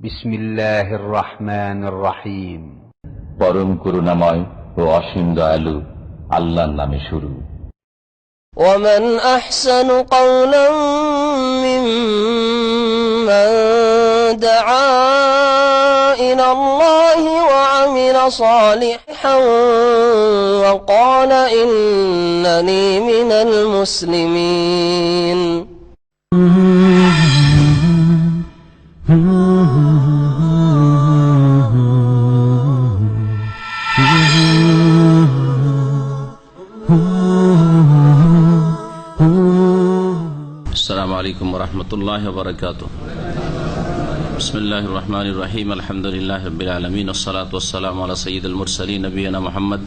বিসমিল্লাহির রহমানির রহিম। পরম করুণাময় ও অসীম দয়ালু আল্লাহর নামে শুরু। ومن أحسن قولا ممن دعا إلى الله وعمل صالحا وقال إنني من المسلمين. আসসালামু আলাইকুম ওয়া রাহমাতুল্লাহি ওয়া বারাকাতুহু। বিসমিল্লাহির রহমানির রহিম। আলহামদুলিল্লাহি রাব্বিল আলামিন ওয়াস সালাতু ওয়াস সালামু আলা সাইয়্যিদিল মুরসালিন নবিয়িনা মুহাম্মদ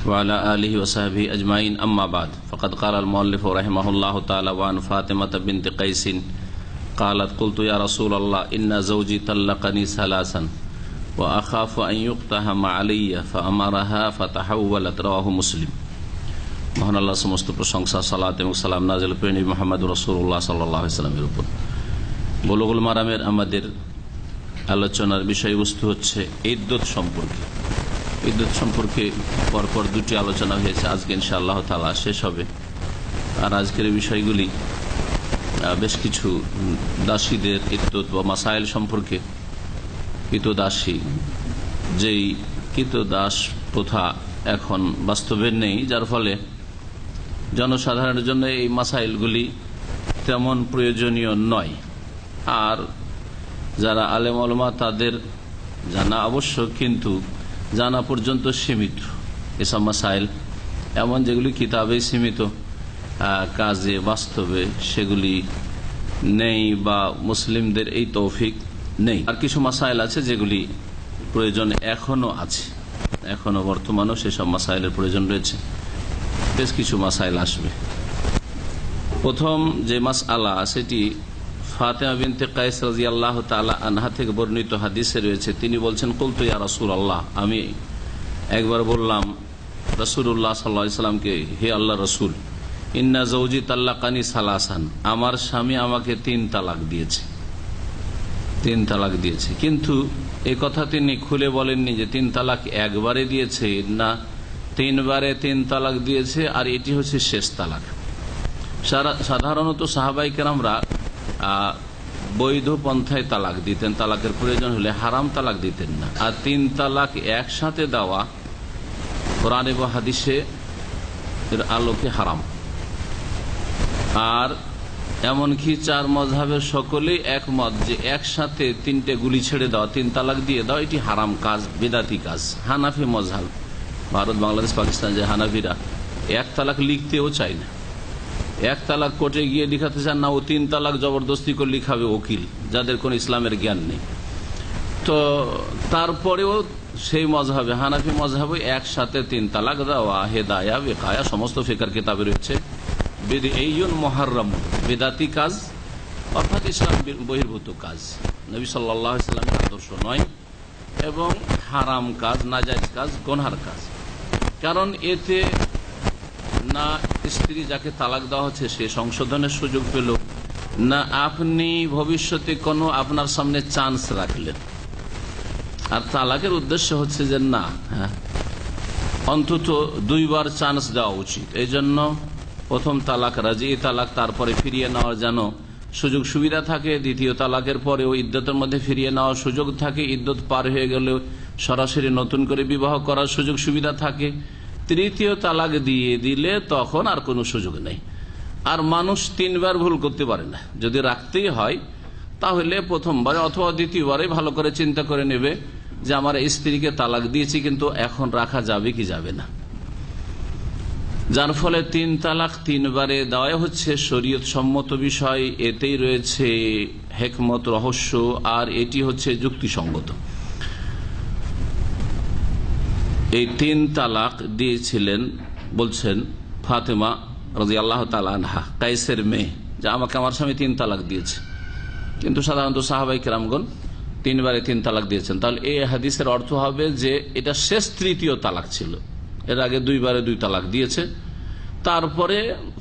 ওয়া আলা আলিহি ওয়া সাহবিহি আজমাইন। আম্মা বাদ। ফাকাদ ক্বালা আল মুআল্লিফু রাহিমাহুল্লাহু তাআলা ওয়া আন ফাতিমাতা বিনতি কাইস ক্বালাত কুলতু ইয়া রাসূলাল্লাহ ইন্না যাওজি তাল্লাকানি সালাসান ওয়া আখাফু আন ইউক্তাহামা আলাইয়া ফাআমারাহা ফাতাহাওয়ালাত। রাওয়াহু মুসলিম। মহান আল্লাহ সমস্ত প্রশংসা, সালাত এবং সালাম নাযিল করেন নবী মুহাম্মদ রাসূলুল্লাহ সাল্লাল্লাহু আলাইহি ওয়াসাল্লামের উপর। বুলুগুল মারামের আমাদের আলোচনার বিষয়বস্তু হচ্ছে ইদ্দত সম্পর্কে। ইদ্দত সম্পর্কে পরপর দুটি আলোচনা হয়েছে, আজকে ইনশাআল্লাহ তাআলা শেষ হবে। আর আজকের বিষয়গুলি বেশ কিছু দাসীদের ইদ্দত বা মাসাইল সম্পর্কে। কৃতদাসী, যেই কৃতদাস প্রথা এখন বাস্তবে নেই, যার ফলে জনসাধারণের জন্য এই মাসাইলগুলি তেমন প্রয়োজনীয় নয়। আর যারা আলেম ওলামা তাদের জানা আবশ্যক, কিন্তু জানা পর্যন্ত সীমিত। এসব মাসাইল এমন যেগুলি কিতাবে সীমিত, কাজে বাস্তবে সেগুলি নেই বা মুসলিমদের এই তৌফিক নেই। আর কিছু মাসাইল আছে যেগুলি প্রয়োজন এখনো আছে, এখনো বর্তমানেও সেসব মাসাইলের প্রয়োজন রয়েছে। বেশ কিছু মাসাইল আসবে। প্রথম যে মাসআলা সেটি ফাতেমা বিনতে কায়েস রাদিয়াল্লাহু তাআলা আনহা থেকে বর্ণিত হাদিসে রয়েছে। তিনি বলছেন, কুলতু ইয়া রাসূলুল্লাহ, আমি একবার বললাম রাসূলুল্লাহ সাল্লাল্লাহু আলাইহি সাল্লামকে, হে আল্লাহ রাসূল, ইন্না যাওজি তাল্লাকানি সালাসান, আমার স্বামী আমাকে 3 তালাক দিয়েছে। 3 তালাক দিয়েছে, কিন্তু এই কথা তিনি খুলে বলেননি যে 3 তালাক একবারে দিয়েছে না 3 বারে 3 তালাক দিয়েছে আর এটি হচ্ছে শেষ তালাক। সাধারণত সাহাবায়ে কেরামরা বৈধ পন্থায় তালাক দিতেন, তালাকের প্রয়োজন হলে হারাম তালাক দিতেন না। আর 3 তালাক একসাথে দেওয়া কোরআন এবং হাদিসে এর আলোকে হারাম। আর এমনকি 4 মাযহাবের সকলেই একমত যে একসাথে 3টে গুলি ছেড়ে দেওয়া, 3 তালাক দিয়ে দেওয়া, এটি হারাম কাজ, বেদাতি কাজ। হানাফি মাযহাব, ভারত, বাংলাদেশ, পাকিস্তান যে হানাফিরা 1 তালাক লিখতেও চায় না। 1 তালাক কোর্টে গিয়ে লিখাতে চান না, ও 3 তালাক জবরদস্তি করে লিখাবে উকিল, যাদের কোন ইসলামের জ্ঞান নেই। তো তারপরেও সেই মযহাবে, হানাফি মযহাবে একসাথে 3 তালাক দেওয়া হেদায়া বেকায়া সমস্ত ফিকহের কিতাবে রয়েছে বিদঈয়ুন মুহাররাম, বেদাতি কাজ, অর্থাৎ ইসলাম বহির্ভূত কাজ, নবী সাল্লাল্লাহু আলাইহি ওয়াসাল্লামের আদর্শ নয়, এবং হারাম কাজ, নাজায়েজ কাজ, গুনার কাজ। কারণ এতে না স্ত্রী যাকে তালাক দেওয়া হচ্ছে সে সংশোধনের সুযোগ পেল, না আপনি ভবিষ্যতে কোনো আপনার সামনে চান্স রাখলেন। আর তালাকের উদ্দেশ্য হচ্ছে যে না, অন্তত 2 বার চান্স দেওয়া উচিত। এই জন্য প্রথম তালাক রাজি তালাক, তারপরে ফিরিয়ে নেওয়ার যেন সুযোগ সুবিধা থাকে। দ্বিতীয় তালাকের পরেও ইদ্যতের মধ্যে ফিরিয়ে নেওয়ার সুযোগ থাকে। ইদ্যত পার হয়ে গেলেও সরাসরি নতুন করে বিবাহ করার সুযোগ সুবিধা থাকে। তৃতীয় তালাক দিয়ে দিলে তখন আর কোনো সুযোগ নেই। আর মানুষ 3 বার ভুল করতে পারে না। যদি রাখতেই হয় তাহলে প্রথমবারে অথবা দ্বিতীয়বারে ভালো করে চিন্তা করে নেবে যে আমার স্ত্রীকে তালাক দিয়েছি, কিন্তু এখন রাখা যাবে কি যাবে না। যার ফলে 3 তালাক 3 বারে দেওয়া হচ্ছে শরীয়ত সম্মত বিষয়, এতেই রয়েছে হিকমত, রহস্য, আর এটি হচ্ছে যুক্তিসঙ্গত। এই 3 তালাক দিয়েছিলেন, বলছেন ফাতেমা রাদিয়াল্লাহু তাআলা আনহা, কায়েসের মেয়ে, যে আমাকে আমার স্বামী 3 তালাক দিয়েছে। কিন্তু সাধারণত সাহাবায়ে কেরামগণ 3 বারে 3 তালাক দিয়েছেন। তাহলে এই হাদিসের অর্থ হবে যে এটা শেষ 3য় তালাক ছিল। এর আগে 2 বারে 2 তালাক দিয়েছে, তারপরে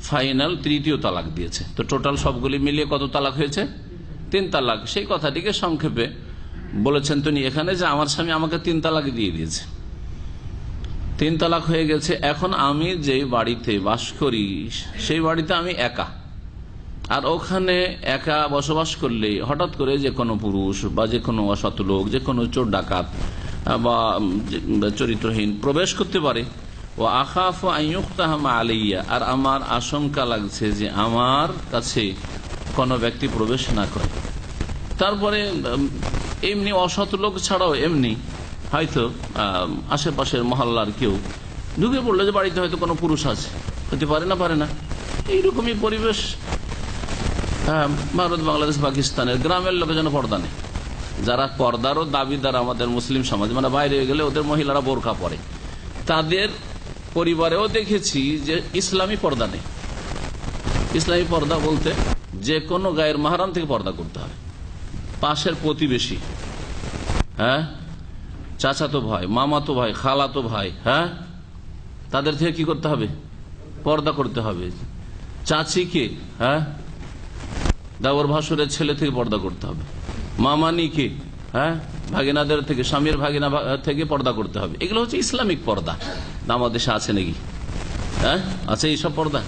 ফাইনাল 3য় তালাক দিয়েছে। তো টোটাল সবগুলি মিলিয়ে কত তালাক হয়েছে? 3 তালাক। সেই কথাটিকে সংক্ষেপে বলেছেন তিনি এখানে যে আমার স্বামী আমাকে 3 তালাক দিয়ে দিয়েছে, 3 তালাক হয়ে গেছে। এখন আমি যে বাড়িতে বাস করি সেই বাড়িতে আমি একা, আর ওখানে একা বসবাস করলে হঠাৎ করে যে কোনো পুরুষ বা যে কোনো অসৎ লোক, যে কোনো চোর ডাকাত বা চরিত্রহীন প্রবেশ করতে পারে। ও আখাফু আন ইউক্তাহামা আলাইয়া, আর আমার আশঙ্কা লাগছে যে আমার কাছে কোনো ব্যক্তি প্রবেশ না করে। তারপরে এমনি অসৎ লোক ছাড়াও এমনি হয়তো আশেপাশের মহল্লার কেউ ঢুকে পড়লো যে বাড়িতে হয়তো কোনো পুরুষ আছে, হতে পারে না, পারে না। এইরকমই পরিবেশ ভারত, বাংলাদেশ, পাকিস্তানের গ্রামের লোকের জন্য পর্দা নেই। যারা পর্দারও দাবিদার আমাদের মুসলিম সমাজ, মানে বাইরে গেলে ওদের মহিলারা বোরকা পরে, তাদের পরিবারেও দেখেছি যে ইসলামী পর্দা নেই। ইসলামী পর্দা বলতে যে কোনো গায়ের মাহরাম থেকে পর্দা করতে হবে। পাশের প্রতিবেশী, হ্যাঁ, চাচাতো ভাই, মামাতো ভাই, খালাতো ভাই, হ্যাঁ, তাদের থেকে কি করতে হবে? পর্দা করতে হবে। চাচিকে, হ্যাঁ, দাওর ভাসুরের ছেলে থেকে পর্দা করতে হবে। মামানিকে, হ্যাঁ, ভাগিনাদের থেকে, স্বামীর ভাগিনা থেকে পর্দা করতে হবে। এগুলো হচ্ছে ইসলামিক পর্দা। আমাদের দেশে আছে নাকি? হ্যাঁ, আছে এইসব পর্দা?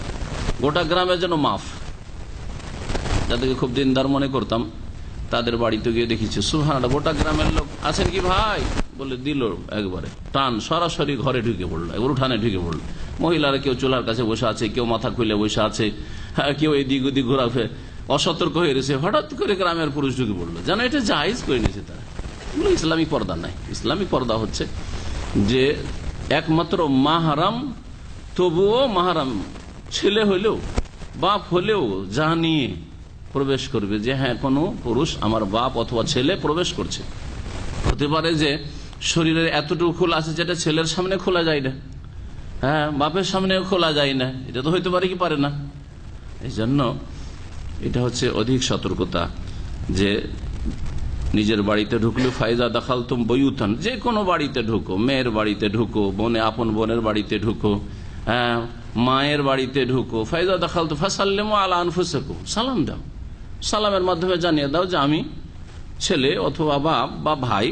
গোটা গ্রামের জন্য মাফ। যাদেরকে খুব দিনদার মনে করতাম তাদের বাড়িতে গিয়ে দেখেছি সুবহানাল্লাহ, গোটা গ্রামের লোক আছেন কি ভাই বলে দিল, একবারে টান সরাসরি ঘরে ঢুকে পড়লো, উঠানে ঢুকে পড়লো। মহিলারা কেউ চুলার কাছে বসে আছে, কেউ মাথা খুলে বসে আছে, হ্যাঁ, কেউ এদিক ওদিক ঘোরাফে অসতর্ক হয়ে রয়েছে। হঠাৎ করে গ্রামের পুরুষ ঢুকে পড়লো, যেন এটা জায়েজ করে নিয়েছে তারা। এগুলো ইসলামিক পর্দা নাই। ইসলামিক পর্দা হচ্ছে যে একমাত্র মাহারাম, তবুও মাহারাম ছেলে হলেও বাপ হলেও জানিয়ে প্রবেশ করবে যে হ্যাঁ, কোনো পুরুষ আমার বাপ অথবা ছেলে প্রবেশ করছে। হতে পারে যে শরীরের এতটুকু খোলা আছে যেটা ছেলের সামনে খোলা যায় না, হ্যাঁ, বাপের সামনেও খোলা যায় না, এটা তো হইতে পারে কি পারে না। এই জন্য এটা হচ্ছে অধিক সতর্কতা যে নিজের বাড়িতে ঢুকলে ফায়দা দেখাল তুম বইউতান, যে কোনো বাড়িতে ঢুকো, মেয়ের বাড়িতে ঢুকো, আপন বোনের বাড়িতে ঢুকো, হ্যাঁ, মায়ের বাড়িতে ঢুকো, ফায়দা দেখাল তো ফাসাল্লেমু আলা আনফুসাকুম, সালাম দাও, সালামের মাধ্যমে জানিয়ে দাও যে আমি ছেলে অথবা বাপ বা ভাই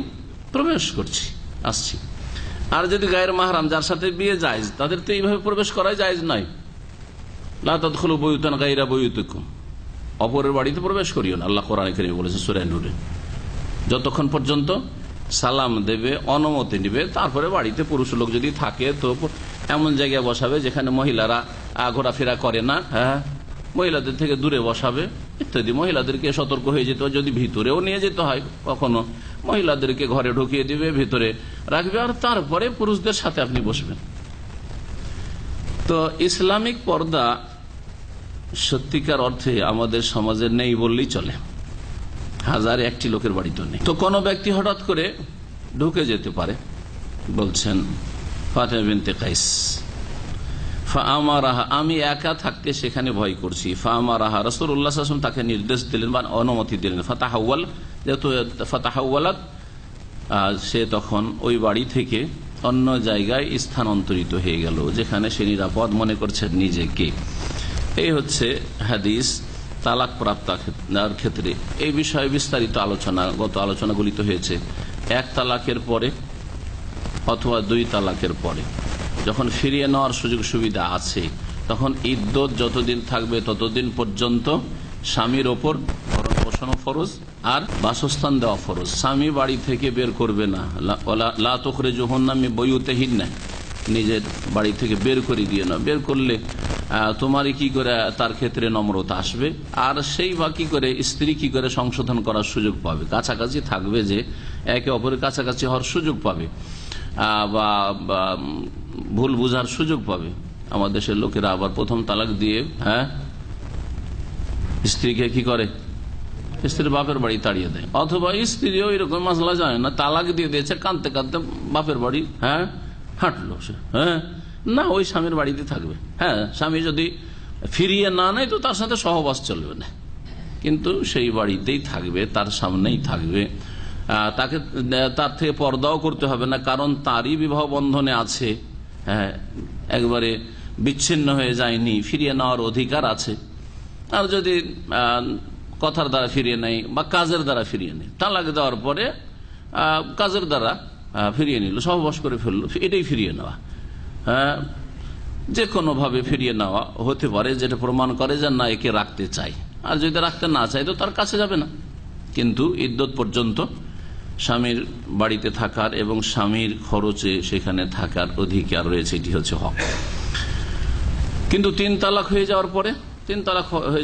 প্রবেশ করছি, আসছি। আর যদি গায়ের মাহরাম, যার সাথে বিয়ে জায়েজ, তাদের তো এইভাবে প্রবেশ করাই জায়েজ নয়। লা তাদখুলু বুয়ুতান গায়রা বুয়ুতিকুম, অপরের বাড়িতে প্রবেশ করিও না। আল্লাহ কোরআনে কারীমে বলেছেন সূরা নূরে, যতক্ষণ পর্যন্ত সালাম দেবে, অনুমতি নেবে, তারপরে বাড়িতে পুরুষ লোক যদি থাকে তো এমন জায়গায় বসাবে যেখানে মহিলারা ঘোরাফেরা করে না, হ্যাঁ, মহিলাদের থেকে দূরে বসাবে ইত্যাদি। মহিলাদেরকে সতর্ক হয়ে যেতে হয়, যদি ভিতরেও নিয়ে যেতে হয় কখনো, মহিলাদেরকে ঘরে ঢুকিয়ে দিবে, ভিতরে রাখবে, আর তারপরে পুরুষদের সাথে আপনি বসবেন। তো ইসলামিক পর্দা সত্যিকার অর্থে আমাদের সমাজে নেই বললেই চলে, হাজারে একটি লোকের বাড়িতে নেই। তো কোনো ব্যক্তি হঠাৎ করে ঢুকে যেতে পারে। বলছেন ফাতেমা বিনতে কাইস, ফাআমারাহা, আমি একা থাকতে সেখানে ভয় করছি। ফাআমারাহা, রাসূলুল্লাহ সাল্লাল্লাহু আলাইহি ওয়াসাল্লাম তাকে নির্দেশ দিলেন বা অনুমতি দিলেন। ফাতাহাওয়াল, যেহেতু ফাতাহাওয়ালাত, সে তখন ওই বাড়ি থেকে অন্য জায়গায় স্থানান্তরিত হয়ে গেল, যেখানে সে নিরাপদ মনে করছে নিজেকে। এই হচ্ছে হাদিস তালাক প্রাপ্তার ক্ষেত্রে। এই বিষয়ে বিস্তারিত আলোচনা গত আলোচনাগুলি তো হয়েছে। 1 তালাকের পরে অথবা 2 তালাকের পরে যখন ফিরিয়ে নেওয়ার সুযোগ সুবিধা আছে, তখন ইদ্যত যতদিন থাকবে ততদিন পর্যন্ত স্বামীর ওপর ভরণ পোষণ ফরজ আর বাসস্থান দেওয়া ফরজ। স্বামী বাড়ি থেকে বের করবে না, লা তুখরিজুহুন্না মিন বুয়ুতিহিন্না, নিজের বাড়ি থেকে বের করে দিয়ে না। বের করলে তোমারই কি করে তার ক্ষেত্রে নম্রতা আসবে, আর সেই বা কি করে স্ত্রী কি করে সংশোধন করার সুযোগ পাবে, কাছাকাছি থাকবে, যে একে অপরের কাছাকাছি হওয়ার সুযোগ পাবে বা ভুল বুঝার সুযোগ পাবে। আমাদের দেশের লোকেরা আবার প্রথম তালাক দিয়ে, হ্যাঁ, স্ত্রীকে কি করে, স্ত্রীর বাপের বাড়ি তাড়িয়ে দেয়। অথবা স্ত্রীও এরকম মাসলা জানে না, তালাক দিয়ে দিয়েছে, কাঁদতে কাঁদতে বাপের বাড়ি, হ্যাঁ, হাঁটলো সে, হ্যাঁ, না, ওই স্বামীর বাড়িতে থাকবে। হ্যাঁ, স্বামী যদি ফিরিয়ে না নেয় তো তার সাথে সহবাস চলবে না, কিন্তু সেই বাড়িতেই থাকবে, তার সামনেই থাকবে। তাকে তার থেকে পর্দাও করতে হবে না, কারণ তারই বিবাহ বন্ধনে আছে, হ্যাঁ, একবারে বিচ্ছিন্ন হয়ে যায়নি, ফিরিয়ে নেওয়ার অধিকার আছে। আর যদি কথার দ্বারা ফিরিয়ে নেয় বা কাজের দ্বারা ফিরিয়ে নেয়, তালাক দেওয়ার পরে কাজের দ্বারা ফিরিয়ে নিল, সহবাস করে ফেললো, এটাই ফিরিয়ে নেওয়া। যে কোনো ভাবে ফিরিয়ে নেওয়া হতে পারে, যেটা প্রমাণ করে যে না একে রাখতে চাই। আর যদি রাখতে না চাই তো তার কাছে যাবে না। কিন্তু ইদ্যত পর্যন্ত স্বামীর বাড়িতে থাকার এবং স্বামীর খরচে সেখানে থাকার অধিকার রয়েছে, এটি হচ্ছে হক। কিন্তু 3 তালাক হয়ে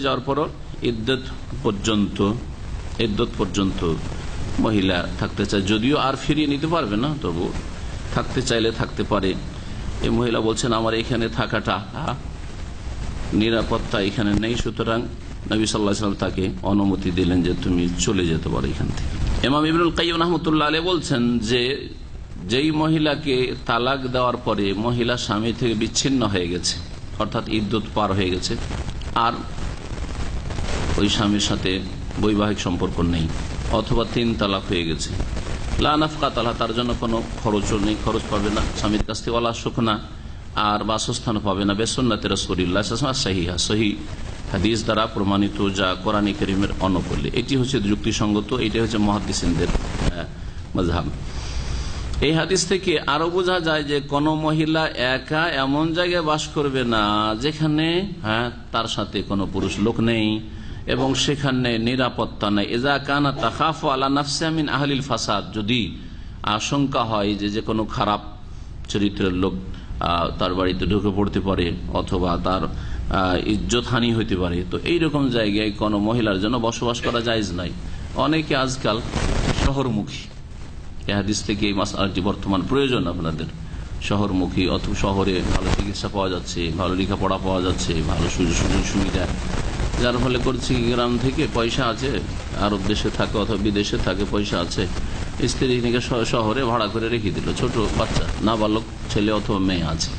যাওয়ার পরও ইদ্যত পর্যন্ত মহিলা থাকতে চায়, যদিও আর ফিরিয়ে নিতে পারবে না, তবু থাকতে চাইলে থাকতে পারে। এই মহিলা বলছেন আমার এখানে থাকাটা নিরাপত্তা এখানে নেই, সুতরাং নবী সাল্লাল্লাহু আলাইহি ওয়াসাল্লাম তাকে অনুমতি দিলেন যে তুমি চলে যেতে পারো এখান থেকে। ইমাম ইবনুল কাইয়্যিম রাহমাতুল্লাহ আলাইহি বলছেন যে যেই মহিলাকে তালাক দেওয়ার পরে মহিলা স্বামী থেকে বিচ্ছিন্ন হয়ে গেছে, অর্থাৎ ইদ্যত পার হয়ে গেছে, আর ওই স্বামীর সাথে বৈবাহিক সম্পর্ক নেই, অথবা 3 তালাক হয়ে গেছে, লা নাফকাত লাহা, তার জন্য কোনো খরচও নেই, খরচ পাবে না স্বামীর কাছ থেকে, ওয়ালা সুকনা, আর বাসস্থান পাবে না, বিসুন্নতি রাসূলিল্লাহ সাল্লাল্লাহু আলাইহি ওয়াসাল্লাম সহিহ হাদিস দ্বারা প্রমাণিত, যা কোরআন কারীমের অনুকূলে। এটি হচ্ছে যুক্তিসঙ্গত, এটি হচ্ছে মুহাদ্দিসিনদের মাযহাব। এই হাদিস থেকে আরো বোঝা যায় যে কোন মহিলা একা এমন জায়গায় বাস করবে না যেখানে তার সাথে কোনো পুরুষ লোক নেই এবং সেখানে নিরাপত্তা নেই। ইজা কানা তাখাফু আলা নাফসিহা মিন আহলিল ফাসাদ, যদি আশঙ্কা হয় যে কোনো খারাপ চরিত্রের লোক তার বাড়িতে ঢুকে পড়তে পারে অথবা তার ইজ্জত হানি হইতে পারে, তো এইরকম জায়গায় কোনো মহিলার জন্য বসবাস করা জায়েজ নাই। অনেকে আজকাল শহরমুখী, এই হাদিস থেকে এই মাসআলাটি বর্তমান প্রয়োজন আপনাদের, শহরমুখী, অথবা শহরে ভালো চিকিৎসা পাওয়া যাচ্ছে, ভালো লেখাপড়া পাওয়া যাচ্ছে, ভালো সুযোগ সুবিধা, যার ফলে করছি গ্রাম থেকে পয়সা আছে, আরব দেশে থাকে অথবা বিদেশে থাকে, পয়সা আছে, স্ত্রী থেকে শহরে ভাড়া করে রেখে দিল, ছোট বাচ্চা নাবালক ছেলে অথবা মেয়ে আছে,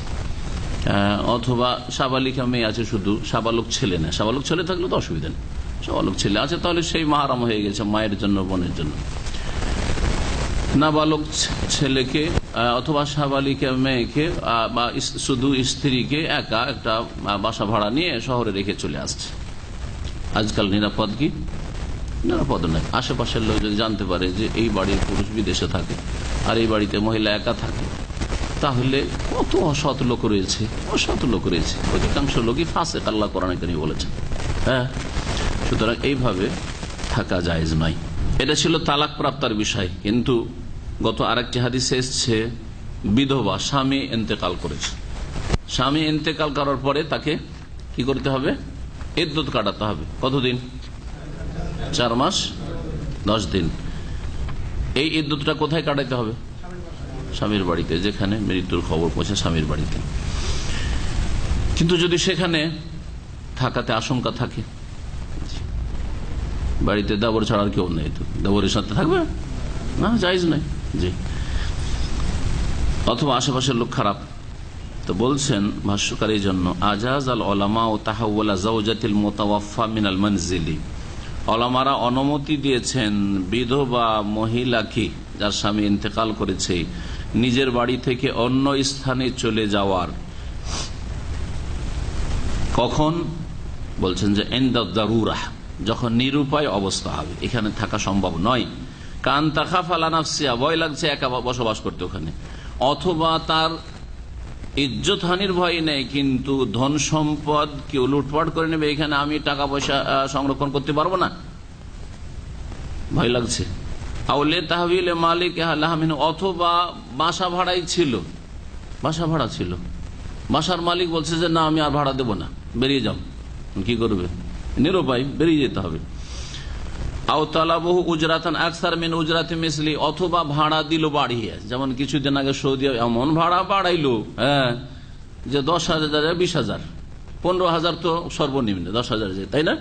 অথবা সাবালিকা মেয়ে আছে, শুধু সাবালক ছেলে না, সাবালক ছেলে থাকলে তো অসুবিধা নেই, সাবালক ছেলে আছে তাহলে সেই মাহারাম হয়ে গেছে মায়ের জন্য, বোনের জন্য। নাবালক ছেলেকে অথবা সাবালিকা মেয়েকে বা শুধু স্ত্রীকে একা একটা বাসা ভাড়া নিয়ে শহরে রেখে চলে আসছে। আজকাল নিরাপদ কি? নিরাপদ নয়। আশেপাশের লোক যদি জানতে পারে যে এই বাড়ির পুরুষ বিদেশে থাকে আর এই বাড়িতে মহিলা একা থাকে, তাহলে কত অসৎ লোক রয়েছে, অধিকাংশ লোকই ফাসিক, আল্লাহ কোরআনে কারীমে বলেছেন। সুতরাং এইভাবে থাকা জায়েজ নয়। এটা ছিল তালাক প্রাপ্তার বিষয়। কিন্তু গত আরেকটি হাদিসে এসছে বিধবা, স্বামী ইন্তেকাল করেছে, স্বামী ইন্তেকাল করার পরে তাকে কি করতে হবে? ইদ্যত কাটাতে হবে। কতদিন? 4 মাস 10 দিন। এই ইদ্যতটা কোথায় কাটাতে হবে? স্বামীর বাড়িতে, যেখানে মৃত্যুর খবর পৌঁছে স্বামীর বাড়িতে। কিন্তু যদি সেখানে থাকাতে আশঙ্কা থাকে, বাড়িতে দেবর ছাড়ার কেউ নেই, তো দেবরের সাথে থাকবে না, জায়েজ নাই। জি, অথবা আশেপাশের লোক খারাপ, তো বলছেন ভাষ্যকার এই জন্য আজাজ আল ওলামা ও তাহাওয়ালা জাওজাতিল মুতাওয়াফফা মিনাল মানজিলি, ওলামারা অনুমতি দিয়েছেন বিধবা মহিলাকে, যার স্বামী ইন্তেকাল করেছে, নিজের বাড়ি থেকে অন্য স্থানে চলে যাওয়ার। কখন? বলছেন যে ইনদা দারুরাহ, যখন নিরুপায় অবস্থা হবে, এখানে থাকা সম্ভব নয়। কান তাখাফ আলা নাফসিহা, ভয় লাগছে একা বসবাস করতে ওখানে, অথবা তার ইজ্জত হানির ভয় নেই কিন্তু ধন সম্পদ কেউ লুটপাট করে নেবে, এখানে আমি টাকা পয়সা সংরক্ষণ করতে পারবো না, ভয় লাগছে। আউলে তাহবিল মালিক আহমিন, অথবা বাসা ভাড়াই ছিল, বাসা ভাড়া ছিল, বাসার মালিক বলছে যে না আমি আর ভাড়া দেবো না, বেরিয়ে যাও। কি করবে? নিরুপায়, বেরিয়ে যেতে হবে। আও তালাবহু উজরাতান আকসার মিন উজরাতি মিসলি, অথবা ভাড়া দিল বাড়িয়ে, যেমন কিছুদিন আগে সৌদি এমন ভাড়া বাড়াইলো যে 10,000 20,000, 15,000 তো সর্বনিম্ন, 10,000 যায়, তাই না?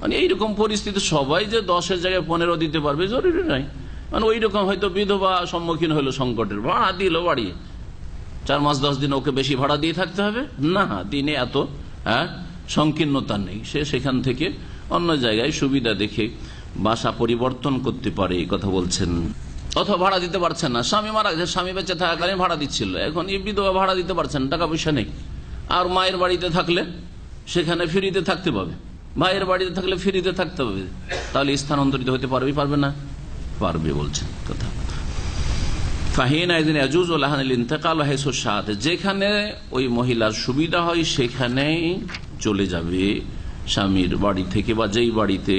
মানে এইরকম পরিস্থিতি সবাই যে 10-এর জায়গায় 15 দিতে পারবে জরুরি নাই। মানে ওই রকম হয়তো বিধবা সম্মুখীন হলো সংকটের, ভাড়া দিল বাড়িয়ে, 4 মাস 10 দিন ওকে বেশি ভাড়া দিয়ে থাকতে হবে না, দিনে এত সংকীর্ণতা নেই, সে সেখান থেকে অন্য জায়গায় সুবিধা দেখে বাসা পরিবর্তন করতে পারে, এই কথা বলছেন। অথবা ভাড়া দিতে পারছেন না, স্বামী মারা গেছে, স্বামী বেঁচে থাকাকালীন ভাড়া দিচ্ছিল, এখন এই বিধবা ভাড়া দিতে পারছেন, টাকা পয়সা নেই। আর মায়ের বাড়িতে থাকলে সেখানে ফ্রিতে থাকতে পাবে, ভাইয়ের বাড়িতে থাকলে ফ্রিতে থাকতে হবে, তাহলে স্থানান্তরিত হতে পারবে না? পারবে বলছেন কথা। ফাহিনা ইযিন ইয়াজুজু লাহাল ইন্তিকাল হাইসু শাহাদ, যেখানে ওই মহিলার সুবিধা হয় সেখানেই চলে যাবে স্বামীর বাড়ি থেকে, বা যেই বাড়িতে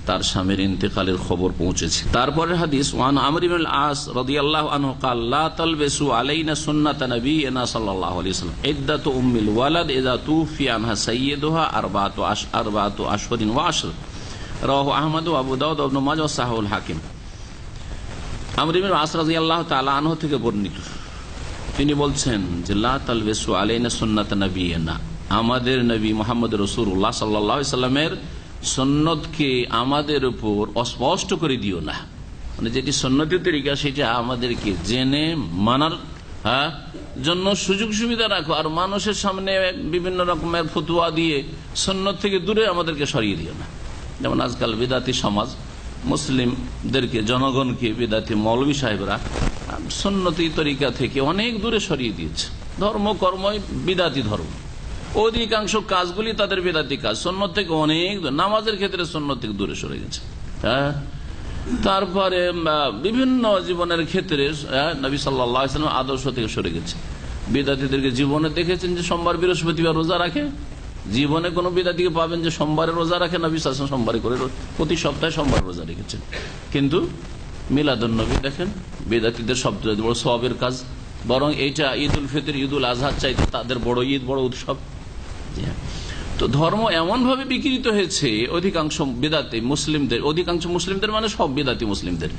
তার স্বামীর ইন্তেকালের খবর পৌঁছেছে। তারপরে হাদিস ওয়ান আমর ইবনে আস রাদিয়াল্লাহু আনহু قال لا تلبسوا علينا سنة نبينا صلى الله عليه وسلم عدة ام الولد اذا توفي عنها سيدها أربعة أشهر وعشر رواه احمد وابو داود وابن ماجه وصححه الحاكم। আমর ইবনে আস রাদিয়াল্লাহু তাআলা আনহু থেকে বর্ণিত, তিনি বলছেন যে লা তালবিসু আলাইনা সুন্নাত নবিয়িনা, আমাদের নবী মুহাম্মদ রাসূলুল্লাহ সাল্লাল্লাহু আলাইহি সাল্লামের সুন্নতকে আমাদের উপর অস্পষ্ট করে দিও না। মানে যেটি সুন্নতের তরিকা সেটা আমাদেরকে জেনে মানার জন্য সুযোগ সুবিধা রাখো, আর মানুষের সামনে বিভিন্ন রকমের ফতোয়া দিয়ে সুন্নত থেকে দূরে আমাদেরকে সরিয়ে দিও না। যেমন আজকাল বিদাতি সমাজ মুসলিমদেরকে, জনগণকে বিদাতি মৌলভী সাহেবরা সুন্নতি তরিকা থেকে অনেক দূরে সরিয়ে দিয়েছে। ধর্ম কর্মই বিদাতি ধর্ম, অধিকাংশ কাজগুলি তাদের বেদাতি কাজ, সুন্নত থেকে অনেক, নামাজের ক্ষেত্রে সুন্নত থেকে দূরে সরে গেছে। তারপরে বিভিন্ন জীবনের ক্ষেত্রে নবী সাল্লাল্লাহু আলাইহি ওয়াসাল্লাম আদর্শ থেকে সরে গেছে। বেদাতীদেরকে জীবনে দেখেছেন যে সোমবার বৃহস্পতিবার রোজা রাখে, জীবনে কোনো বেদাতীকে পাবেন যে সোমবারে রোজা রাখে, নবী সাল্লাল্লাহু আলাইহি ওয়াসাল্লাম সোমবারে করে প্রতি সপ্তাহে সোমবার রোজা রেখেছেন। কিন্তু মিলাদুন নবী দেখেন বেদাতীদের সবচেয়ে বড় সওয়াবের কাজ, বরং এইটা ঈদ উল ফিতর ঈদ উল আজহার চাইতে তাদের বড় ঈদ, বড় উৎসব। তো ধর্ম এমন ভাবে বিকৃত হয়েছে অধিকাংশ বেদাতি মুসলিমদের, অধিকাংশ মুসলিমদের মানে সব বেদাতি মুসলিমদের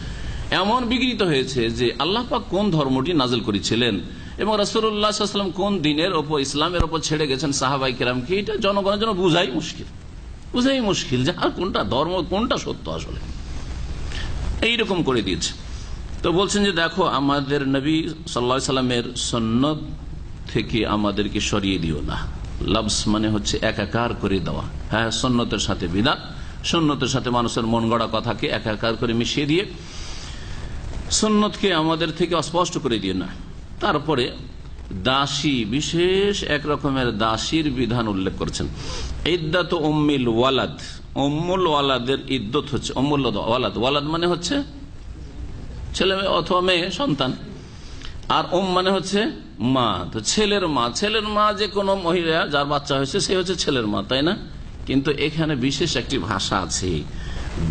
এমন বিকৃত হয়েছে যে আল্লাহ পাক কোন ধর্মটি নাজিল করেছিলেন এবং রাসূলুল্লাহ সাল্লাল্লাহু আলাইহি ওয়াসাল্লাম কোন দিনের ওপর, ইসলামের ওপর ছেড়ে গেছেন সাহাবায়ে কেরামকে, এটা জনগণের জন্য বোঝাই মুশকিল যে আর কোনটা ধর্ম কোনটা সত্য আসলে, এইরকম করে দিয়েছে। তো বলছেন যে দেখো আমাদের নবী সাল্লাল্লাহু আলাইহি সাল্লামের সুন্নত থেকে আমাদেরকে সরিয়ে দিও না। লফজ মানে হচ্ছে একাকার করে দেওয়া, সুন্নতের সাথে বিদআত, সুন্নতের সাথে মানুষের মন গড়া কথাকে একাকার করে মিশিয়ে দিয়ে সুন্নতকে আমাদের থেকে অস্পষ্ট করে দিও না। তারপরে দাসী, বিশেষ এক রকমের দাসীর বিধান উল্লেখ করেছেন। ইদ্দাত উম্মিল ওয়ালাদ, উম্মুল ওয়ালাদের ইদ্দত হচ্ছে উম্মুল ওয়ালাদ, ওয়ালাদ মানে হচ্ছে ছেলে অথবা মেয়ে সন্তান, আর মানে হচ্ছে মা। তো ছেলের মা যে কোনো মহিলা যার বাচ্চা হয়েছে সে হচ্ছে ছেলের মা, তাই না? কিন্তু এখানে বিশেষ একটি ভাষা আছে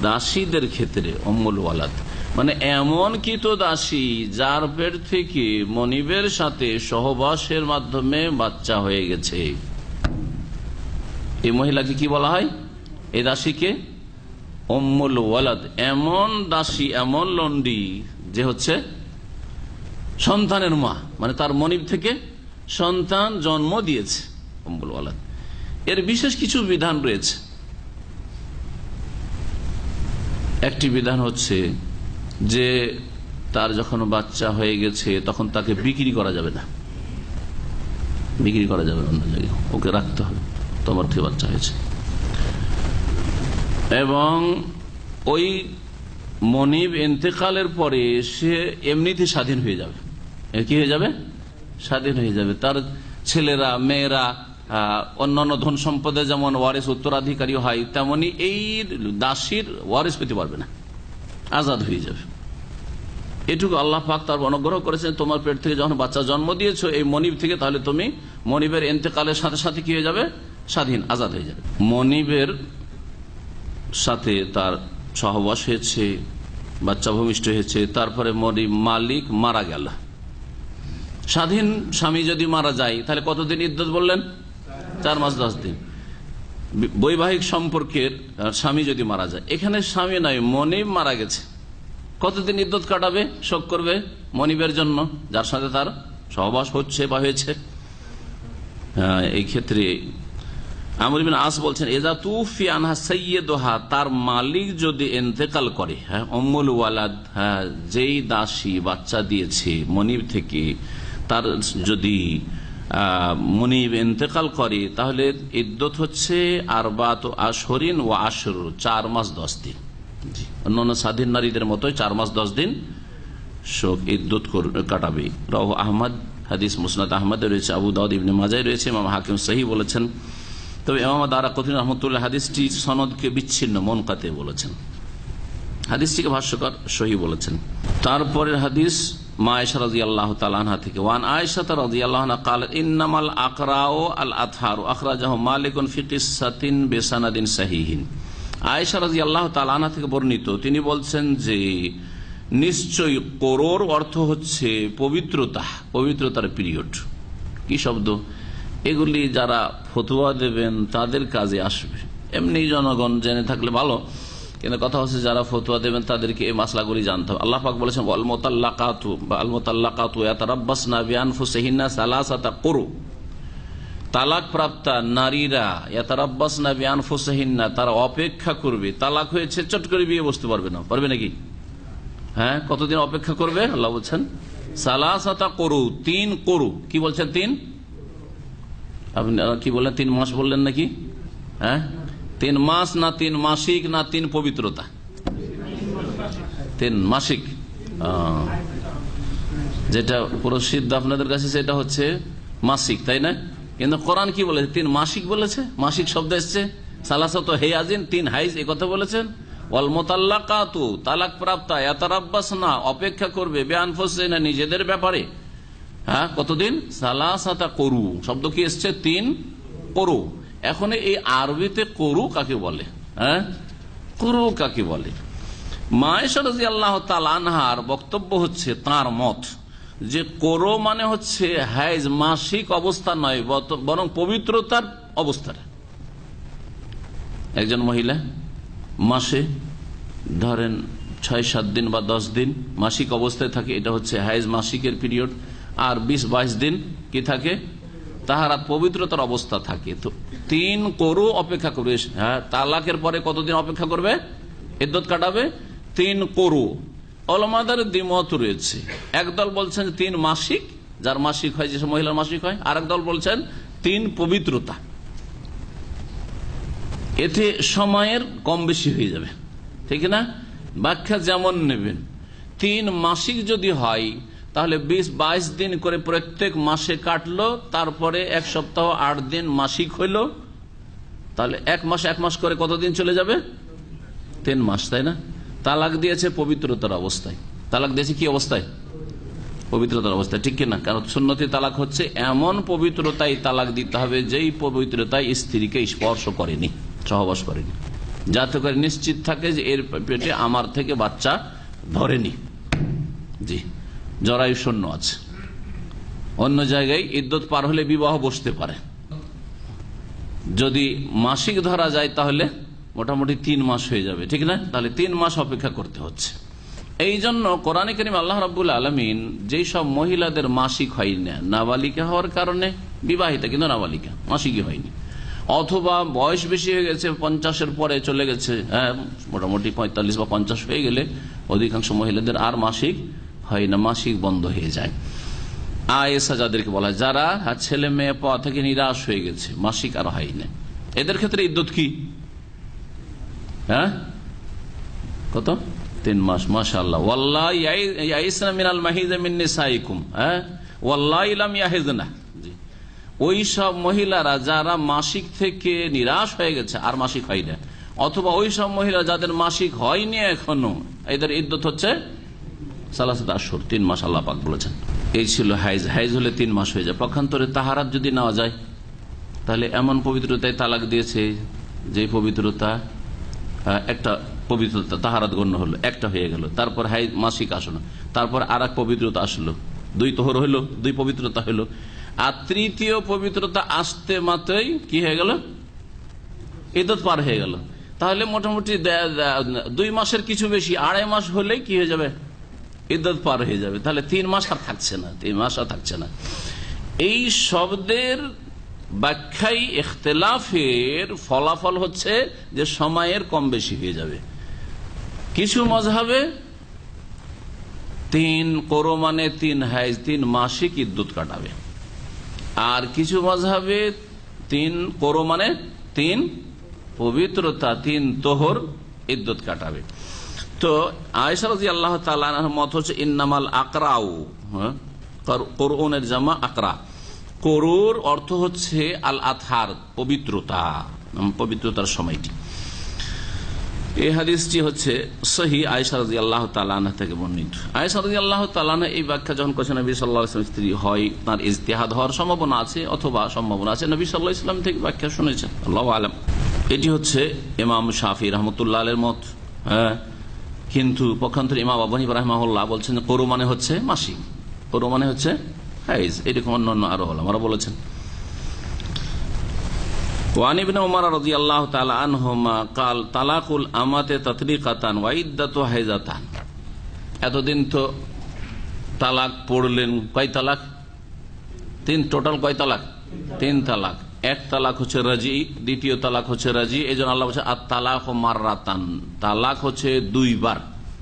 দাসীদের ক্ষেত্রে, উম্মুল ওয়ালাদ মানে এমন কৃত দাসী যার পেট থেকে মনিবের সাথে সহবাসের মাধ্যমে বাচ্চা হয়ে গেছে, এই মহিলাকে কি বলা হয়? এই দাসীকে উম্মুল ওয়ালাদ। এমন দাসী, এমন লন্ডি যে হচ্ছে সন্তানের মা, মানে তার মনিব থেকে সন্তান জন্ম দিয়েছে, উম্মুল ওয়ালাদ। এর বিশেষ কিছু বিধান রয়েছে। একটি বিধান হচ্ছে যে তার যখন বাচ্চা হয়ে গেছে তখন তাকে বিক্রি করা যাবে না, অন্য জায়গায়, ওকে রাখতে হবে, তোমার থেকে বাচ্চা হয়েছে। এবং ওই মনিব ইন্তেকালের পরে সে এমনিতে স্বাধীন হয়ে যাবে। কি হয়ে যাবে? স্বাধীন হয়ে যাবে। তার ছেলেরা, মেয়েরা, অন্যান্য ধন সম্পদে যেমন ওয়ারিস উত্তরাধিকারী হয়, তেমনি এই দাসীর ওয়ারিস পেতে পারবে না, আজাদ হয়ে যাবে। এটুকু আল্লাহ পাক তার অনুগ্রহ করেছেন, তোমার পেট থেকে যখন বাচ্চা জন্ম দিয়েছো এই মনিব থেকে, তাহলে তুমি মনিবের ইন্তেকালের সাথে সাথে কি হয়ে যাবে? স্বাধীন, আজাদ হয়ে যাবে। মনিবের সাথে তার সহবাস হয়েছে, বাচ্চা ভূমিষ্ঠ হয়েছে, তারপরে মনিব মালিক মারা গেল। স্বাধীন স্বামী যদি মারা যায় তাহলে কতদিন ইদ্দত বললেন? 4 মাস 10 দিন। বৈবাহিক সম্পর্কের স্বামী যদি মারা যায়, এখানে স্বামী নয় মনিব মারা গেছে, কতদিন ইদ্দত কাটাবে, শোক করবে মনিবের জন্য যার সাথে তার সহবাস হচ্ছে বা হয়েছে। এই ক্ষেত্রে আমর ইবনে আস বলছেন এজা তুফি আনহা সাইয়্যিদুহা, তার মালিক যদি ইন্তেকাল করে, উম্মুল ওয়ালাদ যেই দাসী বাচ্চা দিয়েছে মনিব থেকে, তার যদি মনিব ইন্তেকাল করে তাহলে ইদ্দত হচ্ছে 4 আশহরিন ওয়া আশর, 4 মাস 10 দিন। অন্যান্য স্বাধীন নারীদের মতোই 4 মাস 10 দিন শোক ইদ্দত কাটাবে। রাহু আহমদ, হাদিস মুসনাদ আহমদে রয়েছে, আবু দাউদ ইবনে মাজায় রয়েছে, ইমাম হাকিম সহিহ বলেছেন। তবে ইমাম দারাকুতনি রাহমাতুল্লাহ হাদিসটি সনদকে বিচ্ছিন্ন মুনকাতি বলেছেন, হাদিসটিকে ভাষ্যকার সহিহ বলেছেন। তারপরের হাদিস মা আয়েশা রাদিয়াল্লাহু তাআলা আনহা থেকে, ওয়ান আয়েশা রাদিয়াল্লাহু আনহা قالت ইন্নামাল আকরাউ আল আতহার আখরাজাহু মালিকুন ফি কিসসাতিন বিসানাদিন সাহিহিন। আয়েশা রাদিয়াল্লাহু তাআলা আনহা থেকে বর্ণিত, তিনি বলছেন যে নিশ্চয়ই কোরর অর্থ হচ্ছে পবিত্রতা, পবিত্রতার পিরিয়ড। কি শব্দ এগুলি? যারা ফতোয়া দেবেন তাদের কাজে আসবে, এমনি জনগণ জেনে থাকলে ভালো, কিন্তু কথা হচ্ছে যারা ফতোয়া দেবেন তাদেরকে এই মাসলাগুলি জানতে হবে। আল্লাহ পাক বলেছেন আল মুতাল্লাকাতু বা আল মুতাল্লাকাতু ইয়াতারাব্বাসনা বিআনফুসিহিন্না সালাসাতা কুরু, তালাক প্রাপ্তা নারীরা ইয়াতারাব্বাসনা বিআনফুসিহিন্না, তারা অপেক্ষা করবে। তালাক হয়েছে চট করে বিয়ে বসতে পারবে না, পারবে নাকি? হ্যাঁ, কতদিন অপেক্ষা করবে? আল্লাহ বলছেন সালাসাতা কুরু, 3 কুরু। কি বলছেন? 3, আপনি কি বললেন? 3 মাস বললেন নাকি? হ্যাঁ, 3 মাস না 3 মাসিক না 3 পবিত্রতা? 3 মাসিক। যেটা প্রসিদ্ধ আপনাদের কাছে সেটা হচ্ছে মাসিক, তাই না? কিন্তু কোরআন কি বলেছে? 3 মাসিক বলেছে। মাসিক শব্দ এসছে সালাসাত হেয়াজিন, 3 হাইজ, এই কথা বলেছেন। ওয়াল মুতাল্লাকাতু, তালাক প্রাপ্তা, ইয়াতারাব্বাসনা, অপেক্ষা করবে, বিআনফুসিহিন্না, নিজেদের ব্যাপারে। হ্যাঁ, কতদিন? সালাসাতা কুরু, শব্দ কি এসছে? 3 কুরু। এখন এই আরবিতে কুরু কাকে বলে? হ্যাঁ, কুরু কাকে বলে? মা আয়েশা রাদিয়াল্লাহু তাআলা আনহার বক্তব্য হচ্ছে, তার মত যে কুরু মানে হচ্ছে হাইজ, মাসিক অবস্থা নয়, বরং পবিত্রতার অবস্থাটা। একজন মহিলা মাসে ধরেন 6-7 দিন বা 10 দিন মাসিক অবস্থায় থাকে, এটা হচ্ছে হাইজ, মাসিকের পিরিয়ড। আর 20-22 দিন কি থাকে? তাহারা পবিত্রতার অবস্থা থাকে। তো 3 কুরু অপেক্ষা করবে। হ্যাঁ, তালাকের পরে কতদিন অপেক্ষা করবে? ইদ্দত কাটাবে 3 কুরু। ওলামাদের দ্বিমত রয়েছে। একদল বলছেন 3 মাসিক, যার মাসিক হয়, যেসব মহিলার মাসিক হয়। আর একদল বলছেন 3 পবিত্রতা। এতে সময়ের কম বেশি হয়ে যাবে, ঠিক না? ব্যাখ্যা যেমন নেবেন। 3 মাসিক যদি হয় তাহলে 20-22 দিন করে প্রত্যেক মাসে কাটলো, তারপরে 1 সপ্তাহ 8 দিন মাসিক হইল, তাহলে 1 মাস করে কতদিন চলে যাবে? 3 মাস, তাই না? তালাক দিয়েছে পবিত্রতার অবস্থায়। তালাক দিয়েছে কি অবস্থায়? পবিত্রতার অবস্থায়, ঠিক কিনা? কারণ সুন্নতি তালাক হচ্ছে এমন পবিত্রতায় তালাক দিতে হবে যেই পবিত্রতায় স্ত্রীকে স্পর্শ করেনি, সহবাস করেনি, যাতে করে নিশ্চিত থাকে যে এর পেটে আমার থেকে বাচ্চা ধরেনি, জি, জরায়ু শূন্য আছে। অন্য জায়গায় ইদ্যত পার হলে বিবাহ বসতে পারে। যদি মাসিক ধরা যায় তাহলে মোটামুটি 3 মাস হয়ে যাবে, ঠিক না? তাহলে 3 মাস অপেক্ষা করতে হচ্ছে। এই জন্য কোরআনে কারীম আল্লাহ রাব্বুল আলামিন যেই সব মহিলাদের মাসিক হয় না, নাবালিকা হওয়ার কারণে, বিবাহিতা কিন্তু নাবালিকা, মাসিকই হয়নি, অথবা বয়স বেশি হয়ে গেছে, 50-এর পরে চলে গেছে, হ্যাঁ, মোটামুটি 45 বা 50 হয়ে গেলে অধিকাংশ মহিলাদের আর মাসিক হয় না, মাসিক বন্ধ হয়ে যায়। আয়েশা যাদেরকে বলা হয়, যারা ছেলে মেয়ে পাওয়া থেকে নিরাশ হয়ে গেছে, মাসিক আর হয় না, এদের ক্ষেত্রে ইদ্যত কি? হ্যাঁ, কত? 3 মাস। মাশাআল্লাহ। ওয়াল্লাহি ইয়াইসনা মিনাল মাহিজ মিন নিসাইকুম, হ্যাঁ, ওয়াল্লাহি লাম ইয়াহিজনা। ওই সব মহিলারা যারা মাসিক থেকে নিরাশ হয়ে গেছে, আর মাসিক হয় না, অথবা ওই সব মহিলা যাদের মাসিক হয়নি এখনো, এদের ইদ্যত হচ্ছে সালাসাত আশহুর, 3 মাস আল্লাহ পাক বলেছেন। এই ছিল হাইজ। হাইজ হলে 3 মাস হয়ে যায়। পক্ষান্তরে তাহারাত যদি নেওয়া যায়, তাহলে এমন পবিত্রতায় তালাক দিয়েছে যে পবিত্রতা, একটা পবিত্রতা তাহারাত গণ্য হলো, একটা হয়ে গেল, তারপর হাইজ, মাসিক আসলো, তারপর আর এক পবিত্রতা আসলো, 2 তোহর হইলো, 2 পবিত্রতা হইলো, আর 3য় পবিত্রতা আসতে মাত্রই কি হয়ে গেল? ইদ্যত পার হয়ে গেল। তাহলে মোটামুটি 2 মাসের কিছু বেশি, 2.5 মাস হলেই কি হয়ে যাবে? ইদ্যত পার হয়ে যাবে। তাহলে 3 মাস আর থাকছে না, 3 মাস আর থাকছে না। এই শব্দের ব্যাখ্যায় ইখতিলাফের ফলাফল হচ্ছে যে সময়ের কম বেশি হয়ে যাবে। কিছু মাযহাবে 3 কোরো মানে 3 হাইজ, 3 মাসিক ইদ্যত কাটাবে। আর কিছু মাযহাবে 3 কোরো মানে 3 পবিত্রতা, 3 তোহর ইদ্যত কাটাবে। তো আয়েশা রাদিয়াল্লাহু তাআলা আনহার মত হচ্ছে ইন্নামাল আকরাউ, কোরআনের জামা আকরা। কোরুর অর্থ হচ্ছে আল আতহার, পবিত্রতা, পবিত্রতার সময়টি। এই হাদিসটি হচ্ছে সহিহ আয়েশা রাদিয়াল্লাহু তাআলা আনহা থেকে বর্ণিত। আয়েশা রাদিয়াল্লাহু তাআলা আনহা এই ব্যাখ্যা যখন করেছেন নবী সাল্লাল্লাহু আলাইহি ওয়াসাল্লাম স্ত্রী হয়, তার ইজতিহাদ হওয়ার সম্ভাবনা আছে অথবা সম্ভাবনা আছে নবী সাল্লাল্লাহু আলাইহি ওয়াসাল্লাম থেকে ব্যাখ্যা শুনেছেন, আল্লাহু আলাম। এটি হচ্ছে ইমাম শাফিঈ রাহমাতুল্লাহ আলাইহির মত। কিন্তু পক্ষান্তরে ইমাম আবু হানিফা রাহিমাহুল্লাহ বলছেন কুরু মানে হচ্ছে মাসিক, কুরু মানে হচ্ছে হাইজ, এরকম অন্যান্য আরো ওলামারা বলেছেন। ওয়ান ইবনে উমর রাদিয়াল্লাহু তাআলা আনহুমা قال তালাকুল আমাতে তাতরিকাতান ওয়া ইদ্দাতু হাইজাতান। এতদিন তো তালাক পড়লেন, কয় তালাক? তিন। টোটাল কয় তালাক? তিন তালাক। এক তালাক হচ্ছে রাজি, দ্বিতীয় তালাক হচ্ছে রাজি। এইজন্য আল্লাহ বলছে আত তালাকু মাররাতান, তালাক হচ্ছে দুইবার,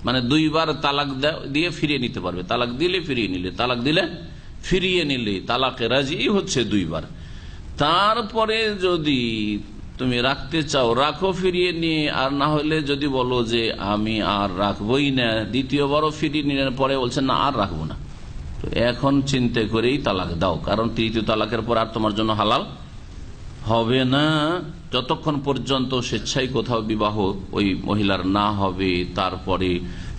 মানে দুইবার তালাক দিয়ে ফিরিয়ে নিতে পারবে। তালাক দিলে ফিরিয়ে নিলে, তালাক দিলে ফিরিয়ে নিলে, তালাকে রাজি হচ্ছে দুইবার। তারপরে যদি তুমি রাখতে চাও রাখো ফিরিয়ে নিয়ে, আর না হলে যদি বলো যে আমি আর রাখবোই না, দ্বিতীয়বারও ফিরিয়ে নিলে পরে বলছেন না আর রাখবো না, তো এখন চিন্তা করেই তালাক দাও, কারণ তৃতীয় তালাকের পর আর তোমার জন্য হালাল হবে না যতক্ষণ পর্যন্ত স্বেচ্ছায় কোথাও বিবাহ ওই মহিলার না হবে, তারপরে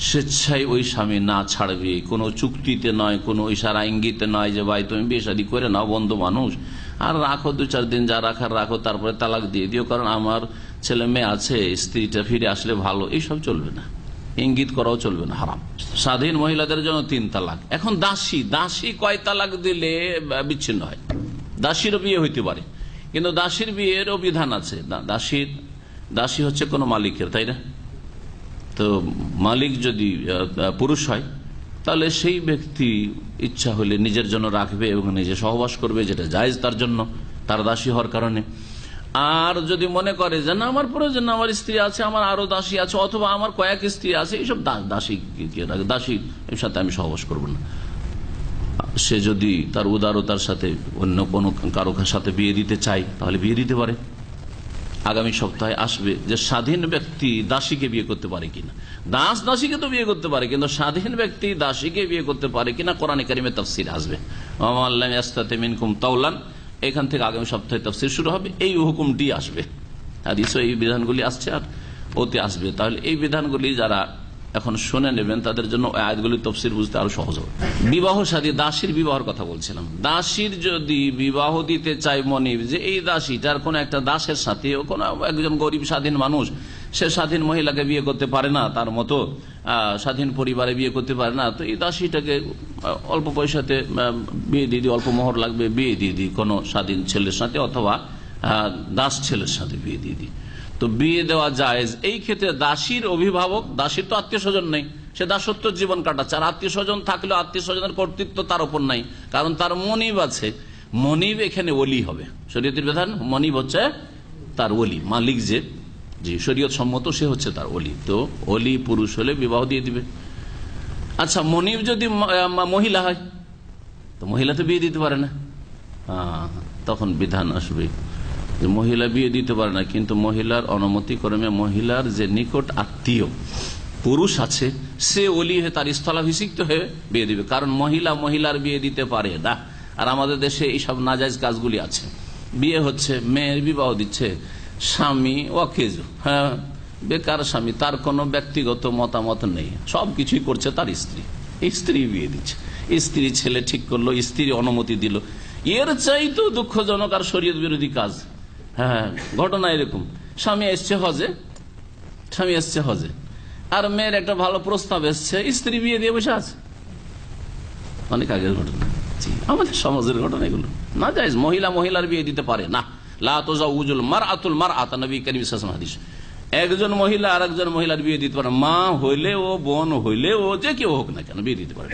স্বেচ্ছায় ওই স্বামী না ছাড়বে, কোনো চুক্তিতে নয়, কোনো ইশারা ইঙ্গিতে নয় যে ভাই তুমি বিয়ে শাদী করে নাও, বন্ধু মানুষ, আর রাখো 2-4 দিন যা রাখার রাখো, তারপরে তালাক দিয়ে দিও কারণ আমার ছেলে মেয়ে আছে, স্ত্রীটা ফিরে আসলে ভালো, এইসব চলবে না। ইঙ্গিত করাও চলবে না, হারাম। স্বাধীন মহিলাদের জন্য 3 তালাক। এখন দাসী, দাসী কয় তালাক দিলে বিচ্ছিন্ন হয়? দাসীরও বিয়ে হইতে পারে, কিন্তু দাসীর বিয়েরও বিধান আছে। দাসী হচ্ছে কোনো মালিকের, তাই না? তো মালিক যদি পুরুষ হয় তাহলে সেই ব্যক্তি ইচ্ছা হলে নিজের জন্য রাখবে এবং নিজে সহবাস করবে, যেটা জায়েজ তার জন্য, তার দাসী হওয়ার কারণে। আর যদি মনে করে যে না আমার প্রয়োজন, আমার স্ত্রী আছে, আমার আরো দাসী আছে, অথবা আমার কয়েক স্ত্রী আছে, এইসব দাসীর সাথে আমি সহবাস করবো না, সে যদি তার উদারতার সাথে অন্য কোনো কারো সাথে বিয়ে দিতে চায় তাহলে বিয়ে দিতে পারে। আগামী সপ্তাহে আসবে যে স্বাধীন ব্যক্তি দাসীকে বিয়ে করতে পারে কিনা। দাস দাসীকে তো বিয়ে করতে পারে, কিন্তু স্বাধীন ব্যক্তি দাসীকে বিয়ে করতে পারে কিনা কোরআনে কারিমে তাফসীর আসবে। এখান থেকে আগামী সপ্তাহে তাফসীর শুরু হবে, এই হুকুমটি আসবে, হাদিসে এই বিধানগুলি আসছে আর ওতে আসবে। তাহলে এই বিধানগুলি যারা এখন শুনে নেবেন তাদের জন্য আয়াতগুলি তাফসীর বুঝতে আরো সহজ হবে। বিবাহ শাদী, দাসীর বিবাহের কথা বলছিলাম। দাসীর যদি বিবাহ দিতে চাই মনিব, যে এই দাসীটার কোন একটা দাসের সাথে, কোন একজন গরিব স্বাধীন মানুষ, সে স্বাধীন মহিলাকে বিয়ে করতে পারে না, তার মতো স্বাধীন পরিবারে বিয়ে করতে পারে না, তো এই দাসীটাকে অল্প পয়সাতে বিয়ে দিয়ে দিই, অল্প মোহর লাগবে, বিয়ে দিয়ে দিই কোনো স্বাধীন ছেলের সাথে, অথবা দাস ছেলের সাথে বিয়ে দিয়ে দিই, তো বিয়ে দেওয়া জায়েজ। এই ক্ষেত্রে দাসীর অভিভাবক, দাসীর তো আত্মীয় স্বজন নেই, সে দাসত্ব জীবন কাটাচ্ছে, আর আত্মীয় স্বজন থাকলেও আত্মীয় স্বজনের কর্তৃত্ব তার উপর নাই, কারণ তার মনিব আছে। মনিব এখানে ওলি হবে, শরীয়তের বিধান মনিব হচ্ছে তার ওলি, মালিক যে শরীয়ত সম্মত সে হচ্ছে তার ওলি। তো ওলি পুরুষ হলে বিবাহ দিয়ে দিবে। আচ্ছা, মনিব যদি মহিলা হয় তো মহিলা তো বিয়ে দিতে পারে না, তখন বিধান আসবে যে মহিলা বিয়ে দিতে পারে না, কিন্তু মহিলার অনুমতি ক্রমে মহিলার যে নিকট আত্মীয় পুরুষ আছে সে ওলি হয়ে তার স্থলাভিষিক্ত হয়ে বিয়ে দিবে, কারণ মহিলা মহিলার বিয়ে দিতে পারে না। আর আমাদের দেশে এইসব নাজায়েজ কাজগুলি আছে। বিয়ে হচ্ছে, মেয়ের বিবাহ দিচ্ছে স্বামী অকেজ, হ্যাঁ বেকার স্বামী, তার কোনো ব্যক্তিগত মতামত নেই, সবকিছুই করছে তার স্ত্রী, স্ত্রী বিয়ে দিচ্ছে, স্ত্রী ছেলে ঠিক করলো, স্ত্রী অনুমতি দিল, এর চাইতেও দুঃখজনক আর শরীয়ত বিরোধী কাজ। হ্যাঁ, ঘটনা এরকম, স্বামী এসছে হজে, আর মেয়ের একটা ভালো প্রস্তাব এসছে, স্ত্রী বিয়ে দিয়ে বসে আছে। অনেক আগের ঘটনা, আমাদের সমাজের ঘটনা এগুলো। না জায়েজ, মহিলা মহিলার বিয়ে দিতে পারে না। লা তুজাউজুল মারআতুল মারআতা, নবী কারীম সাল্লাল্লাহু আলাইহি ওয়াসাল্লাম হাদিস। একজন মহিলা আর একজন মহিলার বিয়ে দিতে পারে, মা হইলে ও, বোন হইলে ও, যে কেউ হোক না কেন বিয়ে দিতে পারে।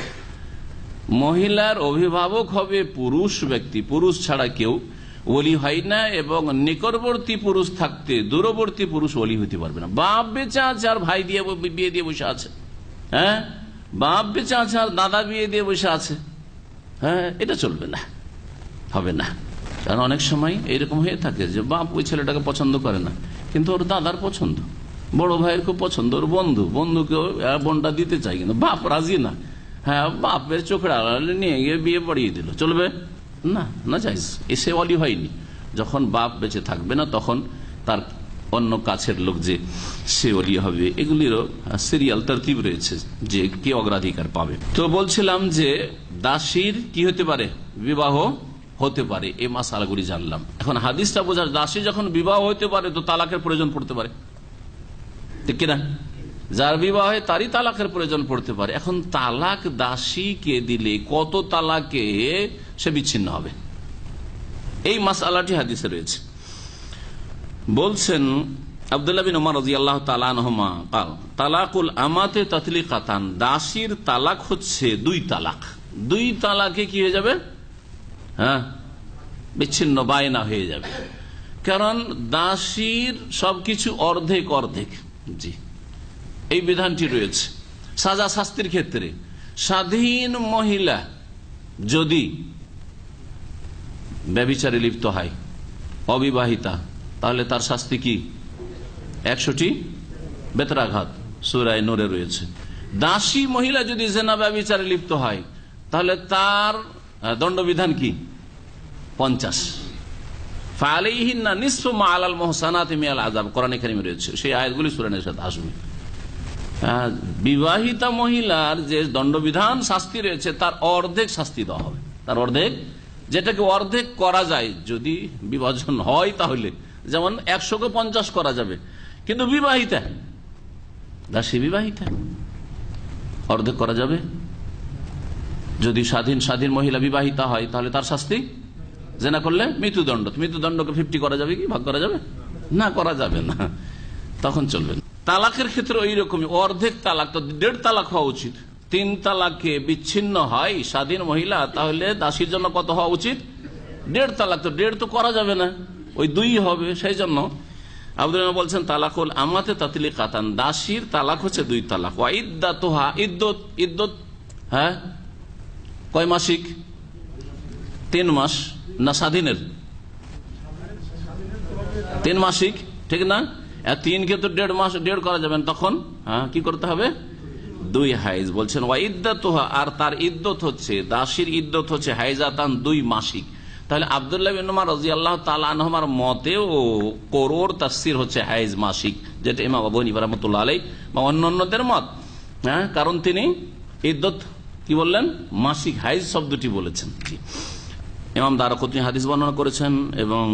মহিলার অভিভাবক হবে পুরুষ ব্যক্তি, পুরুষ ছাড়া কেউ ওলি হয় না, এবং নিকটবর্তী পুরুষ থাকতে দূরবর্তী পুরুষ ওলি হইতে পারবে না। বাপ বেঁচে আছে আর ভাই দিয়ে বিয়ে দিয়ে বসে আছে, হ্যাঁ, বাপ বেঁচে আছে আর দাদা বিয়ে দিয়ে বসে আছে, হ্যাঁ, এটা চলবে না, হবে না। কারণ অনেক সময় এরকম হয়ে থাকে যে বাপ ওই ছেলেটাকে পছন্দ করে না, কিন্তু ওর দাদার পছন্দ, বড় ভাইয়ের খুব পছন্দ, ওর বন্ধুকেও বোনটা দিতে চাই, কিন্তু বাপ রাজি না। হ্যাঁ, বাপের চোখের আড়ালে নিয়ে গিয়ে বিয়ে পড়িয়ে দিল, চলবে না, না জায়েজ। এসে ওলি হয়নি। যখন বাপ বেঁচে থাকবে না তখন তার অন্য কাছের লোক যে সে ওলি হবে, এগুলিরও সিরিয়াল তরতিব রয়েছে যে কে অগ্রাধিকার পাবে। তো বলছিলাম যে দাসীর কি হতে পারে, বিবাহ হতে পারে, এই মাসালাগুলি জানলাম। এখন হাদিসটা বোঝার, দাসী যখন বিবাহ হতে পারে তো তালাকের প্রয়োজন পড়তে পারে, ঠিক কিনা? যার বিবাহ হয় তারই তালাকের প্রয়োজন পড়তে পারে। এখন তালাক দাসীকে দিলে কত তালাকে সে বিচ্ছিন্ন হবে, এই মাসআলাটি হাদিসে রয়েছে। বলছেন আব্দুল্লাহ বিন উমর রাদিয়াল্লাহু তাআলা আনহুমা قال তালাকুল আমাতে তাতলিকাতান, দাসীর তালাক হচ্ছে 2 তালাক। 2 তালাকে কি হয়ে যাবে? হ্যাঁ, বিচ্ছিন্ন, বায়না হয়ে যাবে। কারণ দাসীর সবকিছু অর্ধেক অর্ধেক, জি, এই বিধানটি রয়েছে। সাজা শাস্তির ক্ষেত্রে স্বাধীন মহিলা যদি ব্যভিচারে লিপ্ত হয়, অবিবাহিতা, তাহলে তার শাস্তি কি? 100টি বেত্রাঘাত, সূরা নূরে রয়েছে। দাসী মহিলা যদি জিনা ব্যভিচারে লিপ্ত হয় তাহলে তার দণ্ডবিধান কি? 50। ফালাইহিন্না নিসফু মা আলাল মুহসানাতি মিনাল আযাব, কোরআনে কারীমে রয়েছে। সেই আয়াতগুলি সূরা নিসাতে আসবে। বিবাহিতা মহিলার যে দণ্ডবিধান শাস্তি রয়েছে তার অর্ধেক শাস্তি দেওয়া হবে, তার অর্ধেক, যেটাকে অর্ধেক করা যায় যদি বিভাজন হয়, তাহলে যেমন 100কে 50 করা যাবে, কিন্তু বিবাহিতা, দাসী বিবাহিতা, অর্ধেক করা যাবে। যদি স্বাধীন মহিলা বিবাহিতা হয় তাহলে তার শাস্তি জেনা করলে মৃত্যুদণ্ড। মৃত্যুদণ্ডকে 50 করা যাবে কি? ভাগ করা যাবে না, করা যাবে না, তখন চলবে না। তালাকের ক্ষেত্রে ওই রকমই, অর্ধেক তালাক তো 1.5 তালাক হওয়া উচিত। 3 তালাকে বিচ্ছিন্ন হয় স্বাধীন মহিলা, তাহলে দাসীর জন্য কত হওয়া উচিত? 1.5 তালাক। তো 1.5 তো করা যাবে না, ওই 2 হবে। সেই জন্য আব্দুল্লাহ বলছেন তালাকুল আমাতে তাতলিকাতান, দাসীর তালাক হচ্ছে 2 তালাক। ওয়া ইদ্দাতুহা, ইদ্দত, হ্যাঁ, কয় মাসিক? 3 মাস। না স্বাধীনের 3 মাসিক, ঠিক না? 3 কে তো 1.5 মাস, 1.5 করা যাবে না, তখন হ্যাঁ কি করতে হবে? 2 হাইজ। বলছেন ওয়া ইদ্দাতুহা, আর তার ইদ্দত হচ্ছে, দাসীর ইদ্দত হচ্ছে হাইজাতান, 2 মাসিক। তাহলে আব্দুল্লাহ বিন উমর রাদিয়াল্লাহু তাআলা আনহুমার মতেও কোরর তাফসীর হচ্ছে হাইজ, মাসিক, যেটা ইমাম আবু হানিফা রাহমাতুল্লাহ আলাইহি বা অন্যান্যদের মত। হ্যাঁ, কারণ তিনি ইদ্দত কি বললেন? মাসিক, হাইজ শব্দটি বলেছেন। জি, ইমাম দারাকুতনি হাদিস বর্ণনা করেছেন এবং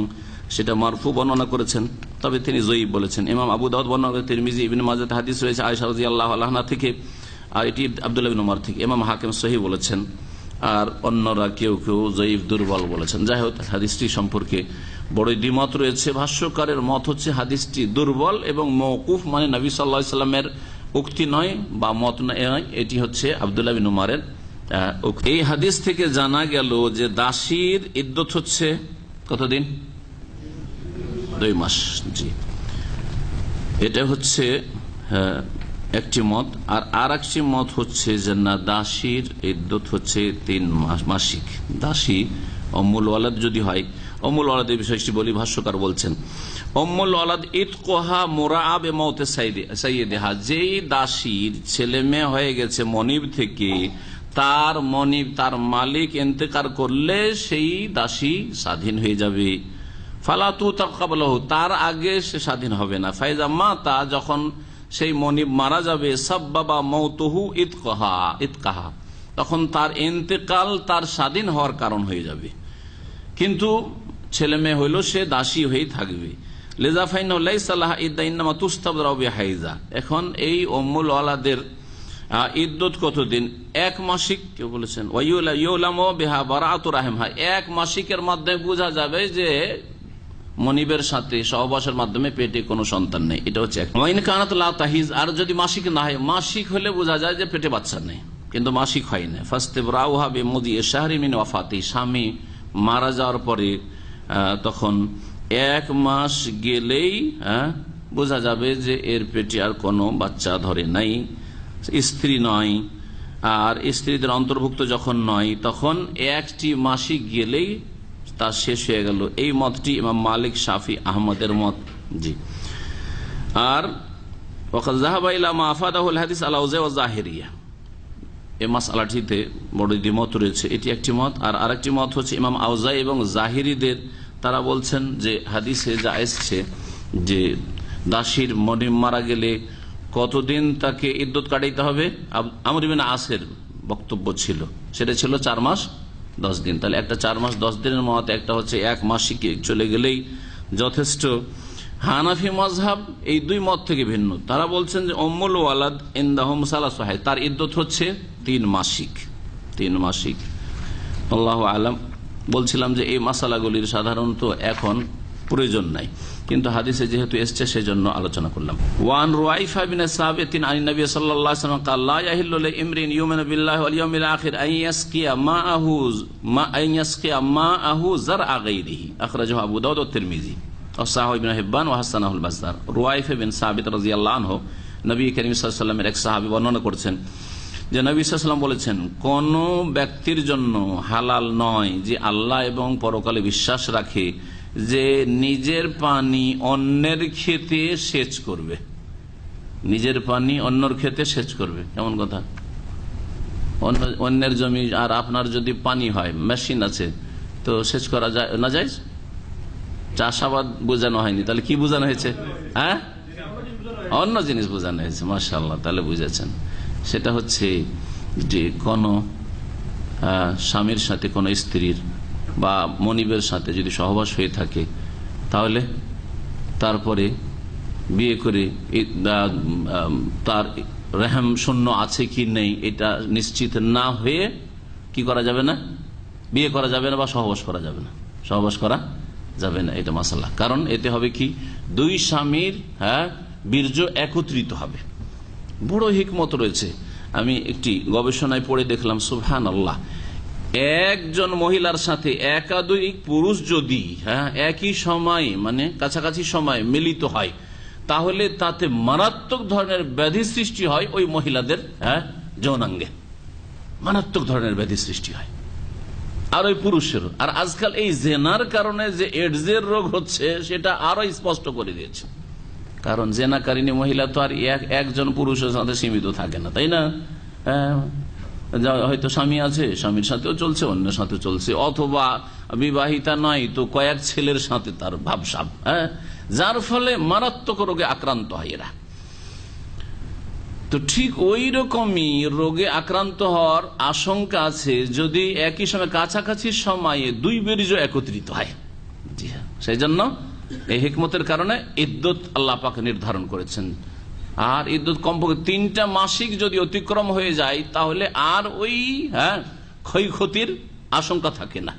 সেটা মারফু বর্ণনা করেছেন, তবে তিনি জয়ীফ বলেছেন। ইমাম আবু দাউদ বর্ণনা করেছেন, তিরমিজি, ইবনে মাজাহ হাদিস রয়েছে আয়েশা রাদিয়াল্লাহু আনহা থেকে, আর এটি আব্দুল্লাহ বিন উমর থেকে। ইমাম হাকিম সহিহ বলেছেন, আর অন্যরা কেউ কেউ জয়ীফ, দুর্বল বলেছেন। যাই হোক, হাদিসটি সম্পর্কে বড় দ্বিমত রয়েছে। ভাষ্যকারের মত হচ্ছে হাদিসটি দুর্বল এবং মওকুফ, মানে নবী সাল্লাল্লাহু আলাইহি সাল্লামের উক্তি নয় বা মত নয়, এটি হচ্ছে আব্দুল্লাহ বিন উমরের। এই হাদিস থেকে জানা গেল যে দাসীর ইদ্দত হচ্ছে কতদিন? 2 মাস। জি, এটা হচ্ছে একটি মত। আর একটি মত হচ্ছে যে না, দাসীর ইদ্দত হচ্ছে 3 মাস মাসিক। দাসী উম্মুল ওয়ালাদ যদি হয়, উম্মুল ওয়ালাদের বিষয়টি বলি, ভাষ্যকার বলছেন উম্মুল ওয়ালাদ ইতকুহা মুরাআব মওতে সাইয়্যিদিহা, যেই দাসীর ছেলে মেয়ে হয়ে গেছে মনিব থেকে, তার মনিব, তার মালিক ইন্তেকাল করলে সেই দাসী স্বাধীন হয়ে যাবে। ফালা তুতাকাবলাহু, তার আগে সে স্বাধীন হবে না। ফাইজা মাতা, যখন সেই মনিব মারা যাবে, সাব্বাবা মওতুহু ইতকাহা, তখন তার ইন্তেকাল তার স্বাধীন হওয়ার কারণ হয়ে যাবে, কিন্তু ছেলে মেয়ে হইল সে দাসী হয়েই থাকবে। লিজা ফাইনাহু লাইসা লাহা ইদ্দা ইন্নামা তুস্তাবরাউ বিহাইজা। এখন এই উম্মুল ওয়ালাদের ইদ্দত কতদিন? 1 মাসিক। কেউ বলেছেন ওয়াইউলামু বিহা বারাআতু রাহিমহা, 1 মাসিকের মাধ্যমে বোঝা যাবে যে মনিবের সাথে সহবাসের মাধ্যমে পেটে কোনো সন্তান নেই। এটা হচ্ছে ওয়াইন কানাত লা তাহিজ, আর যদি মাসিক না হয়, মাসিক হলে বোঝা যায় যে পেটে বাচ্চা নেই, কিন্তু মাসিক হয় না। ফাস্তিবরাউহা বিমুদি শাহরি মিন ওয়াফাতি, স্বামী মারা যাওয়ার পরে তখন 1 মাস গেলেই বোঝা যাবে যে এর পেটে আর কোনো বাচ্চা ধরে নাই, স্ত্রী নয়, আর স্ত্রীদের অন্তর্ভুক্ত যখন নয়, তখন 1টি মাসিক গেলেই তা শেষ হয়ে গেল। এই মতটি ইমাম মালিক, শাফি, আহমদের মত। জি, আর ওয়াকাদ যাহাবা ইলা মা আফাদাহুল হাদিস আলা আউযা ওয়া জাহিরিয়া, এই মাসআলাটিতে বড় দ্বিমত রয়েছে। এটি একটি মত। আর আরেকটি মত হচ্ছে ইমাম আউজাই এবং জাহিরিদের, তারা বলছেন যে হাদিসে যা এসেছে যে দাসীর মনে মারা গেলে কতদিন তাকে ইদ্যত কাটাইতে হবে? আমর ইবনে আসের বক্তব্য ছিল, সেটা ছিল 4 মাস 10 দিন। তাহলে একটা 4 মাস 10 দিনের মত, একটা হচ্ছে 1 মাসিকে চলে গেলেই যথেষ্ট। হানাফি মাযহাব এই 2 মত থেকে ভিন্ন। তারা বলছেন যে উম্মুল ওয়ালাদ ইনদাহুম সালাসু হাইদ, তার ইদ্যত হচ্ছে 3 মাসিক। 3 মাসিক, আল্লাহু আলাম। বলছিলাম যে এই মাসালাগুলির সাধারণত এখন প্রয়োজন নাই, কিন্তু হাদিসে যেহেতু এসছে সেজন্য আলোচনা করলাম। ওয়ান রুয়াইফা বিন সাবিতিন আন নবী সাল্লাল্লাহু আলাইহি ওয়াসাল্লাম قال لا يحل لامرئ يؤمن بالله واليوم الاخر ان يسقي ماءه زرع غيره اخرجه ابو داود والترمذي وصححه ابن حبان وحسنه البزار। রুয়াইফা বিন সাবিত রাদিয়াল্লাহু আনহু নবী করিম সাল্লাল্লাহু আলাইহি ওয়াসাল্লামের এক সাহাবী বর্ণনা করছেন যে নবী সাল্লাল্লাহু আলাইহি ওয়াসাল্লাম বলেছেন, কোন ব্যক্তির জন্য হালাল নয় যে আল্লাহ এবং পরকালে বিশ্বাস রাখে যে নিজের পানি অন্যের ক্ষেতে সেচ করবে। নিজের পানি অন্যের ক্ষেতে সেচ করবে কেমন কথা? অন্যের জমি আর আপনার যদি পানি হয়, মেশিন আছে, তো সেচ করা যায় না? যায়? চাষাবাদ বোঝানো হয়নি, তাহলে কি বোঝানো হয়েছে? হ্যাঁ, অন্য জিনিস বোঝানো হয়েছে। মাশাআল্লাহ, তাহলে বুঝেছেন। সেটা হচ্ছে যে কোন স্বামীর সাথে কোন স্ত্রীর বা মনিবের সাথে যদি সহবাস হয়ে থাকে, তাহলে তারপরে বিয়ে করে তার রেহম শূন্য আছে কি নেই এটা নিশ্চিত না হয়ে কি করা যাবে না? বিয়ে করা যাবে না বা সহবাস করা যাবে না। সহবাস করা যাবে না, এটা মাসালা। কারণ এতে হবে কি, 2 স্বামীর বীর্য একত্রিত হবে। বড় হিকমত রয়েছে। আমি একটি গবেষণায় পড়ে দেখলাম, সুবহানাল্লাহ, একজন মহিলার সাথে একাধিক পুরুষ যদি একই সময়ে মানে কাছাকাছি সময়ে মিলিত হয়, তাহলে তাতে মারাত্মক ধরনের ব্যাধি সৃষ্টি হয় ওই মহিলাদের যৌনাঙ্গে। মারাত্মক ধরনের ব্যাধি সৃষ্টি হয়, আর ওই পুরুষেরও। আর আজকাল এই জেনার কারণে যে এডসের রোগ হচ্ছে সেটা আরো স্পষ্ট করে দিয়েছে। কারণ জেনাকারিনী মহিলা তো আর একজন পুরুষের সাথে সীমিত থাকে না, তাই না? হয়তো স্বামী আছে, স্বামীর সাথেও চলছে, অন্যের সাথে চলছে, অথবা বিবাহিতা নয় তো কয়েক ছেলের সাথে তার ভাবসাব, যার ফলে মারাত্মক রোগে আক্রান্ত হয় এরা। তো ঠিক ওই রকমই রোগে আক্রান্ত হওয়ার আশঙ্কা আছে যদি একই সময় কাছাকাছি সময়ে 2 বীর্য একত্রিত হয়। জি হ্যাঁ, সেই জন্য এই হিকমতের কারণে ইদ্যত আল্লাহ পাক নির্ধারণ করেছেন। আর ইদ্যত কমপক্ষে 3টা মাসিক যদি অতিক্রম হয়ে যায়, তাহলে আর ওই ক্ষয়ক্ষতির আশঙ্কা থাকে না,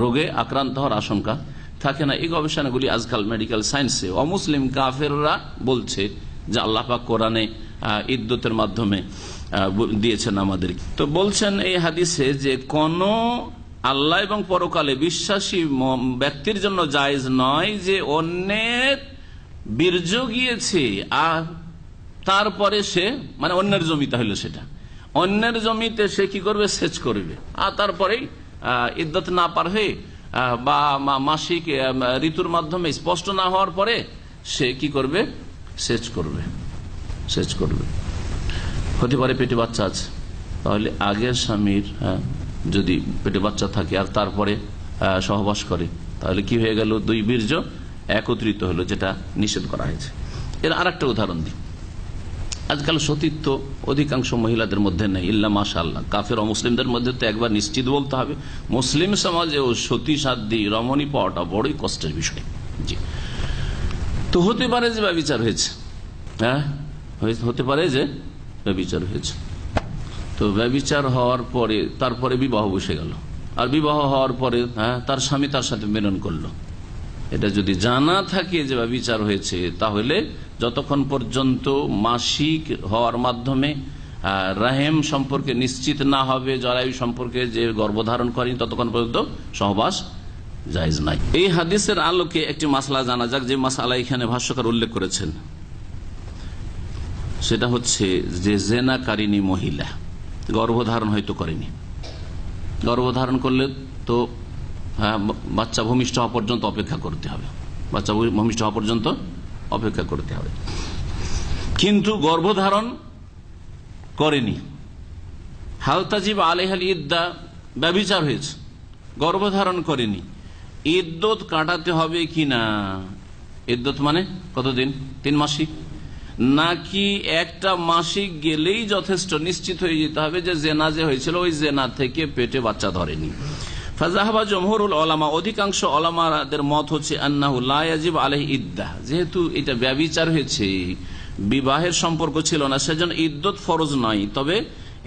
রোগে আক্রান্ত হওয়ার আশঙ্কা থাকে না। এই গবেষণাগুলি আজকাল মেডিকেল সায়েন্সে অমুসলিম কাফেররা বলছে যে আল্লাহ পাক কোরআনে ইদ্যতের মাধ্যমে দিয়েছেন আমাদের। তো বলছেন এই হাদিসে যে কোন আল্লাহ এবং পরকালে বিশ্বাসী ব্যক্তির জন্য জায়েজ নয় যে অন্যের বীর্য গিয়েছে আর তারপরে সে মানে অন্যের জমিতে হইলো, সেটা অন্যের জমিতে সে কি করবে? সেচ করবে। আর তারপরে ইদ্যত না পার হয়ে বা মাসিক ঋতুর মাধ্যমে স্পষ্ট না হওয়ার পরে সে কি করবে? সেচ করবে। সেচ করবে। হতে পারে পেটে বাচ্চা আছে, তাহলে আগের স্বামীর যদি পেটে বাচ্চা থাকে আর তারপরে সহবাস করে, তাহলে কি হয়ে গেল? 2 বীর্য একত্রিত হলো, যেটা নিষেধ করা হয়েছে। এর আর একটা উদাহরণ দিই। আজকাল সতীত্ব অধিকাংশ মহিলাদের মধ্যে নেই, ইল্লা মাশাআল্লাহ। কাফের ও মুসলিমদের মধ্যে তো একবার নিশ্চিত বলতে হবে, মুসলিম সমাজেও সতী সাধ্বী রমণী পাওয়াটা বড়ই কষ্টের বিষয়। জি, তো হতে পারে যে ব্যভিচার হয়েছে, হতে পারে যে ব্যভিচার হয়েছে। তো ব্যভিচার হওয়ার পরে তারপরে বিবাহ বসে গেল, আর বিবাহ হওয়ার পরে তার স্বামী তার সাথে মিলন করলো। এটা যদি জানা থাকে যে ব্যভিচার হয়েছে, তাহলে যতক্ষণ পর্যন্ত মাসিক হওয়ার মাধ্যমে রাহেম সম্পর্কে নিশ্চিত না হবে, জরায়ু সম্পর্কে যে গর্ভধারণ করেনি, ততক্ষণ পর্যন্ত সহবাস জায়েজ নাই। এই হাদিসের আলোকে একটি মাসলা জানা যাক, যে মাসলা এখানে ভাষ্যকার উল্লেখ করেছেন। সেটা হচ্ছে যে জেনাকারিনী মহিলা গর্ভধারণ হয়তো করেনি, গর্ভধারণ করলে তো বাচ্চা ভূমিষ্ঠ হওয়া পর্যন্ত অপেক্ষা করতে হবে, বাচ্চা ভূমিষ্ঠ হওয়া পর্যন্ত অপেক্ষা করতে হবে। কিন্তু গর্ভধারণ করেনি, হালতাজিব আলাইহাল ইদ্দা, ব্যভিচার হয়েছে, গর্ভধারণ করেনি, ইদ্যত কাটাতে হবে কিনা ইদ্যত মানে কতদিন? 3 মাসিক, নাকি একটা মাসিক গেলেই যথেষ্ট নিশ্চিত হয়ে যেতে হবে যে জেনা যে হয়েছিল ওই জেনা থেকে পেটে বাচ্চা ধরেনি? ফাজাহাবা জমহুরুল উলামা, অধিকাংশ উলামাদের মত হচ্ছে আন্নাহু লা ইয়াজিব আলাইহি ইদ্দাহ, যেহেতু এটা ব্যভিচার হয়েছে, বিবাহের সম্পর্ক ছিল না, সেজন্য ইদ্যত ফরজ নয়। তবে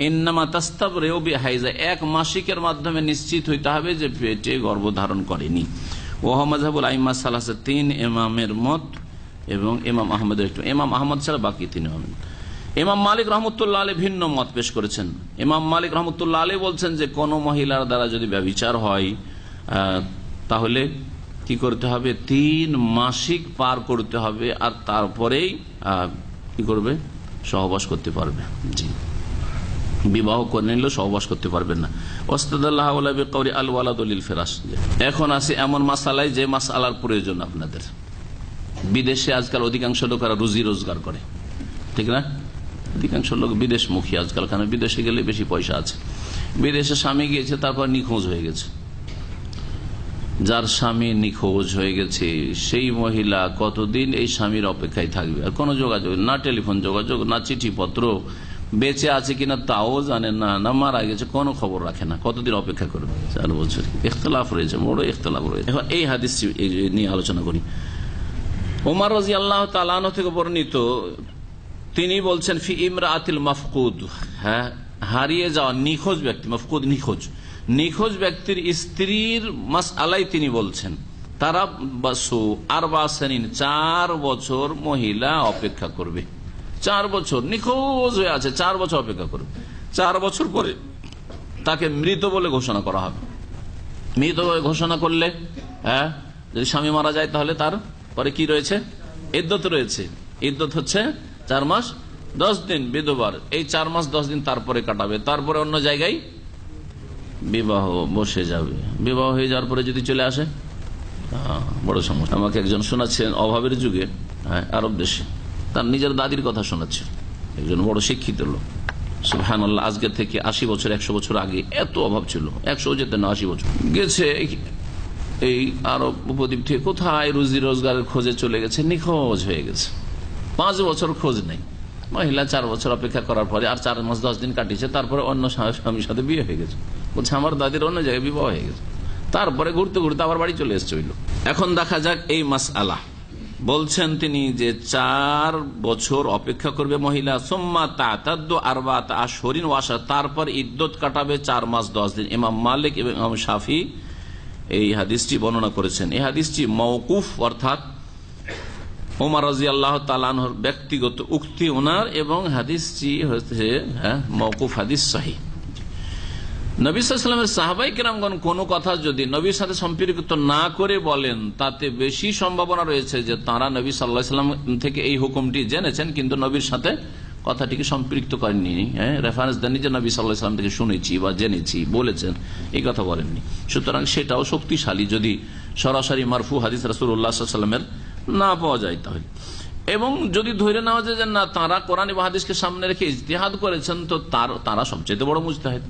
ইন্নামা তাস্তাবরিউ বিহাইজা, 1 মাসিকের মাধ্যমে নিশ্চিত হইতে হবে যে পেটে গর্ভধারণ করেনি। ওয়া মাযহাবুল আইম্মা সালাসা, 3 ইমামের মত এবং ইমাম আহমদের একটু, ইমাম আহমদ ছাড়া বাকি 3 ইমাম। ইমাম মালিক রহমতুল্লাহ আলাইহি ভিন্ন মত পেশ করেছেন। ইমাম মালিক রহমতুল্লাহ আলাইহি বলছেন যে কোন মহিলার দ্বারা যদি ব্যভিচার হয় তাহলে কি করতে হবে? 3 মাসিক পার করতে হবে, আর তারপরেই কি করবে? সহবাস করতে পারবে। জি, বিবাহ করে নিলেও সহবাস করতে পারবেন না। ওয়াস্তাদাল্লাহু আলা বিকাউলি আল ওয়ালাদু লিল ফিরাশ। এখন আছে এমন মাসালায় যে মাসআলার প্রয়োজন আপনাদের। বিদেশে আজকাল অধিকাংশ লোকেরা রুজি রোজগার করে, ঠিক না? অধিকাংশ লোক বিদেশমুখী আজকাল, কারণ বিদেশে গেলে বেশি পয়সা আছে। বিদেশে স্বামী গিয়েছে, তারপর নিখোঁজ হয়ে গেছে। যার স্বামী নিখোঁজ হয়ে গেছে সেই মহিলা কতদিন এই স্বামীর অপেক্ষায় থাকবে? আর কোনো যোগাযোগ না, টেলিফোন যোগাযোগ না, চিঠিপত্র, বেঁচে আছে কিনা তাও জানে না, না মারা গেছে কোনো খবর রাখে না, কতদিন অপেক্ষা করবে? 4 বছর। ইখতিলাফ রয়েছে, বড় ইখতিলাফ রয়েছে। এখন এই হাদিস নিয়ে আলোচনা করি। ওমর রাদিয়াল্লাহু তাআলা আনহু থেকে বর্ণিত, তিনি বলছেন ফি ইমরাআতিল মাফকুদ, হ্যাঁ, হারিয়ে যাওয়া নিখোঁজ ব্যক্তি, মাফকুদ নিখোঁজ ব্যক্তির স্ত্রীর মাসআলাই তিনি বলছেন, তারা বাসু 4 সিনিন, 4 বছর মহিলা অপেক্ষা করবে। 4 বছর নিখোঁজ হয়ে আছে, 4 বছর অপেক্ষা করবে। 4 বছর পরে তাকে মৃত বলে ঘোষণা করা হবে। মৃত বলে ঘোষণা করলে, হ্যাঁ, যদি স্বামী মারা যায় তাহলে তার পরে কি রয়েছে? ইদ্যত রয়েছে। ইদ্যত হচ্ছে 4 মাস 10 দিন বিধবার। এই 4 মাস 10 দিন তারপরে কাটাবে, তারপরে অন্য জায়গায় বিবাহ বসে যাবে। বিবাহ হয়ে যাওয়ার পরে যদি চলে আসে, বড় সমস্যা। আমাকে একজন শোনাচ্ছেন অভাবের যুগে, হ্যাঁ, আরব দেশে, তার নিজের দাদির কথা শোনাচ্ছে, একজন বড় শিক্ষিত লোক, সুবহানাল্লাহ। আজকে থেকে 80 বছর 100 বছর আগে এত অভাব ছিল, 100 যেতে না 80 বছর গেছে। এই আরব উপদ্বীপ থেকে কোথায় রুজি রোজগারের খোঁজে চলে গেছে, নিখোঁজ হয়ে গেছে। 5 বছর খোঁজ নেই। মহিলা 4 বছর অপেক্ষা করার পরে আর 4 মাস 10 দিন কাটিয়েছে, তারপরে অন্য স্বামীর সাথে বিয়ে হয়ে গেছে। বলছে আমার দাদির অন্য জায়গায় বিবাহ হয়ে গেছে। তারপরে ঘুরতে ঘুরতে আবার বাড়ি চলে এসছে ওই লোক। এখন দেখা যাক এই মাসআলা। বলছেন তিনি যে 4 বছর অপেক্ষা করবে মহিলা, সুম্মা তাতাদ্দু 4 আশহুরিন ওয়া আশরা, তারপর ইদ্যত কাটাবে 4 মাস 10 দিন। ইমাম মালিক এবং ইমাম শাফি এই হাদিসটি বর্ণনা করেছেন। এই হাদিসটি মওকুফ, অর্থাৎ ওমর রাদিয়াল্লাহু তাআলা আনহুর ব্যক্তিগত উক্তি ওনার, এবং হাদিসটি হচ্ছে মওকুফ হাদিস সহিহ। নবী সাল্লাল্লাহু আলাইহি ওয়াসাল্লামের সাহাবায়ে কেরামগণ কোনো কথা যদি নবীর সাথে সম্পর্কিত না করে বলেন, তাতে বেশি সম্ভাবনা রয়েছে যে তারা নবী সাল্লাল্লাহু আলাইহি ওয়াসাল্লাম থেকে এই হুকুমটি জেনেছেন, কিন্তু নবীর সাথে কথাটিকে সম্পৃক্ত করেননি, রেফারেন্স দেননি যে নবী সাল্লাল্লাহু আলাইহি ওয়াসাল্লাম থেকে শুনেছি বা জেনেছি, বলেছেন, এই কথা বলেননি। সুতরাং সেটাও শক্তিশালী যদি সরাসরি মারফু হাদিস রাসূলুল্লাহ সাল্লাল্লাহু আলাইহি ওয়াসাল্লামের না পাওয়া যায় তাহলে। এবং যদি ধরে নেওয়া যায় যে না, তারা কোরআন এবং হাদিসকে সামনে রেখে ইজতিহাদ করেছেন, তো তারা সবচেয়ে বড় মুজতাহিদ।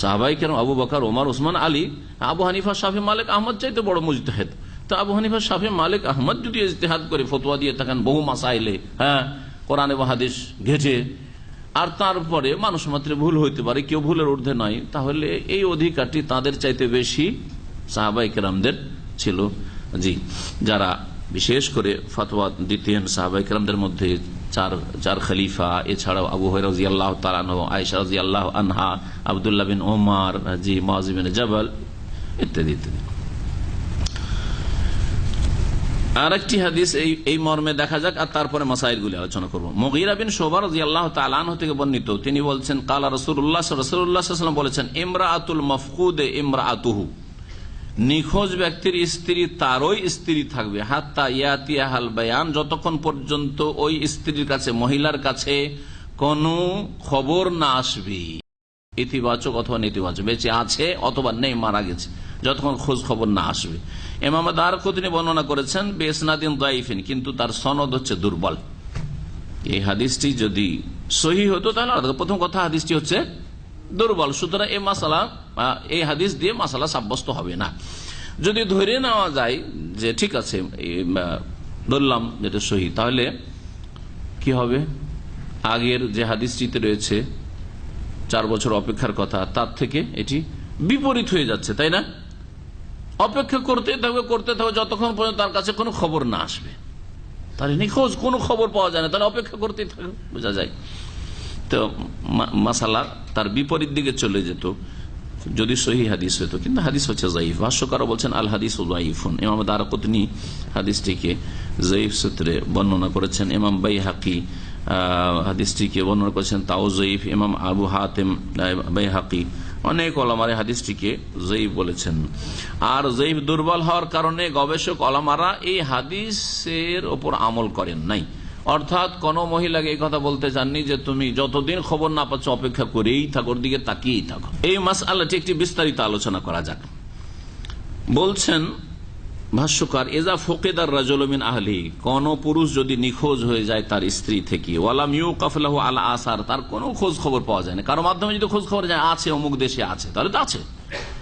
সাহাবায়ে কেরাম আবু বকর, ওমর, ওসমান, আলী, আবু হানিফা, শাফি, মালিক, আহমদ চাইতে বড় মুজতাহিদ। তো আবু হানিফা, শাফি, মালিক, আহমদ যদি ইজতিহাদ করে ফতোয়া দিয়ে থাকেন বহু মাসাইলে, হ্যাঁ, কোরআন এবং হাদিস ঘেঁটে, আর তারপরে মানুষ মাত্র ভুল হইতে পারে, কেউ ভুলের ঊর্ধ্বে নয়, তাহলে এই অধিকারটি তাদের চাইতে বেশি সাহাবায়ে কেরামদের ছিল। জি, যারা বিশেষ করে ফতোয়া দিতেন সাহাবায়ে কেরামদের মধ্যে চার খলিফা, এছাড়াও আবু হুরায়রা রাদিয়াল্লাহু তাআলা আনহু, আয়েশা রাদিয়াল্লাহু আনহা, আব্দুল্লাহ বিন ওমর, জি, মুআয বিন জাবাল ইত্যাদি ইত্যাদি। আরেকটি হাদিস এই মর্মে দেখা যাক, আর তারপরে মাসাইলগুলি আলোচনা করব। মুগীরা বিন শুবা রাদিয়াল্লাহু তাআলা আনহু থেকে বর্ণিত, তিনি বলছেন কালা রাসূলুল্লাহ সাল্লাল্লাহু আলাইহি ওয়াসাল্লাম বলেছেন, ইমরাআতুল মাফকুদে ইমরাআতুহু, নিখোঁজ ব্যক্তির স্ত্রী তারই স্ত্রী থাকবে, হাত্তা ইয়াতিয়াহাল বায়ান, যতক্ষণ পর্যন্ত ওই স্ত্রীর কাছে, মহিলার কাছে কোনো খবর না আসবে, ইতিবাচক অথবা নেতিবাচক, বেঁচে আছে অথবা নেই, মারা গেছে, যতক্ষণ খোঁজ খবর না আসবে। ইমাম দারকুতনি বর্ণনা করেছেন বিইসনাদিন দাইফিন, কিন্তু তার সনদ হচ্ছে দুর্বল। এই হাদিসটি যদি সহিহ হতো তাহলে প্রথম কথা হাদিসটি হচ্ছে দুর্বল, সুতরাং এই মাসালা, এই হাদিস দিয়ে মাসালা সাব্যস্ত হবে না। যদি ধরে নেওয়া যায় যে ঠিক আছে ধরলাম যেটা সহি, তাহলে কি হবে? আগের যে হাদিসটিতে রয়েছে 4 বছর অপেক্ষার কথা, তার থেকে এটি বিপরীত হয়ে যাচ্ছে, তাই না? অপেক্ষা করতে থাকবে যতক্ষণ পর্যন্ত তার কাছে কোনো খবর না আসবে। তার নিখোঁজ কোনো খবর পাওয়া যায় না, তাহলে অপেক্ষা করতেই থাকবে, বোঝা যায়। তো মাসালা তার বিপরীত দিকে চলে যেত যদি সহি হাদিস হতো, কিন্তু হাদিস হচ্ছে যায়িফ। ভাষ্যকারও বলছেন আল হাদিস যায়িফুন। ইমাম দারাকুতনি হাদিসটিকে যায়িফ সূত্রে বর্ণনা করেছেন। ইমাম বাইহাকি হাদিসটিকে বর্ণনা করেছেন তাও যায়িফ। ইমাম আবু হাতেম বাইহাকি অনেক ওলামারে হাদিসটিকে যায়িফ বলেছেন। আর যায়িফ দুর্বল হওয়ার কারণে গবেষক ওলামারা এই হাদিসের ওপর আমল করেন নাই। অর্থাৎ কোন মহিলাকে এই কথা বলতে চাননি যে তুমি যতদিন খবর না পাচ্ছ অপেক্ষা করেই থাকো, ওর দিকে তাকিয়েই থাকো। এই মাসআলাটি একটি বিস্তারিত আলোচনা করা যাক। বলছেন ভাষ্যকার, এজা ফকিদার রাজুল মিন আহলি, কোন পুরুষ যদি নিখোঁজ হয়ে যায় তার স্ত্রী থেকে, ওয়ালাম ইউকাফ লাহু আলা আসার, তার কোনো খোঁজ খবর পাওয়া যায় না। কারো মাধ্যমে যদি খোঁজ খবর যায় আছে অমুক দেশে আছে, তাহলে তো আছে,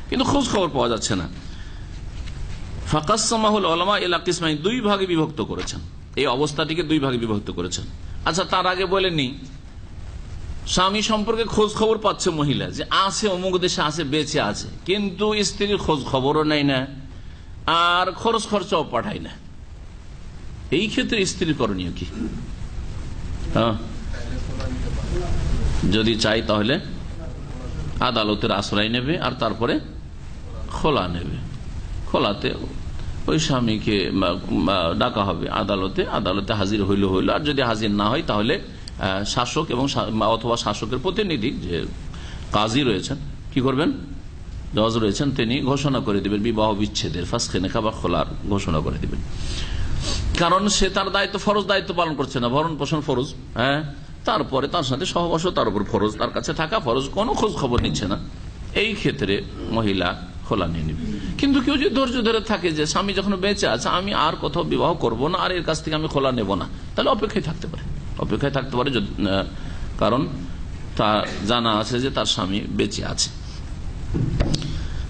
কিন্তু খোঁজ খবর পাওয়া যাচ্ছে না। ফাকাসসামাহুল উলামা ইলা কিসমাইন, 2 ভাগে বিভক্ত করেছেন এই অবস্থাটিকে, 2 ভাগে বিভক্ত করেছেন। আচ্ছা, তার আগে বলেননি স্বামী সম্পর্কে খোঁজ খবর পাচ্ছে মহিলা যে আছে অমুক দেশে আছে, বেঁচে আছে, কিন্তু স্ত্রীর খোঁজ খবরও নেই না, আর খরচ খরচাও পাঠায় না। এই ক্ষেত্রে স্ত্রীর করণীয় কি? যদি চাই তাহলে আদালতের আশ্রয় নেবে, আর তারপরে খোলা নেবে। খোলাতে ওই স্বামীকে ডাকা হবে আদালতে, আদালতে হাজির হইল, আর যদি হাজির না হয় তাহলে শাসক এবং অথবা শাসকের প্রতিনিধি যে কাজী রয়েছেন কি করবেন, জজ রয়েছেন, তিনি ঘোষণা করে দিবেন বিবাহ বিচ্ছেদের, ফাসখে নেকাহ বা খোলার ঘোষণা করে দিবেন। কারণ সে তার দায়িত্ব, ফরজ দায়িত্ব পালন করছে না, ভরণ পোষণ ফরজ, তারপরে তার সাথে সহবাস তার উপর ফরজ, তার কাছে থাকা ফরজ, কোনো খোঁজ খবর নিচ্ছে না। এই ক্ষেত্রে মহিলা খোলা নিয়ে নিবে। কিন্তু কেউ যদি ধৈর্য ধরে থাকে যে স্বামী যখন বেঁচে আছে আমি আর কোথাও বিবাহ করব না, আর এর কাছ থেকে আমি খোলা নেব না, তাহলে অপেক্ষায় থাকতে পারে। কারণ তা জানা আছে যে তার স্বামী বেঁচে আছে।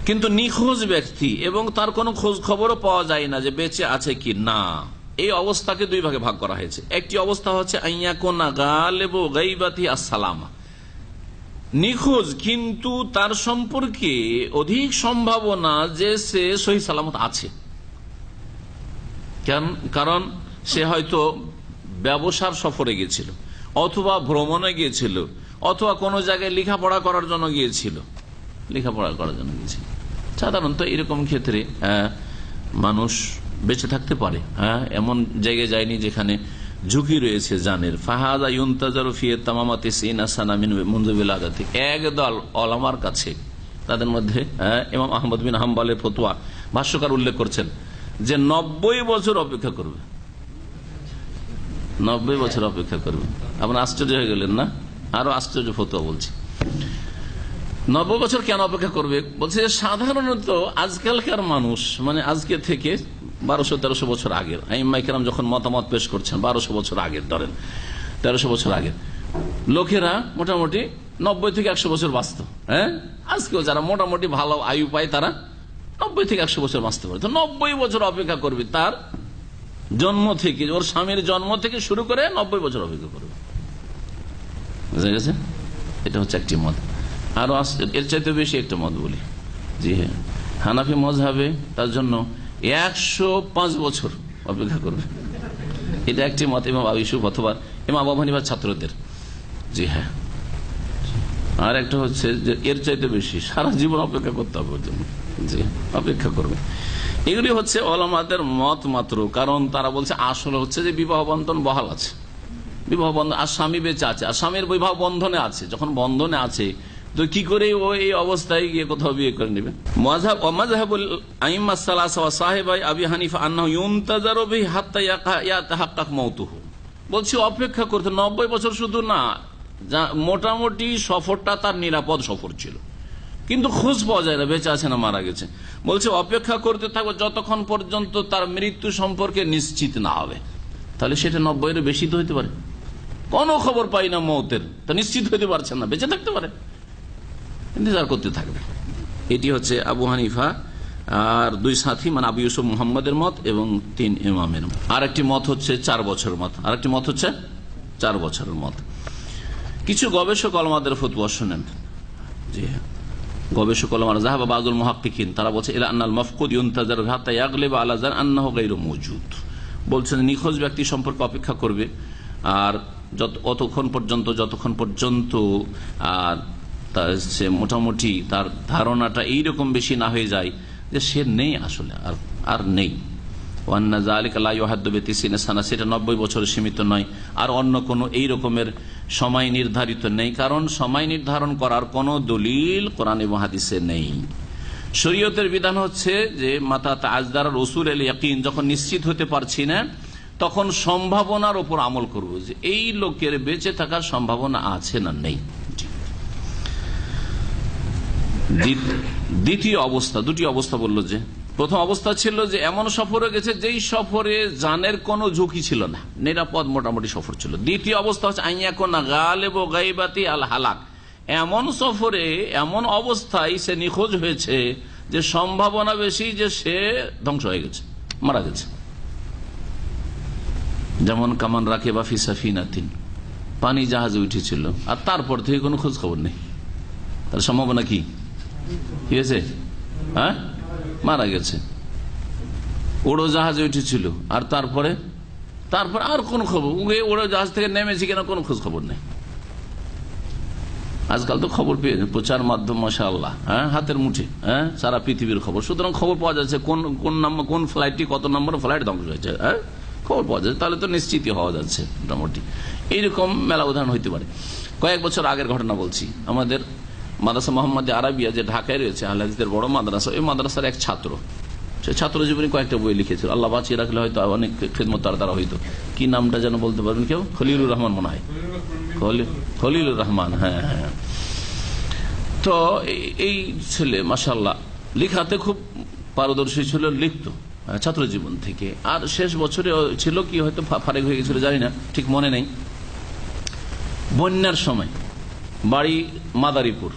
কিন্তু নিখোঁজ ব্যক্তি এবং তার কোনো খোঁজ খবরও পাওয়া যায় না যে বেঁচে আছে কি না, এই অবস্থাকে 2 ভাগে ভাগ করা হয়েছে। একটি অবস্থা হচ্ছে আইয়াকুনা গালিবু গাইবাতি আসসালামা, নিখোঁজ কিন্তু তার সম্পর্কে অধিক সম্ভাবনা যে সে সহি সালামত আছে। কারণ সে হয়তো ব্যবসার সফরে গিয়েছিল, অথবা ভ্রমণে গিয়েছিল, অথবা কোনো জায়গায় লেখাপড়া করার জন্য গিয়েছিল। সাধারণত এরকম ক্ষেত্রে মানুষ বেঁচে থাকতে পারে, এমন জায়গায় যায়নি যেখানে ঝুঁকি রয়েছে জানের। ফাহাদা ইউনতাজারু ফি তামামাতি সিনা সানা মিন মুনযু বিলাদাতি, একদল ওলামার কাছে, তাদের মধ্যে ইমাম আহমদ বিন হাম্বলের ফতোয়া ভাষ্যকার উল্লেখ করছেন যে 90 বছর অপেক্ষা করবে। 90 বছর অপেক্ষা করবে। আপনার আশ্চর্য হয়ে গেলেন না? আরো আশ্চর্য ফতোয়া বলছি। 90 বছর কেন অপেক্ষা করবে? বলছে সাধারণত আজকালকার মানুষ, মানে আজকে থেকে 1200-1300 বছর আগের আইম্মায়ে কেরাম যখন মতামত পেশ করছেন, 1200 বছর আগের, ধরেন 1300 বছর আগের লোকেরা মোটামুটি 90 থেকে 100 বছর বাঁচত। আজকেও যারা মোটামুটি ভালো আয়ু পায় তারা 90 থেকে 100 বছর বাঁচতে পারে। তো 90 বছর অপেক্ষা করবে, তার জন্ম থেকে, ওর স্বামীর জন্ম থেকে শুরু করে 90 বছর অপেক্ষা করবে। বুঝা গেছে? এটা হচ্ছে একটি মত। আরো এর চাইতে বেশি একটা মত বলি। জি হ্যাঁ, হানাফি মযহাবে তার জন্য 105 বছর অপেক্ষা করবে। এটা একটি মত ইমাম আবু ইউসুফ অথবা ইমাম আবু হানিফার ছাত্রদের। জি হ্যাঁ, আর একটা হচ্ছে যে এর চাইতে বেশি, সারা জীবন অপেক্ষা করতে হবে ওর জন্য। জি, অপেক্ষা করবে। এগুলি হচ্ছে ওলামাদের মত মাত্র। কারণ তারা বলছে আসলে হচ্ছে যে বিবাহ বন্ধন বহাল আছে, বিবাহ বন্ধন, আর স্বামী বেঁচে আছে, আর স্বামীর বিবাহ বন্ধনে আছে। যখন বন্ধনে আছে তো কি করে ও এই অবস্থায় গিয়ে কোথাও বিয়ে করে নেবে? মাযহাবুল আইম্মা সালাসা ওয়া সাহিবাই আবি হানিফা আন্নাহু ইউনতাজারু বিহি হাত্তা ইয়াতাহাক্কাক মাউতুহু। বলছি অপেক্ষা করতে 90 বছর শুধু না, মোটামুটি সফরটা তার নিরাপদ সফর ছিল, কিন্তু খোঁজ পাওয়া যায় না বেঁচে আছে না মারা গেছে। বলছে অপেক্ষা করতে থাকবে যতক্ষণ পর্যন্ত তার মৃত্যু সম্পর্কে নিশ্চিত না হবে। তাহলে সেটা 90-এর বেশি তো হইতে পারে। কোনো খবর পাই না মৌতের, তা নিশ্চিত হইতে পারছেন না, বেঁচে থাকতে পারে, ইন্তজার করতে থাকবে। এটি হচ্ছে আবু হানিফা আর দুই সাথী মানে আবু ইউসুফ মুহাম্মদের মত এবং 3 ইমামের মত। আর একটি মত হচ্ছে 4 বছরের মত, আর একটি মত হচ্ছে 4 বছরের মত। কিছু গবেষক ওলামাদের ফতোয়া শুনেন, জি হ্যাঁ, গবেষক ওলামারা যাহাবা বাযুল মুহাক্কিকিন, তারা বলছে ইলা আন্নাল মাফকুদ ইউনতাজার হাত্তা ইয়াগলিবা আলা যান আন্নাহু গায়রু মাওজুদ। বলছেন নিখোঁজ ব্যক্তি সম্পর্কে অপেক্ষা করবে আর যতক্ষণ পর্যন্ত সে মোটামুটি তার ধারণাটা এইরকম বেশি না হয়ে যায় যে সে নেই, আসলে আর নেই। ওয়ান্না যালিকা লা ইউহাদ্দু বিতিসিনা সানা, সেটা 90 বছরে সীমিত নয়, আর অন্য কোনো এই রকমের সময় নির্ধারিত নেই, কারণ সময় নির্ধারণ করার কোনো দলিল কোরআন এবং হাদিসে নেই। শরীয়তের বিধান হচ্ছে যে মাতা তাজদার রসুল আল ইয়াকিন, যখন নিশ্চিত হতে পারছি না তখন সম্ভাবনার উপর আমল করব যে এই লোকের বেঁচে থাকার সম্ভাবনা আছে না নেই। দ্বিতীয় অবস্থা, দুটি অবস্থা বললো যে প্রথম অবস্থা ছিল যে এমন সফরে গেছে যেই সফরে জানের কোনো ঝুঁকি ছিল না, নিরাপদ মোটামুটি সফর ছিল। দ্বিতীয় অবস্থা হচ্ছে আইয়াকুনা গালিব গায়বাতি আল হালাক, এমন সফরে এমন অবস্থায় সে নিখোঁজ হয়েছে যে সম্ভাবনা বেশি যে সে ধ্বংস হয়ে গেছে, মারা গেছে। যেমন কামান রাকে বা ফি সাফিনাতিন, পানি জাহাজে উঠেছিল আর তারপর থেকে কোনো খোঁজ খবর নেই, তার সম্ভাবনা কি হয়েছে? হ্যাঁ, মারা গেছে। উড়োজাহাজে উঠেছিল আর তারপর আর কোন খবর, উড়োজাহাজ থেকে নেমেছে কিনা কোনো খোঁজ খবর নেই। আজকাল তো খবর পেয়ে প্রচার মাধ্যম মাশাআল্লাহ, হ্যাঁ, হাতের মুঠে, হ্যাঁ, সারা পৃথিবীর খবর। সুতরাং খবর পাওয়া যাচ্ছে কোন ফ্লাইটটি কত নম্বর ফ্লাইট ধ্বংস হয়েছে, হ্যাঁ, খবর পাওয়া যাচ্ছে। তাহলে তো নিশ্চিতই হওয়া যাচ্ছে মোটামুটি। এইরকম মেলা উদাহরণ হইতে পারে। কয়েক বছর আগের ঘটনা বলছি। আমাদের মাদ্রাসা মোহাম্মদ আরাবিয়া যে ঢাকায় রয়েছে আহলে হাদিসের বড় মাদ্রাসা, ওই মাদ্রাসার এক ছাত্র, সে ছাত্র জীবনে কয়েকটা বই লিখেছিল। আল্লাহ বাঁচিয়ে রাখলে হয়তো অনেক খেদমত তার দ্বারা হইতো। কি নামটা যেন বলতে পারবেন কেউ? খলিলুর রহমান মনে হয়, খলিলুর রহমান, হ্যাঁ হ্যাঁ। তো এই ছেলে মাশাআল্লাহ লেখাতে খুব পারদর্শী ছিল, লিখত ছাত্র জীবন থেকে। আর শেষ বছরে ছিল কি হয়তো ফারেক হয়ে গেছিল, জানি না, ঠিক মনে নেই। বন্যার সময় বাড়ি মাদারীপুর,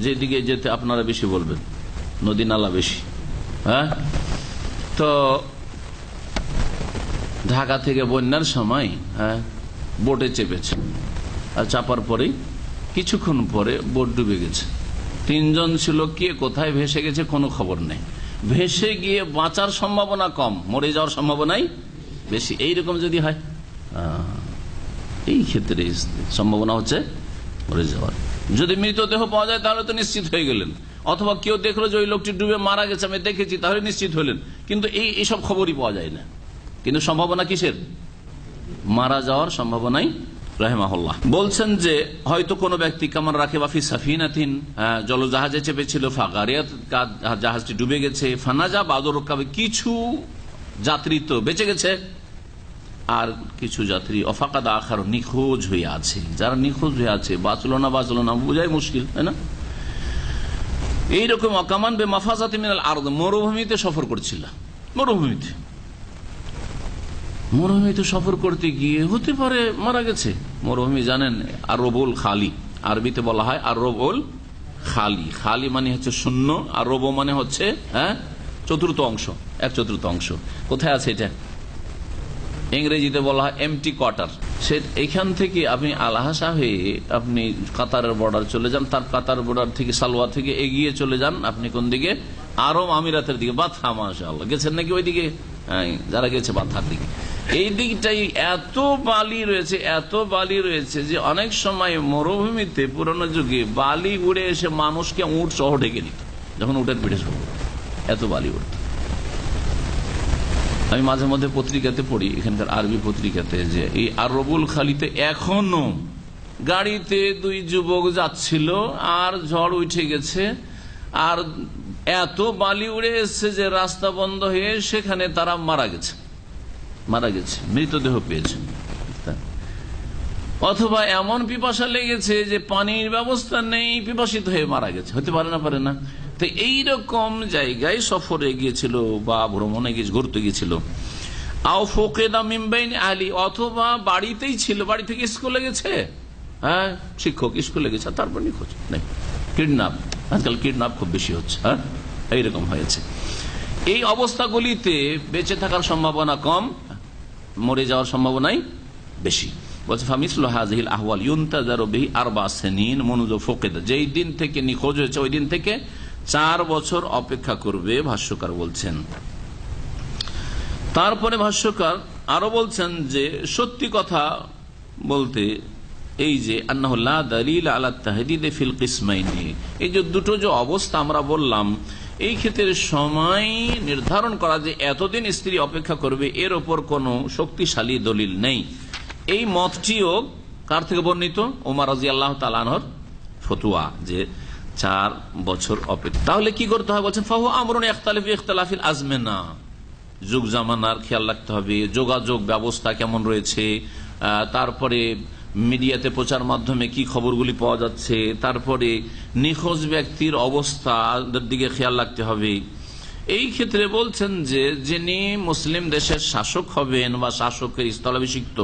যেদিকে যেতে আপনারা বেশি বলবেন, নদী নালা বেশি, হ্যাঁ। তো ঢাকা থেকে বন্যার সময়, হ্যাঁ, বোটে চেপেছে, আর চাপার পরেই কিছুক্ষণ পরে বোট ডুবে গেছে। 3 জন ছিল, কে কোথায় ভেসে গেছে কোনো খবর নেই। ভেসে গিয়ে বাঁচার সম্ভাবনা কম, মরে যাওয়ার সম্ভাবনাই বেশি। এইরকম যদি হয়, এই ক্ষেত্রে সম্ভাবনা হচ্ছে মরে যাওয়ার। যদি মৃতদেহ পাওয়া যায় তাহলে তো নিশ্চিত হয়ে গেলেন, অথবা কেউ দেখলো যে ওই লোকটি ডুবে মারা গেছে, আমি দেখেছি, তাহলে নিশ্চিত হলেন। কিন্তু এইসব খবরই পাওয়া যায় না। কিন্তু সম্ভাবনা কিসের? মারা যাওয়ার সম্ভাবনাই। রাহিমাহুল্লাহ বলছেন যে হয়তো কোনো ব্যক্তি কামান রাখে বাফি সাফিনাতিন, জলজাহাজে চেপেছিল, ফাগারিয়াত, জাহাজটি ডুবে গেছে, ফানাজা বাদর কাবে, কিছু যাত্রী তো বেঁচে গেছে আর কিছু যাত্রী অফাকাদা আখার নিখোঁজ হয়ে আছে। যারা নিখোঁজ হয়ে আছে, বাঁচলো না বোঝাই মুশকিল, তাই না? এইরকম অকামান বে মাফাজাতি মিনাল আরদ, মরুভূমিতে সফর করছিল। মরুভূমিতে সফর করতে গিয়ে হতে পারে মারা গেছে। মরুভূমি জানেন আরবুল খালি, আরবিতে বলা হয় আরবুল খালি। খালি মানে হচ্ছে শূন্য, আর রব মানে হচ্ছে, হ্যাঁ, চতুর্থ অংশ, 1/4 অংশ। কোথায় আছে এটা? ইংরেজিতে বলা হয় এমটি কোয়ার্টার। সে এখান থেকে আপনি আলহাসা হয়ে আপনি কাতারের বর্ডার চলে যান, তার কাতার বর্ডার থেকে সালোয়া থেকে এগিয়ে চলে যান আপনি কোন দিকে? আরব আমিরাতের দিকে, বাথা। মাশাআল্লাহ, গেছেন নাকি ওই দিকে? যারা গেছে বাথার দিকে, এই দিকটাই এত বালি রয়েছে যে অনেক সময় মরুভূমিতে পুরোনো যুগে বালি উড়ে এসে মানুষকে উট সহ ঢেকে নিত, যখন উটের পিঠে সহ এত বালি উঠত। আমি মাঝে মধ্যে পত্রিকাতে পড়ি, এখানকার আরবি পত্রিকাতে, যে এই আরবুল খালিতে এখনো গাড়িতে 2 যুবক যাচ্ছিল আর ঝড় উঠে গেছে, আর এত বালি উড়ে এসছে যে রাস্তা বন্ধ হয়ে সেখানে তারা মারা গেছে, মৃতদেহ পেয়েছে। অথবা এমন পিপাসা লেগেছে যে পানির ব্যবস্থা নেই, পিপাসিত হয়ে মারা গেছে, হতে পারে না। তো এইরকম জায়গায় সফরে গিয়েছিল বা ভ্রমণে ঘুরতে গিয়েছিল। আও ফোকেদা মিমবাইন আলী, অথবা বাড়িতেই ছিল, বাড়ি থেকে স্কুলে গেছে, হ্যাঁ, শিক্ষক স্কুলে গেছে, তারপর নিখোঁজ নেই। কিডন্যাপ, আজকাল কিডন্যাপ খুব বেশি হচ্ছে, হ্যাঁ, এইরকম হয়েছে। এই অবস্থাগুলিতে বেঁচে থাকার সম্ভাবনা কম, মরে যাওয়ার সম্ভাবনাই বেশি। বলছে ফামিসলু হাযিহিল আহওয়াল ইউনতাযারু বিহি 4 সিনিন মুনযু ফুকিদ, যেই দিন থেকে নিখোঁজ হয়েছে ওই দিন থেকে 4 বছর অপেক্ষা করবে, ভাষ্যকার বলছেন। তারপরে ভাষ্যকার আরো বলছেন যে সত্যি কথা বলতে এই যে আন্নাহু লা দালিল আলা তাহদিদ ফিল কিসমাইনি, এই যে দুটো যে অবস্থা আমরা বললাম, এই ক্ষেত্রে সময় নির্ধারণ করা যে এতদিন স্ত্রী অপেক্ষা করবে এর ওপর কোনো শক্তিশালী দলিল নেই। এই মতটিও কার থেকে বর্ণিত? ওমর রাদিয়াল্লাহু তাআলা আনহুর ফতোয়া যে 4 বছর অপেক্ষা। তাহলে কি করতে হয়? বলছেন ফাহু আমরুন ইখতালিফু ইখতিলাফিল আজমিনা, যুগ জামানার খেয়াল রাখতে হবে, যোগাযোগ ব্যবস্থা কেমন রয়েছে, তারপরে মিডিয়াতে প্রচার মাধ্যমে কি খবরগুলি পাওয়া যাচ্ছে, তারপরে নিখোঁজ ব্যক্তির অবস্থার দিকে খেয়াল রাখতে হবে। এই ক্ষেত্রে বলছেন যে যিনি মুসলিম দেশের শাসক হবেন বা শাসকের স্থলাভিষিক্ত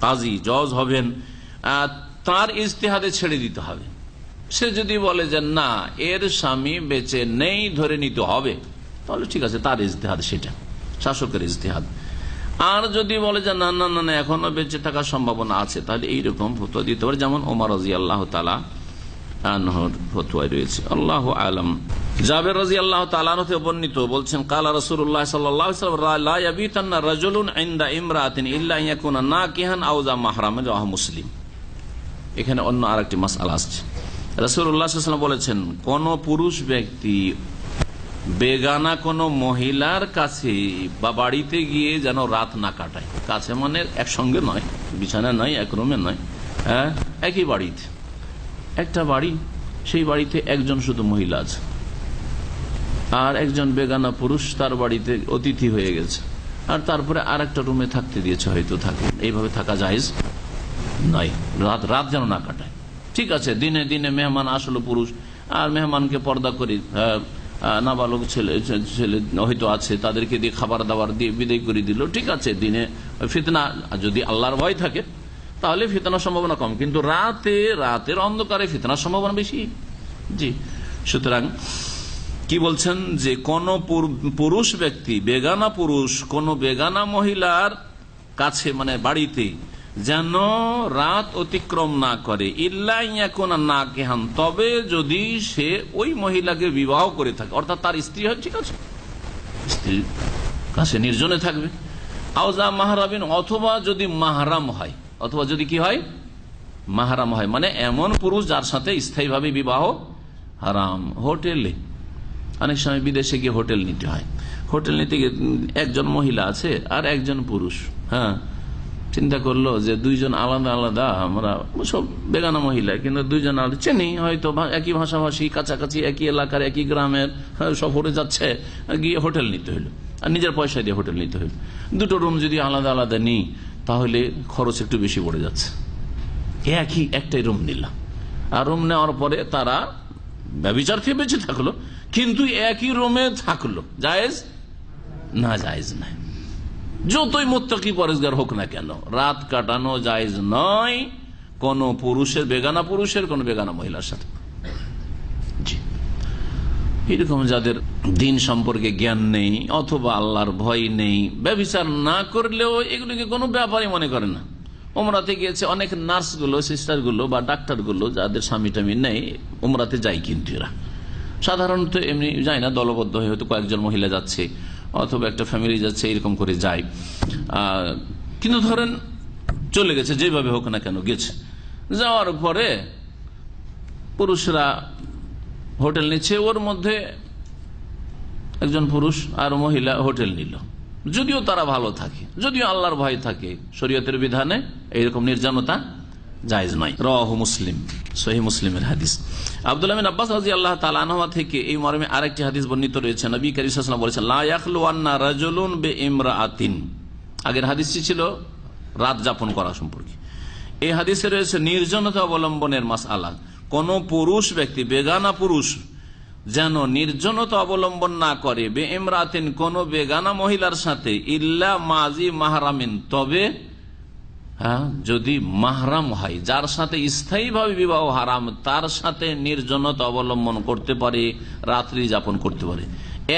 কাজী জজ হবেন, তার ইজতিহাদে ছেড়ে দিতে হবে। সে যদি বলে যে না এর স্বামী বেঁচে নেই, ধরে নিতে হবে, তাহলে ঠিক আছে, তার ইজতিহাদ, সেটা শাসকের ইজতিহাদ। আর যদি বলে যে না না না এখনো বেঁচে থাকার সম্ভাবনা আছে, তাহলে এইরকম ফতোয়া দিতে পারে, যেমন ওমর রাদিয়াল্লাহু তাআলা আনহুর ফতোয়া রয়েছে। আল্লাহু আলাম। জাবের রাদিয়াল্লাহু তাআলা আনহু থেকে বর্ণিত, বলছেন কালা রাসূলুল্লাহ সাল্লাল্লাহু আলাইহি ওয়াসাল্লাম লা ইয়াবিতান্না রাজুলুন ইনদা ইমরাতিন ইল্লা ইয়াকুনা নাকিহান আও যা মাহরামান, রাওয়াহু মুসলিম। এখানে অন্য আরেকটি মাসআলা আসছে। রাসূলুল্লাহ সাল্লাল্লাহু আলাইহি ওয়াসাল্লাম বলেছেন কোন পুরুষ ব্যক্তি বেগানা কোন মহিলার কাছে বা বাড়িতে গিয়ে যেন রাত না কাটায়। কাছে মানে একসঙ্গে নয়, বিছানা নয়, এক রুমে নয়, হ্যাঁ একই বাড়িতে, একটা বাড়ি, সেই বাড়িতে একজন শুধু মহিলা আছে আর একজন বেগানা পুরুষ তার বাড়িতে অতিথি হয়ে গেছে, আর তারপরে আর একটা রুমে থাকতে দিয়েছে, হয়তো থাকে, এইভাবে থাকা জায়েজ নয়। রাত যেন না কাটায়। ঠিক আছে, দিনে দিনে মেহমান আসলো পুরুষ, আর মেহমানকে পর্দা করি, নাবালক ছেলে হয়তো আছে, তাদেরকে দিয়ে খাবার দাবার দিয়ে বিদায় করে দিল, ঠিক আছে, দিনে ফিতনা যদি আল্লাহর ভয় থাকে তাহলে ফিতনার সম্ভাবনা কম, কিন্তু রাতের অন্ধকারে ফিতনার সম্ভাবনা বেশি। জি, সুতরাং কি বলছেন যে কোন পুরুষ ব্যক্তি, বেগানা পুরুষ কোন বেগানা মহিলার কাছে মানে বাড়িতে যেন রাত অতিক্রম না করে, ইল্লা ইয়াকুনা নাকিহান, তবে যদি সে ওই মহিলাকে বিবাহ করে থাকে, অর্থাৎ তার স্ত্রী হয়, ঠিক আছে, স্ত্রীর কাছে নির্জনে থাকবে, আওজা মাহরামিন, অথবা যদি মাহরাম হয়, অথবা যদি কি হয় মাহরাম হয়, মানে এমন পুরুষ যার সাথে স্থায়ীভাবে বিবাহ হারাম। হোটেলে অনেক সময় বিদেশে গিয়ে হোটেল নিতে হয়, হোটেল নিতে গিয়ে একজন মহিলা আছে আর একজন পুরুষ, হ্যাঁ, চিন্তা করলো যে দুইজন আলাদা আলাদা, আমরা সব বেগানা মহিলা কিন্তু দুইজন আলাদা, চিনি হয়তো একই ভাষাভাষী, কাছাকাছি একই এলাকার একই গ্রামের, সফরে যাচ্ছে, গিয়ে হোটেল নিতে হইলো আর নিজের পয়সা দিয়ে হোটেল নিতে হইলো। দুটো রুম যদি আলাদা আলাদা নিই তাহলে খরচ একটু বেশি পড়ে যাচ্ছে, একটাই রুম নিলাম, আর রুম নেওয়ার পরে তারা ব্যভিচার থেকে বেঁচে থাকলো, কিন্তু একই রুমে থাকলো, জায়েজ না? জায়েজ নাই। যতই মুত্তাকি পরেজগার হোক না কেন, রাত কাটানো জায়েজ নয় কোন পুরুষের, বেগানা পুরুষের কোন বেগানা মহিলার সাথে। এরকম যাদের দিন সম্পর্কে জ্ঞান নেই অথবা আল্লাহর ভয় নেই, ব্যভিচার না করলেও এগুলিকে কোনো ব্যাপারই মনে করে না। উমরাতে গিয়েছে অনেক নার্সগুলো, সিস্টারগুলো বা ডাক্তারগুলো যাদের স্বামী টামি নেই, উমরাতে যায়, কিন্তু এরা সাধারণত এমনি যায় না, দলবদ্ধ হয়ে হয়তো কয়েকজন মহিলা যাচ্ছে অথবা একটা ফ্যামিলি যাচ্ছে, এরকম করে যায়। কিন্তু ধরেন চলে গেছে, যেভাবে হোক না কেন গেছে, যাওয়ার পরে পুরুষরা হোটেল নিচ্ছে, ওর মধ্যে একজন পুরুষ আর মহিলা হোটেল নিল, যদিও তারা ভালো থাকে, যদিও আল্লাহর ভয় থাকে, শরীয়তের বিধানে এইরকম নির্জনতা জায়েজ নয়। রাওয়াহু মুসলিম, সহিহ মুসলিমের হাদিস। আব্দুল্লাহ বিন আব্বাস রাদিয়াল্লাহু তাআলা আনহু থেকে এই মর্মে আরেকটি হাদিস বর্ণিত রয়েছে, নবী কারীম সাল্লাল্লাহু আলাইহি ওয়াসাল্লাম বলেছেন লা ইয়াখলুওয়ান্না রাজুলুন বিইমরাআতিন। আগের হাদিসটি ছিল রাত যাপন করা সম্পর্কে, এই হাদিসে রয়েছে নির্জনতা অবলম্বনের মাসআলা। কোন পুরুষ ব্যক্তি, বেগানা পুরুষ যেন নির্জনতা অবলম্বন না করে বিইমরাআতিন, কোন বেগানা মহিলার সাথে, ইল্লা মাজি মাহরামিন, তবে যদি মাহরাম হয়, যার সাথে স্থায়ীভাবে বিবাহ হারাম, তার সাথে নির্জনতা অবলম্বন করতে পারে, রাত্রি যাপন করতে পারে।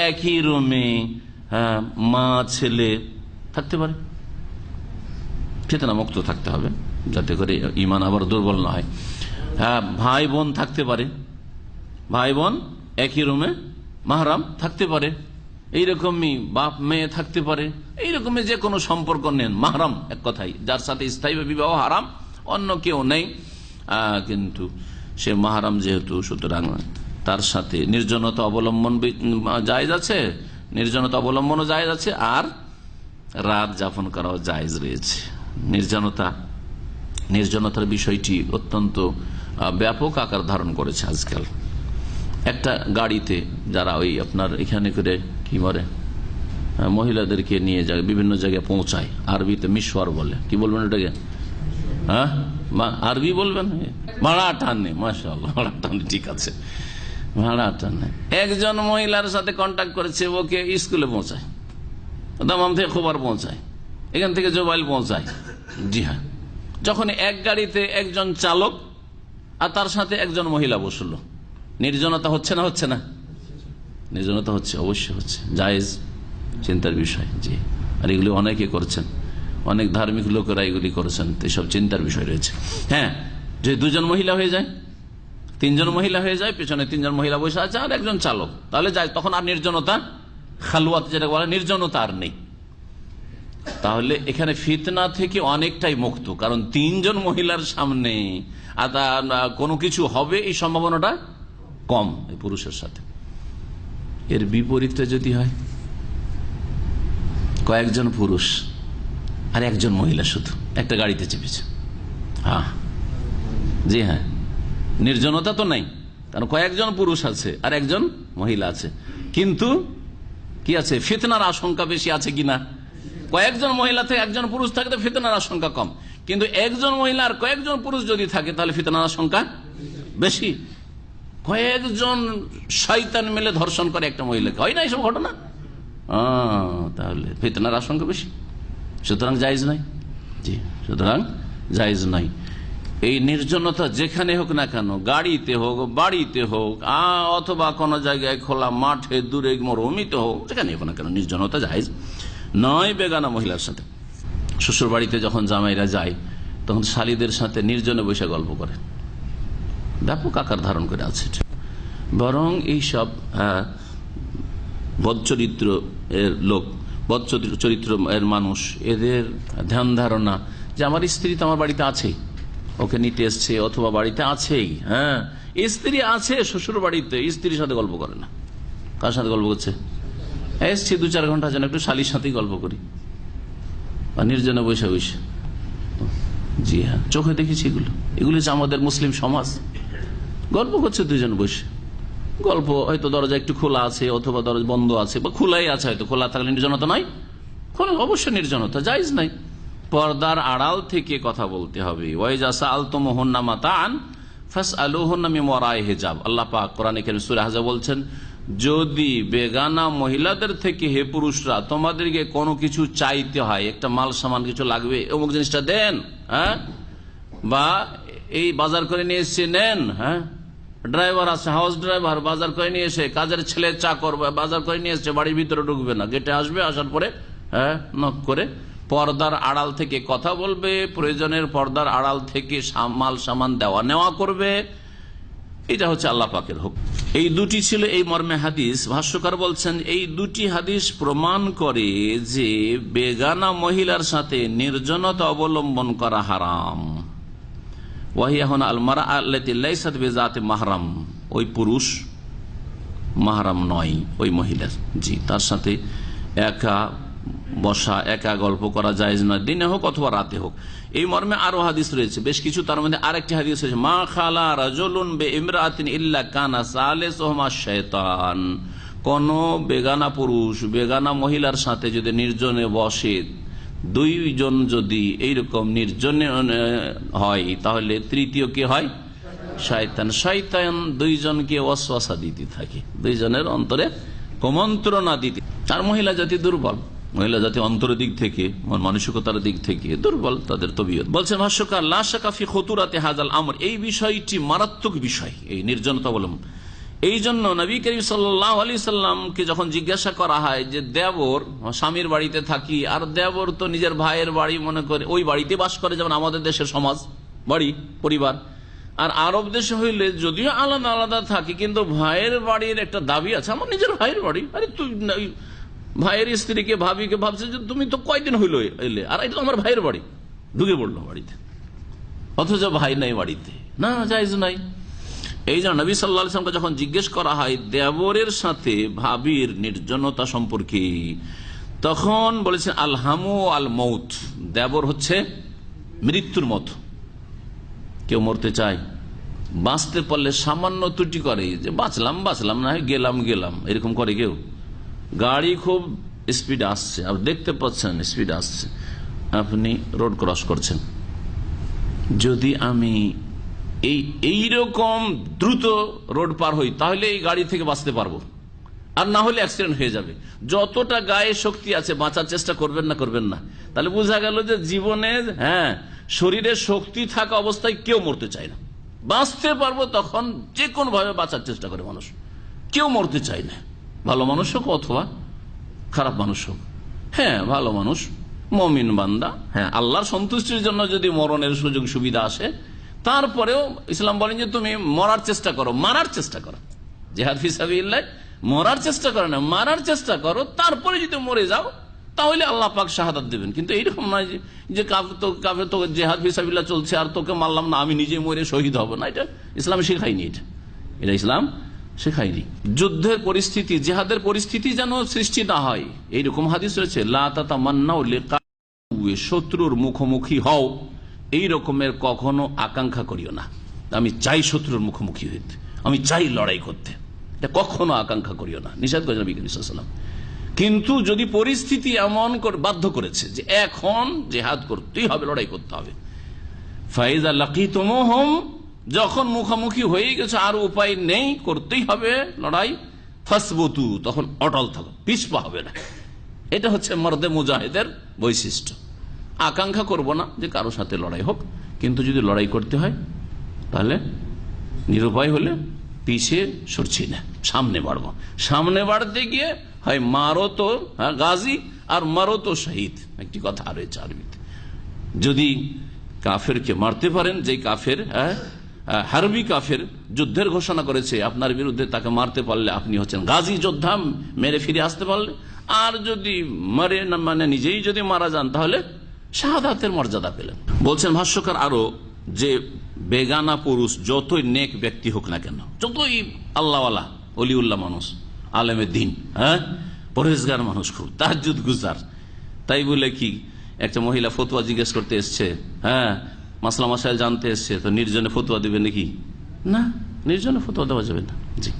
একই রুমে মা ছেলে থাকতে পারে, ফিতনা মুক্ত থাকতে হবে যাতে করে ইমান আবার দুর্বল না হয়। ভাই বোন থাকতে পারে, ভাই বোন একই রুমে মাহরাম থাকতে পারে, এইরকমই বাপ মেয়ে থাকতে পারে, এইরকমই যে কোনো সম্পর্ক নেন মাহরাম, এক কথাই যার সাথে স্থায়ী বিবাহ হারাম, অন্য কেউ নেই, কিন্তু সে মাহরাম যেহেতু, সুতরাং তার সাথে নির্জনতা অবলম্বন জায়েজ আছে, নির্জনতা অবলম্বনও জায়েজ আছে, আর রাত যাপন করাও জায়েজ রয়েছে। নির্জনতার বিষয়টি অত্যন্ত ব্যাপক আকার ধারণ করেছে আজকাল। একটা গাড়িতে যারা ওই আপনার এখানে করে কি বলে মহিলাদেরকে নিয়ে যায় বিভিন্ন জায়গায় পৌঁছায়, আরবিতে মিশওয়ার বলে, কি বলবেন এটাকে? হ্যাঁ, আরবি বলবেন, ভাড়া টানে, মাশাআল্লাহ, ভাড়া টানে, ঠিক আছে, ভাড়া টানে। একজন মহিলার সাথে কন্ট্যাক্ট করেছে, ওকে স্কুলে পৌঁছায়, দামাম থেকে খবর পৌঁছায়, এখান থেকে জোবাইল পৌঁছায়। জি হ্যাঁ, যখন এক গাড়িতে একজন চালক আর তার সাথে একজন মহিলা বসলো, নির্জনতা হচ্ছে না? হচ্ছে না? নির্জনতা হচ্ছে, অবশ্যই হচ্ছে, জায়েজ, চিন্তার বিষয়। জি, আর এগুলি অনেকে করছেন, অনেক ধার্মিক লোকেরা এগুলি করেছেন, এসব চিন্তার বিষয় রয়েছে। হ্যাঁ, যে দুজন মহিলা হয়ে যায়, তিনজন মহিলা হয়ে যায়, পেছনে তিনজন মহিলা বসে আছে আর একজন চালক, তাহলে যায়, তখন আর নির্জনতা, খালওয়াত যেটা বলে, নির্জনতা আর নেই। তাহলে এখানে ফিতনা থেকে অনেকটাই মুক্ত, কারণ তিনজন মহিলার সামনে কোনো কিছু হবে এই সম্ভাবনাটা কম এই পুরুষের সাথে। এর বিপরীতটা যদি হয়, কয়েকজন পুরুষ আর একজন মহিলা শুধু একটা গাড়িতে চেপেছে, হ্যাঁ, জি হ্যাঁ, নির্জনতা তো নাই, কারণ কয়েকজন পুরুষ আছে আর একজন মহিলা আছে, কিন্তু কি আছে, ফিতনার আশঙ্কা বেশি আছে কিনা? কয়েকজন মহিলা থেকে একজন পুরুষ থাকে তো ফিতনার আশঙ্কা কম, কিন্তু একজন মহিলা আর কয়েকজন পুরুষ যদি থাকে তাহলে ফিতনার আশঙ্কা বেশি। কয়েকজন শয়তান মিলে ধর্ষণ করে একটা মহিলাকে, হয় না এইসব ঘটনা? তাহলে ফিতনার আশঙ্কা বেশি, সুতরাং জায়েজ নাই। জি, সুতরাং জায়েজ নাই। এই নির্জনতা যেখানে হোক না কেন, গাড়িতে হোক, বাড়িতে হোক, অথবা কোনো জায়গায় খোলা মাঠে, দূরে মরুভূমিতে হোক, যেখানে হোক না কেন, নির্জনতা জায়েজ নয় বেগানা মহিলার সাথে। শ্বশুর বাড়িতে যখন জামাইরা যায় তখন শালীদের সাথে নির্জনে বসে গল্প করে, ব্যাপক আকার ধারণ করে আছে। বরং এইসব বদচরিত্র এর লোক, বদচরিত্র এর মানুষ, এদের ধ্যান ধারণা যে আমার স্ত্রী তো আমার বাড়িতে আছেই, ওকে নিতে এসছে, অথবা বাড়িতে আছেই, হ্যাঁ, স্ত্রী আছে শ্বশুর বাড়িতে, স্ত্রীর সাথে গল্প করে না। কার সাথে গল্প করছে? এসছি 2-4 ঘন্টা যেন একটু শালীর সাথেই গল্প করি, বা নির্জনে বসে বসে। জি হ্যাঁ, চোখে দেখেছি এগুলো, এগুলো হচ্ছে আমাদের মুসলিম সমাজ। গল্প করছে দুজন বসে, গল্প হয়তো দরজা একটু খোলা আছে, অথবা দরজা বন্ধ আছে, বা খোলাই আছে, হয়তো খোলা থাকলে নির্জনতা নয়, খোলা অবশ্যই নির্জনতা, জায়েজ নাই। পর্দার আড়াল থেকে কথা বলতে হবে। ওয়াইজা সাআলতুমুহুন্না মাতাআন ফাসআলুহুন্না মিন ওয়ারাই হিজাব। আল্লাহ পাক কোরআনে কারীম সূরা আহজাব বলছেন, যদি বেগানা মহিলাদের থেকে হে পুরুষরা তোমাদেরকে কোনো কিছু চাইতে হয়, একটা মাল সামান কিছু লাগবে, অমুক জিনিসটা দেন, হ্যাঁ, বা এই বাজার করে নিয়ে এসে নেন, হ্যাঁ, ড্রাইভার আছে, হাউস ড্রাইভার বাজার করে নিয়ে এসে, কাজের ছেলে চাকর বাজার করে নিয়ে এসে, বাড়ির ভিতরে ঢুকবে না, গেটে আসবে, আসার পরে হ্যাঁ নক করে পর্দার আড়াল থেকে কথা বলবে, প্রয়োজনের পর্দার আড়াল থেকে মাল সামান দেওয়া নেওয়া করবে। এটা হচ্ছে আল্লাহ পাকের হুকুম। এই দুটি ছিল এই মর্মে হাদিস। ভাষ্যকার বলছেন এই দুটি হাদিস প্রমাণ করে যে বেগানা মহিলার সাথে নির্জনতা অবলম্বন করা হারাম। ওয়াহিয়া আল মারআ আল্লাতী লাইসাত বিযাতি মাহরাম, ওই পুরুষ মাহরাম নয় ওই মহিলার, জি, তার সাথে একা বসা, একা গল্প করা জায়েজ নয়, দিনে হোক অথবা রাতে হোক। এই মর্মে আরো হাদিস রয়েছে বেশ কিছু, তার মধ্যে আরেকটি হাদিস রয়েছে, মা খালা রাজুলুন বিইমরাতিন ইল্লা কানা সালিসুহুমা শাইতান। কোন বেগানা পুরুষ বেগানা মহিলার সাথে যদি নির্জনে বসে, দুইজন যদি এইরকম নির্জনে হয়, তাহলে তৃতীয় কে হয়? শয়তান। শয়তান দুইজনকে ওয়াসওয়াসা দিতে থাকে, দুইজনের অন্তরে কুমন্ত্রণা দিতে। আর মহিলা জাতি দুর্বল, মহিলা জাতি অন্তরের দিক থেকে, মানসিকতার দিক থেকে দুর্বল তাদের তবিয়ত। বলছেন ভাষ্যকার, লা শাকা ফি খুতুরাতি হাযাল আমর, এই বিষয়টি মারাত্মক বিষয়, এই নির্জনতা অবলম্বন, এই জন্য নবী করিম সাল্লাল্লাহু আলাইহি সাল্লামকে যখন জিজ্ঞাসা করা হয় যে দেবর, স্বামীর বাড়িতে থাকি আর দেবর তো নিজের ভাইয়ের বাড়ি মনে করে ওই বাড়িতে বাস করে, যেমন আমাদের দেশের সমাজ বাড়ি পরিবার, আর আরব দেশে হইলে যদিও আলাদা আলাদা থাকি কিন্তু ভাইয়ের বাড়ির একটা দাবি আছে, আমার নিজের ভাইয়ের বাড়ি। আরে তুই ভাইয়ের স্ত্রীকে ভাবিকে ভাবছে যে তুমি তো কয়দিন হইলো এলে, আর এটা তো আমার ভাইয়ের বাড়ি, ঢুকে পড়লো বাড়িতে, অথচ ভাই নাই বাড়িতে, না জায়েজ নাই। এই জন্য নবী সাল্লাল্লাহু আলাইহি ওয়াসাল্লামকে যখন জিজ্ঞেস করা হয় দেবরের সাথে ভাবির নির্জনতা সম্পর্কে, তখন বলেছেন আল হামু আল মৌত, দেবর হচ্ছে মৃত্যুর মতো। কেউ মরতে চায়, বাঁচতে পারলে সামান্য ত্রুটি করে যে বাঁচলাম বাঁচলাম, না গেলাম গেলাম, এরকম করে কেউ। গাড়ি খুব স্পিড আসছে, আপনি দেখতে পাচ্ছেন স্পিড আসছে, আপনি রোড ক্রস করছেন, যদি আমি এইরকম দ্রুত রোড পার হই তাহলে এই গাড়ি থেকে বাঁচতে পারবো, আর না হলে অ্যাক্সিডেন্ট হয়ে যাবে। যতটা গায়ে শক্তি আছে বাঁচার চেষ্টা করবেন না করবেন না। তাহলে বোঝা গেল যে জীবনে শরীরে শক্তি থাকা অবস্থায় কেউ মরতে চায় না, বাঁচতে পারবো তখন যে কোনো ভাবে বাঁচার চেষ্টা করে মানুষ, কেউ মরতে চায় না, ভালো মানুষ হোক অথবা খারাপ মানুষ হোক। হ্যাঁ, ভালো মানুষ মুমিন বান্দা, হ্যাঁ আল্লাহর সন্তুষ্টির জন্য যদি মরণের সুযোগ সুবিধা আসে, তারপরেও ইসলাম বলেন যে তুমি মরার চেষ্টা করো, মারার চেষ্টা করো, জিহাদ ফি সাবিলিল্লাহ মরার চেষ্টা করো না, মারার চেষ্টা করো, তারপরে যদি মরে যাও তাহলে আল্লাহ পাক শাহাদাত দেবেন। কিন্তু এইরকম নয় যে কাফের তো জিহাদ ফি সাবিলিল্লাহ চলছে আর তোকে মারলাম না, আমি নিজে মরে শহীদ হব না, এটা ইসলাম শেখায়নি, এটা ইসলাম শেখায়নি। যুদ্ধের পরিস্থিতি, জিহাদের পরিস্থিতি যেন সৃষ্টি না হয়, এইরকম হাদিস রয়েছে লা তাতামান্নাউ লিকা, শত্রুর মুখোমুখি হও এই রকমের কখনো আকাঙ্ক্ষা করিও না, আমি চাই শত্রুর মুখোমুখি হইতে, আমি চাই লড়াই করতে, এটা কখনো আকাঙ্ক্ষা করিও না, নিষেধ করেছেন নবী করিম সাল্লাল্লাহু আলাইহি ওয়াসাল্লাম। কিন্তু যদি পরিস্থিতি এমন বাধ্য করেছে যে এখন জিহাদ করতেই হবে, লড়াই করতে হবে, ফাইজা লাকিতুমুহুম, যখন মুখোমুখি হয়ে গেছে আর উপায় নেই, করতেই হবে লড়াই, ফাসবুতু, তখন অটল থাকো, পিছপা হবে না। এটা হচ্ছে মর্দে মুজাহিদের বৈশিষ্ট্য। আকাঙ্ক্ষা করব না যে কারো সাথে লড়াই হোক, কিন্তু যদি লড়াই করতে হয় তাহলে নিরুপায় হলে পিছিয়ে সরছি না, সামনে বাড়বো। সামনে বাড়তে গিয়ে হয় মারো তো গাজী আর মারো তো শহীদ, একটি কথা রয়েছে আরবিতে। যদি কাফেরকে মারতে পারেন, যে কাফের হারবি কাফের যুদ্ধের ঘোষণা করেছে আপনার বিরুদ্ধে, তাকে মারতে পারলে আপনি হচ্ছেন গাজী যোদ্ধা, মেরে ফিরে আসতে পারলে। আর যদি মারে না, মানে নিজেই যদি মারা যান, তাহলে শাহাদাতের মর্যাদা পেলেন। বলছেন ভাষ্যকার আরো যে বেগানা পুরুষ যতই নেক ব্যক্তি হোক না কেন, যতই আল্লাহওয়ালা অলিউল্লাহ মানুষ, আলেমে দিন, পরহেজগার মানুষ, খুব তাহাজ্জুদ গুজার, তাই বলে কি একটা মহিলা ফতোয়া জিজ্ঞেস করতে এসছে, মাসলা মাসাইল জানতে এসছে, তো নির্জনে ফতোয়া দিবে নাকি? না, নির্জনে ফতোয়া দেওয়া যাবে না। জি,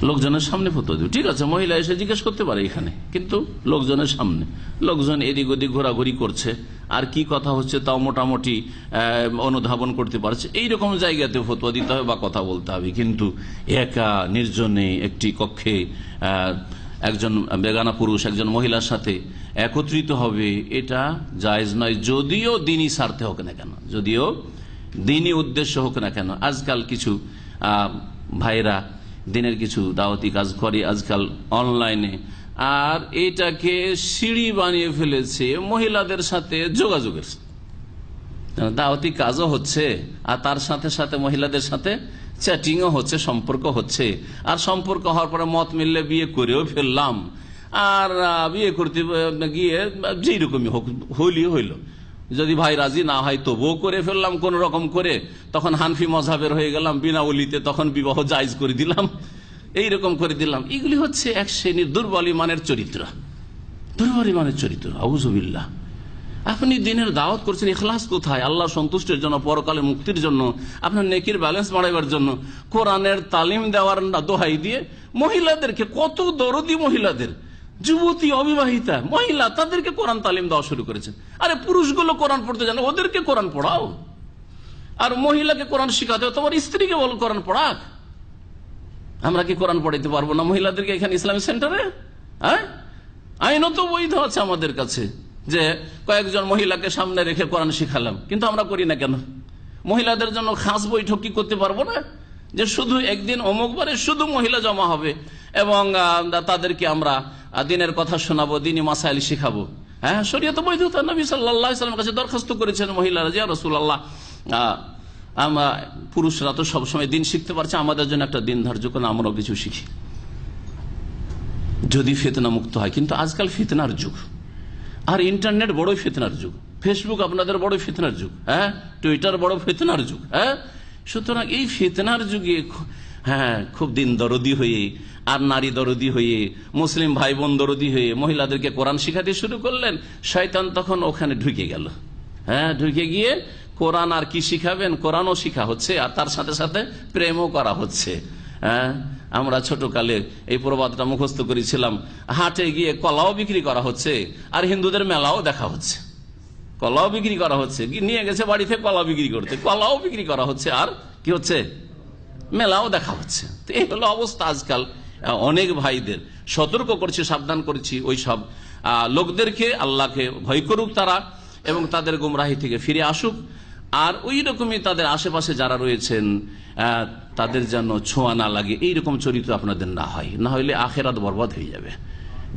লোকজনের সামনে ফতোয়া দেবে, ঠিক আছে, মহিলা এসে জিজ্ঞেস করতে পারে এখানে, কিন্তু লোকজনের সামনে, লোকজন এদিক ওদিক ঘোরাঘুরি করছে আর কি কথা হচ্ছে তাও মোটামুটি অনুধাবন করতে পারছে, এইরকম জায়গাতে ফতোয়া দিতে হবে বা কথা বলতে হবে। কিন্তু একা নির্জনে একটি কক্ষে একজন বেগানা পুরুষ একজন মহিলার সাথে একত্রিত হবে, এটা জায়েজ নয়, যদিও দিনই স্বার্থে হোক না কেন, যদিও দিনই উদ্দেশ্য হোক না কেন। আজকাল কিছু ভাইরা দিনের কিছু দাওয়াতি কাজ করে আজকাল অনলাইনে, আর এটাকে সিঁড়ি বানিয়ে ফেলেছে মহিলাদের সাথে যোগাযোগের। দাওয়াতি কাজও হচ্ছে আর তার সাথে সাথে মহিলাদের সাথে চ্যাটিংও হচ্ছে, সম্পর্ক হচ্ছে, আর সম্পর্ক হওয়ার পরে মত মিললে বিয়ে করেও ফেললাম, আর বিয়ে করতে গিয়ে যেই রকমই হোক হইল, যদি ভাই রাজি না হয় তবুও করে ফেললাম কোন রকম করে, তখন হানফি মজহাবের হয়ে গেলাম, বিনা ওলিতে তখন বিবাহ জায়েজ করে দিলাম, এইরকম করে দিলাম। এগুলি হচ্ছে এক শ্রেণীর দুর্বল ইমানের চরিত্র, দুর্বল ইমানের চরিত্র, আউযুবিল্লাহ। আপনি দিনের দাওয়াত করছেন, ইখলাস কোথায়? আল্লাহ সন্তুষ্টির জন্য, পরকালে মুক্তির জন্য, আপনার নেকির ব্যালেন্স বাড়াইবার জন্য, কোরআনের তালিম দেওয়ার দোহাই দিয়ে মহিলাদেরকে, কত দরদি মহিলাদের, যুবতী অবিবাহিতা মহিলা, তাদেরকে কোরআন তালিম দেওয়া শুরু করেছেন। আরে পুরুষগুলো কোরআন পড়তে জানে, ওদেরকে কোরআন পড়াও। আর মহিলাকে কোরআন শিখাতে হবে, তোমার স্ত্রীকে বল কোরআন পড়াক। আমরা কি কোরআন পড়াইতে পারবো না মহিলাদেরকে এখানে ইসলামিক সেন্টারে? আইনত বৈধ আছে আমাদের কাছে যে কয়েকজন মহিলাকে সামনে রেখে কোরআন শিখালাম, কিন্তু আমরা করি না কেন? মহিলাদের জন্য খাস বৈঠক কি করতে পারবো না? যে শুধু একদিন অমুক বারে শুধু মহিলা জমা হবে এবং তাদেরকে আমরা দিনের কথা শোনাবো, দিনই মাসাইল শিখাবো। হ্যাঁ, শরীয়ত বৈধতা। নবী সাল্লাল্লাহু আলাইহি ওয়াসাল্লামের কাছে দরখাস্ত করেছেন মহিলারা, যে ইয়া রাসূলুল্লাহ, আমরা পুরুষরা তো সবসময় দিন শিখতে পারছি, আমাদের জন্য একটা দিন ধার্য করে আমরাও কিছু শিখি, যদি ফিতনা মুক্ত হয়। কিন্তু আজকাল ফিতনার যুগ, আর ইন্টারনেট বড় ফিতনার যুগ, ফেসবুক আপনাদের বড় ফিতনার যুগ, হ্যাঁ, টুইটার বড় ফিতনার যুগ। হ্যাঁ, সুতরাং এই ফিতনার যুগে খুব দিন দরদি হয়ে আর নারী দরদি হয়ে, মুসলিম ভাই বোন দরদি হয়ে মহিলাদেরকে কোরআন শিখাতে শুরু করলেন। শয়তান তখন ওখানে ঢুকে গেল। হ্যাঁ, ঢুকে গিয়ে কোরআন আর কি শিখাবেন, কোরআনও শিখা হচ্ছে আর তার সাথে সাথে প্রেমও করা হচ্ছে। হ্যাঁ, আমরা ছোটকালে এই প্রবাদটা মুখস্থ করেছিলাম, হাটে গিয়ে কলাও বিক্রি করা হচ্ছে আর হিন্দুদের মেলাও দেখা হচ্ছে। কলাও বিক্রি করা হচ্ছে, নিয়ে গেছে বাড়িতে কলা বিক্রি করতে, কলাও বিক্রি করা হচ্ছে আর কি হচ্ছে, মেলাও দেখা হচ্ছে। তো এই হলো অবস্থা আজকাল। অনেক ভাইদের সতর্ক করছি, সাবধান করছি, ওই সব লোকদেরকে আল্লাহকে ভয় করুক তারা এবং তাদের গুমরাহি থেকে ফিরে আসুক। আর ওই রকমই তাদের আশেপাশে যারা রয়েছেন তাদের যেন ছোঁয়া না লাগে, এইরকম চরিত্র আপনাদের না হয়, না হইলে আখেরাত বরবাদ হয়ে যাবে।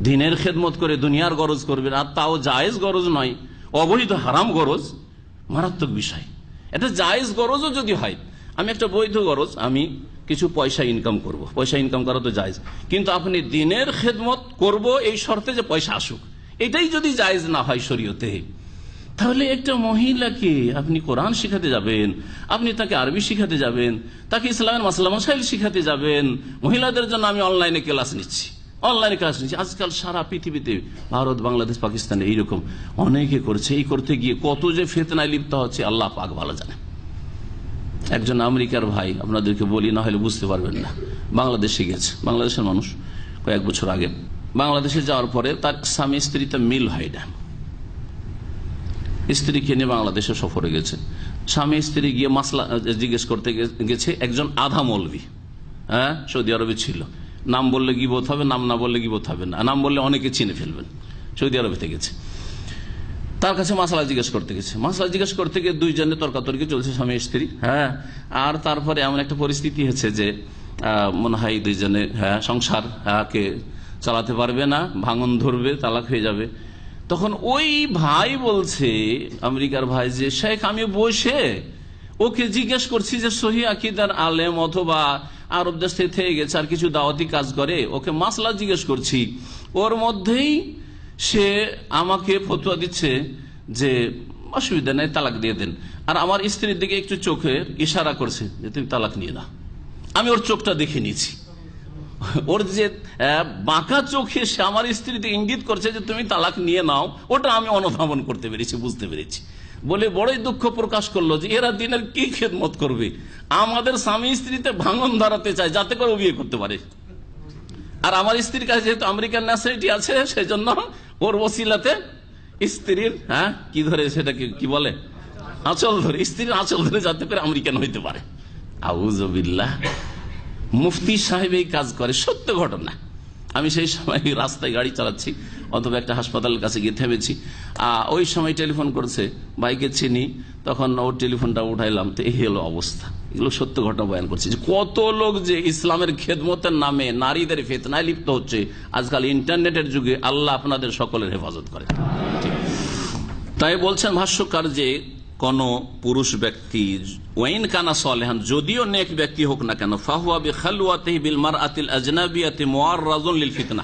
দিনের খেদমত করে দুনিয়ার গরজ করবেন, আর তাও জায়েজ গরজ নয়, অবৈধ হারাম গরজ, মারাত্মক বিষয়। এটা জায়েজ গরজও যদি হয়, আমি একটা বৈধ গরজ, আমি কিছু পয়সা ইনকাম করব, পয়সা ইনকাম করা তো জায়েজ, কিন্তু আপনি দিনের খেদমত করব এই শর্তে যে পয়সা আসুক, এটাই যদি জায়েজ না হয় শরীয়তে, তাহলে একটা মহিলাকে আপনি কোরআন শিখাতে যাবেন, আপনি তাকে আরবি শিখাতে যাবেন, তাকে ইসলামের মাসলা মাসাইল শিখাতে যাবেন। মহিলাদের জন্য আমি অনলাইনে ক্লাস নিচ্ছি, আজকাল সারা পৃথিবীতে, ভারত, বাংলাদেশ, পাকিস্তানে এইরকম অনেকে করছে। এই করতে গিয়ে কত যে ফিতনায় লিপ্ত হচ্ছে আল্লাহ পাক ভালো জানে। একজন আমেরিকার ভাই, আপনাদেরকে বলি না হলে বুঝতে পারবেন না, বাংলাদেশে গেছে, বাংলাদেশের মানুষ, কয়েক বছর আগে বাংলাদেশে যাওয়ার পরে তার স্বামী স্ত্রীতে মিল হয় না, স্ত্রীকে নিয়ে বাংলাদেশে সফরে গেছে। স্বামী স্ত্রী গিয়ে মাসলা জিজ্ঞেস করতে গেছে একজন আধা মৌলভী, হ্যাঁ, সৌদি আরবে ছিল। নাম বললে গিবত হবে, নাম না বললে গিবত হবে না, নাম বললে অনেকে চিনে ফেলবেন। সৌদি আরবে গেছে, তার কাছে মাসলা জিজ্ঞেস করতে গেছে। মাসলা জিজ্ঞেস করতে গিয়ে দুইজনে তর্কাতর্কি চলছে, স্বামী স্ত্রী। হ্যাঁ, আর তারপরে এমন একটা পরিস্থিতি হয়েছে যে মনে হয় দুইজনে সংসার কে চালাতে পারবে না, ভাঙন ধরবে, তালাক হয়ে যাবে। তখন ওই ভাই বলছে, আমেরিকার ভাই, যে শেখ আমি বসে ওকে জিজ্ঞেস করছি যে সহি আকীদার আলেম অথবা আরব দেশ থেকে গেছে আর কিছু দাওয়াতি কাজ করে, ওকে মাসলা জিজ্ঞেস করছি, ওর মধ্যেই সে আমাকে ফতোয়া দিচ্ছে যে অসুবিধা নেই, তালাক দিয়ে দেন। আর আমার স্ত্রীর দিকে একটু চোখে ইশারা করছে যে তুমি তালাক নিয়ে না। আমি ওর চোখটা দেখে নিয়েছি, ওর যে বাঁকা চোখে সে আমার স্ত্রীতে ইঙ্গিত করছে যে তুমি তালাক নিয়ে নাও, ওটা আমি অনুধাবন করতে পেরেছি, বুঝতে পেরেছি। বলে বড়ই দুঃখ প্রকাশ করলো যে এরা দিনের কি খেদমত করবে, আমাদের স্বামী স্ত্রীতে ভাঙন ধরাতে চায় যাতে করে বিয়ে করতে পারে। আর আমার স্ত্রীর কাছে যেহেতু আমেরিকান ন্যাশনালিটি আছে, সেই জন্য ওর ওসিলাতে স্ত্রীর কি ধরে, সেটাকে কি বলে, আঁচল ধরে, স্ত্রীর আঁচল ধরে যাতে করে আমেরিকান হইতে পারে। আউযুবিল্লাহ। মুফতি সাহেব এই কাজ করে, সত্য ঘটনা। আমি সেই সময় রাস্তায় গাড়ি চালাচ্ছি অথবা একটা হাসপাতালের কাছে গিয়ে থেমেছি, ওই সময় টেলিফোন করছে, বাইকে চিনি, তখন ওর টেলিফোনটা উঠাইলাম। তো এই হলো অবস্থা, এগুলো সত্য ঘটনা বয়ান করছি যে কত লোক যে ইসলামের খেদমতের নামে নারীদের ফিতনায় লিপ্ত হচ্ছে আজকাল ইন্টারনেটের যুগে। আল্লাহ আপনাদের সকলের হেফাজত করে। তাই বলছেন ভাষ্যকার যে কোন পুরুষ ব্যক্তি ওয়াইন কানা সালেহান, যদিও নেক ব্যক্তি হোক না কেন, ফাহুয়া বিখালওয়াতিহি বিল মারআতিল আজনাবিয়াতি মুআররাজুন লিল ফিতনা,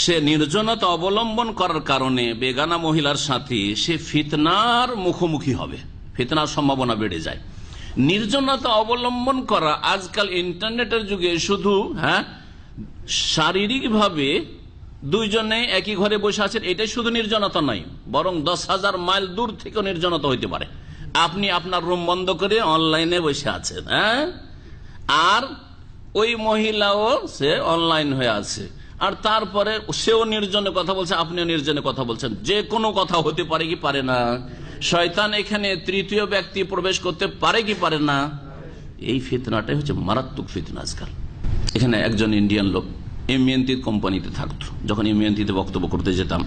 সে নির্জনতা অবলম্বন করার কারণে বেগানা মহিলার সাথে সে ফিতনার মুখোমুখি হবে, ফিতনার সম্ভাবনা বেড়ে যায়। নির্জনতা অবলম্বন করা আজকাল ইন্টারনেটের যুগে শুধু শারীরিক ভাবে দুইজনে একই ঘরে বসে আছেন, এটাই শুধু নির্জনতা নয়, বরং 10,000 মাইল দূর থেকে নির্জনতা হইতে পারে। আপনি আপনার রুম বন্ধ করে অনলাইনে বসে আছেন, আর ওই মহিলাও সে অনলাইন হয়ে আছে, আর তারপরে সেও নির্জনে কথা বলছে, আপনিও নির্জনে কথা বলছেন। যে কোনো কথা হতে পারে কি পারে না? শয়তান এখানে তৃতীয় ব্যক্তি প্রবেশ করতে পারে কি পারে না? এই ফিতনাটাই হচ্ছে মারাত্মক ফিতনা আজকাল। এখানে একজন ইন্ডিয়ান লোক এমএনটি কোম্পানিতে থাকতো, যখন এমএনটিতে বক্তব্য করতে যেতাম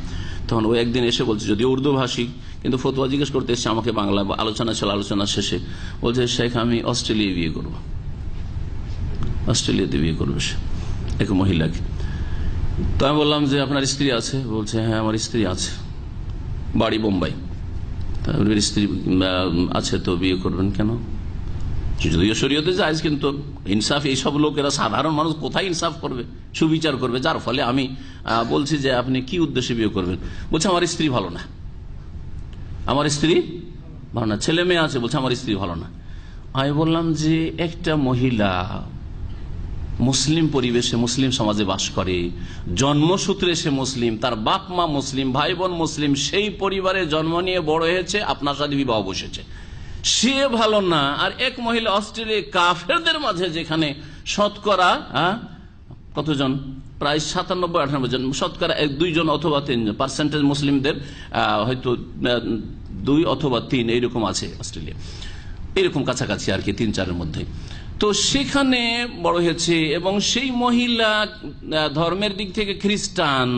তখন ও একদিন এসে বলছে, যদিও উর্দু ভাষী, কিন্তু ফতোয়া জিজ্ঞেস করতে এসছে আমাকে বাংলা। আলোচনা ছিল, আলোচনা শেষে বলছে, শেখ আমি অস্ট্রেলিয়ায় বিয়ে করবো। অস্ট্রেলিয়াতে বিয়ে করবে সে এক মহিলাকে। তো আমি বললাম যে আপনার স্ত্রী আছে? বলছে হ্যাঁ আমার স্ত্রী আছে, বাড়ি বোম্বাই। তারপরে স্ত্রী আছে তো বিয়ে করবেন কেন? যদিও শরীয়তে জায়েজ, কিন্তু ইনসাফ এইসব লোকেরা, সাধারণ মানুষ কোথায় ইনসাফ করবে, সুবিচার করবে? যার ফলে আমি বলছি যে আপনি কি উদ্দেশ্যে বিয়ে করবেন? বলছে আমার স্ত্রী ভালো না, আমার স্ত্রী ভালো না, ছেলে মেয়ে আছে, বলছে আমার স্ত্রী ভালো না। আমি বললাম যে একটা মহিলা মুসলিম পরিবেশে, মুসলিম সমাজে বাস করে, জন্মসূত্রে সে মুসলিম, তার বাপ মা মুসলিম, ভাই বোন মুসলিম, সেই পরিবারে জন্ম নিয়ে বড় হয়েছে, আপনার সাথে বিবাহ বসেছে, সে ভালো না। আর এক মহিলা অস্ট্রেলিয়া কাফেরদের মাঝে, যেখানে শতকরা কতজন, প্রায় 97-98 জন, শতকরা 1-2 জন অথবা 3 জন পার্সেন্টেজ মুসলিমদের হয়তো 2 অথবা 3 এইরকম আছে অস্ট্রেলিয়া, এরকম কাছাকাছি আর কি, 3-4-এর মধ্যে। তো সেখানে বড় হয়েছে এবং সেই মহিলা ধর্মের দিক থেকে খ্রিস্টান,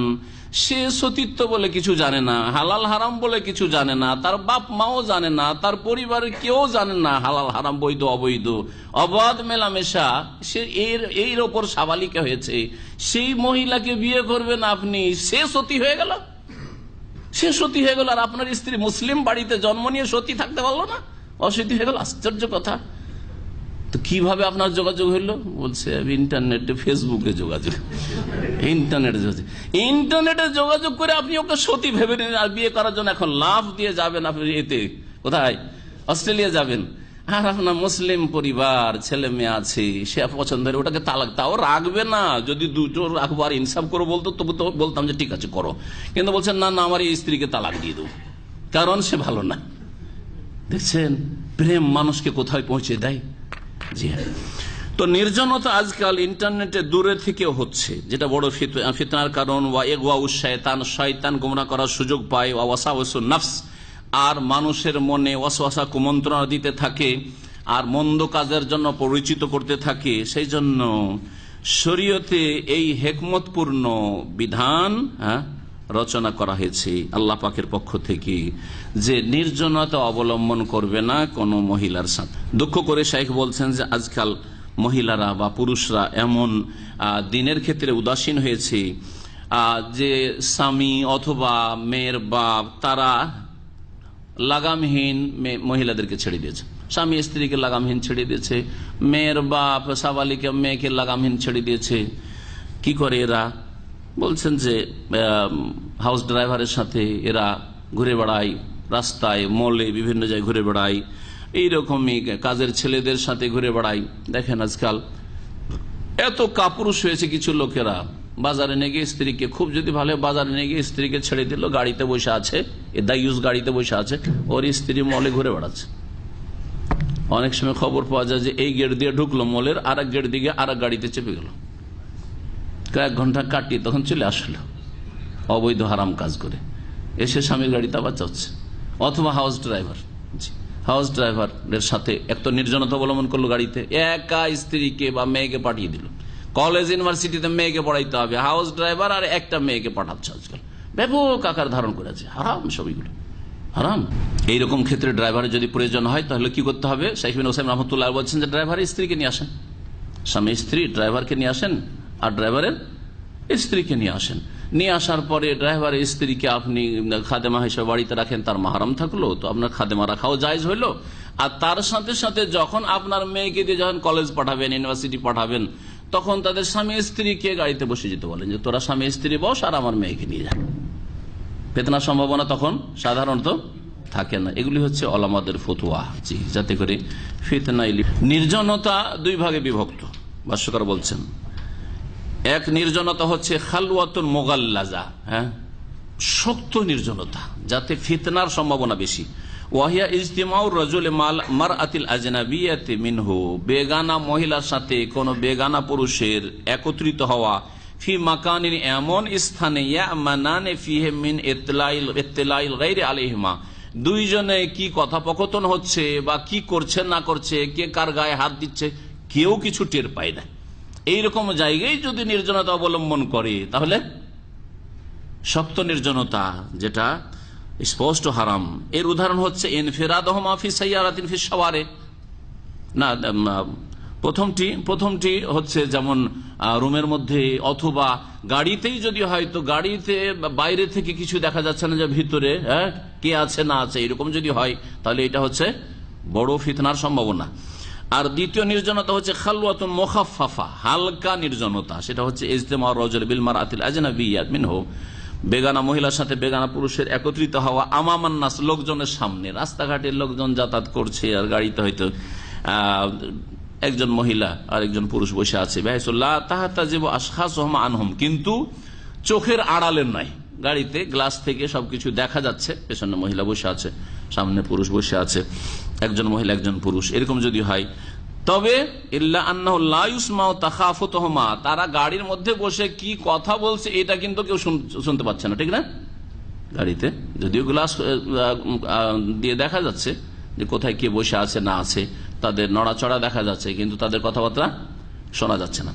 সে সতীত্ব বলে কিছু জানে না, হালাল হারাম বলে কিছু জানে না, তার বাপ মাও জানে না, তার পরিবারের কেউ জানে না হালাল হারাম, বৈধ অবৈধ, অবাধ মেলামেশা, সে এর ওপর সাবালিকা হয়েছে। সেই মহিলাকে বিয়ে করবেন আপনি, সে সতী হয়ে গেল, সে সতী হয়ে গেল, আর আপনার স্ত্রী মুসলিম বাড়িতে জন্ম নিয়ে সতী থাকতে পারলো না, অসতী হয়ে গেল। আশ্চর্য কথা। তো কিভাবে আপনার যোগাযোগ হইল? বলছে ইন্টারনেটে, ফেসবুকে যোগাযোগ, ইন্টারনেটে যোগাযোগ করে আপনি ওকে সতী ভেবে নিন, আর বিয়ে করার জন্য এখন লাভ দিয়ে যাবেন আপনি এতে, কোথায়, অস্ট্রেলিয়া যাবেন। আর আপনার মুসলিম পরিবার, ছেলে মেয়ে আছে, সে পছন্দের, ওটাকে তালাক, তাও রাখবে না। যদি দুটো রাখবো আর ইনসাফ করো বলতো, তবু তো বলতাম যে ঠিক আছে করো, কিন্তু বলছেন না না আমার এই স্ত্রীকে তালাক দিয়ে দেবো, কারণ সে ভালো না। দেখছেন প্রেম মানুষকে কোথায় পৌঁছে দেয়। জি হ্যাঁ। তো নির্জনতা আজকাল ইন্টারনেটে দূরে থেকেও হচ্ছে, যেটা বড় ফিতনার কারণ। শয়তান গোমরাহ করার সুযোগ পায়, ওয়াসাওয়াসুন নফস, আর মানুষের মনে ওয়াসওয়াসা কুমন্ত্রণা দিতে থাকে, আর মন্দ কাজের জন্য পরিচিত করতে থাকে। সেই জন্য শরীয়তে এই হিকমতপূর্ণ বিধান রচনা করা হয়েছে আল্লাহ পাকের পক্ষ থেকে, যে নির্জনতা অবলম্বন করবে না কোন মহিলার সাথে। দুঃখ করে শাইখ বলছেন যে আজকাল মহিলারা বা পুরুষরা এমন দিনের ক্ষেত্রে উদাসীন হয়েছে যে স্বামী অথবা মেয়ের বাপ, তারা লাগামহীন মহিলাদেরকে ছেড়ে দিয়েছে, স্বামী স্ত্রীকে লাগামহীন ছেড়ে দিয়েছে, মেয়ের বাপ সাবালিকা মেয়েকে লাগামহীন ছেড়ে দিয়েছে। কি করে এরা? বলছেন যে হাউস ড্রাইভারের সাথে এরা ঘুরে বেড়ায়, রাস্তায় মলে বিভিন্ন জায়গায় ঘুরে বেড়ায়, এইরকমই কাজের ছেলেদের সাথে ঘুরে বেড়ায়। দেখেন আজকাল এত কাপুরুষ হয়েছে কিছু লোকেরা, বাজারে নিয়ে গিয়ে স্ত্রীকে, খুব যদি ভালো, বাজারে নিয়ে গিয়ে স্ত্রীকে ছেড়ে দিল, গাড়িতে বসে আছে, দায়ুস গাড়িতে বসে আছে, ওর স্ত্রী মলে ঘুরে বেড়াচ্ছে। অনেক সময় খবর পাওয়া যায় যে এই গেট দিয়ে ঢুকলো মলের, আর এক গেট দিকে আর এক গাড়িতে চেপে গেল, কয়েক ঘন্টা কাটিয়ে তখন চলে আসলো অবৈধ হারাম কাজ করে, এসে স্বামীর গাড়িতে আবার যাচ্ছে। অথবা হাউস ড্রাইভারের সাথে এক তো নির্জনতা অবলম্বন করলো, গাড়িতে একা স্ত্রীকে বা মেয়েকে পাঠিয়ে দিল। কলেজ ইউনিভার্সিটিতে মেয়েকে পড়াইতে হবে, হাউস ড্রাইভার আর একটা মেয়েকে পাঠাচ্ছে। আজকাল ব্যাপক আকার ধারণ করেছে, হারাম সবইগুলো হারাম। এইরকম ক্ষেত্রে ড্রাইভারের যদি প্রয়োজন হয় তাহলে কি করতে হবে? শাইখ বিন ওসাইম রহমতুল্লাহ বলছেন যে ড্রাইভারের স্ত্রীকে নিয়ে আসেন, স্বামী স্ত্রী ড্রাইভারকে নিয়ে আসেন, আর ড্রাইভারের স্ত্রীকে নিয়ে আসেন। নিয়ে আসার পরে ড্রাইভারের স্ত্রীকে আপনি খাদেমা হিসেবে বাড়িতে রাখেন, তার মাহারাম থাকলো, তো আপনার খাদেমা রাখাও জায়েজ হইলো। আর তার সাথে সাথে যখন আপনার মেয়েকে দিয়ে যখন কলেজ পাঠাবেন, ইউনিভার্সিটি পাঠাবেন, তখন তাদের স্বামী স্ত্রীকে গাড়িতে বসে যেতে বলেন যে তোরা স্বামী স্ত্রী বস আর আমার মেয়েকে নিয়ে যান। ফিতনার সম্ভাবনা তখন সাধারণত থাকে না। এগুলি হচ্ছে ওলামাদের ফতোয়া, যাতে করে ফিতনায়। নির্জনতা দুই ভাগে বিভক্ত, ভাষ্যকার বলছেন। এক নির্জনতা হচ্ছে খালওয়াতুল মুগাল্লাজা, শক্ত নির্জনতা, যাতে ফিতনার সম্ভাবনা বেশি। ওয়াহিয়া ইজতিমাউর রাজুল মারআতিল আজনাবিয়াতি মিনহু, বেগানা মহিলার সাথে কোন বেগানা পুরুষের একত্রিত হওয়া, ফি মাকানিন, এমন স্থানে, ইয়ামানানে ফিহি মিন ইত্তিলাইল গায়রি আলাইহিমা, দুইজনে কি কথোপকথন হচ্ছে বা কি করছে না করছে, কে কার গায়ে হাত দিচ্ছে, কেউ কিছু টের পায় না। এইরকম জায়গায় যদি নির্জনতা অবলম্বন করে তাহলে শক্ত নির্জনতা, যেটা স্পষ্ট হারাম। এর উদাহরণ হচ্ছে ইনফিরাদহুমা ফি সাইয়ারাতিন ফি শাওয়ারে, না প্রথমটি হচ্ছে যেমন রুমের মধ্যে অথবা গাড়িতেই যদি হয়, তো গাড়িতে বাইরে থেকে কিছু দেখা যাচ্ছে না যে ভিতরে কে আছে না আছে, এরকম যদি হয় তাহলে এটা হচ্ছে বড় ফিতনার সম্ভাবনা। আর দ্বিতীয় নির্জনতা হচ্ছে খালওয়াতুন মুখাফফাফা, হালকা নির্জনতা, সেটা হচ্ছে ইজতিমা রাজুল বিল মারআতিল আজনাবিয়্যাত মিনহু, বেগানা মহিলার সাথে বেগানা পুরুষের একত্রিত হওয়া, আমামান নাস, লোকজনের সামনে, রাস্তাঘাটের লোকজন যাতায়াত করছে আর গাড়িতে হয়তো একজন মহিলা আর একজন পুরুষ বসে আছে, কিন্তু চোখের আড়ালের নাই, গাড়িতে গ্লাস থেকে সবকিছু দেখা যাচ্ছে, পেছনে মহিলা বসে আছে, সামনে পুরুষ বসে আছে, একজন মহিলা একজন পুরুষ, এরকম যদি হয়, তবে ইল্লা আন্নাহু লা ইউসমাউ তাখাফুতুহুমা, তারা গাড়ির মধ্যে বসে কি কথা বলছে এটা কিন্তু কেউ শুনতে পাচ্ছে না, ঠিক না? গাড়িতে যদিও গ্লাস দিয়ে দেখা যাচ্ছে যে কোথায় কে বসে আছে না আছে, তাদের নড়াচড়া দেখা যাচ্ছে, কিন্তু তাদের কথাবার্তা শোনা যাচ্ছে না।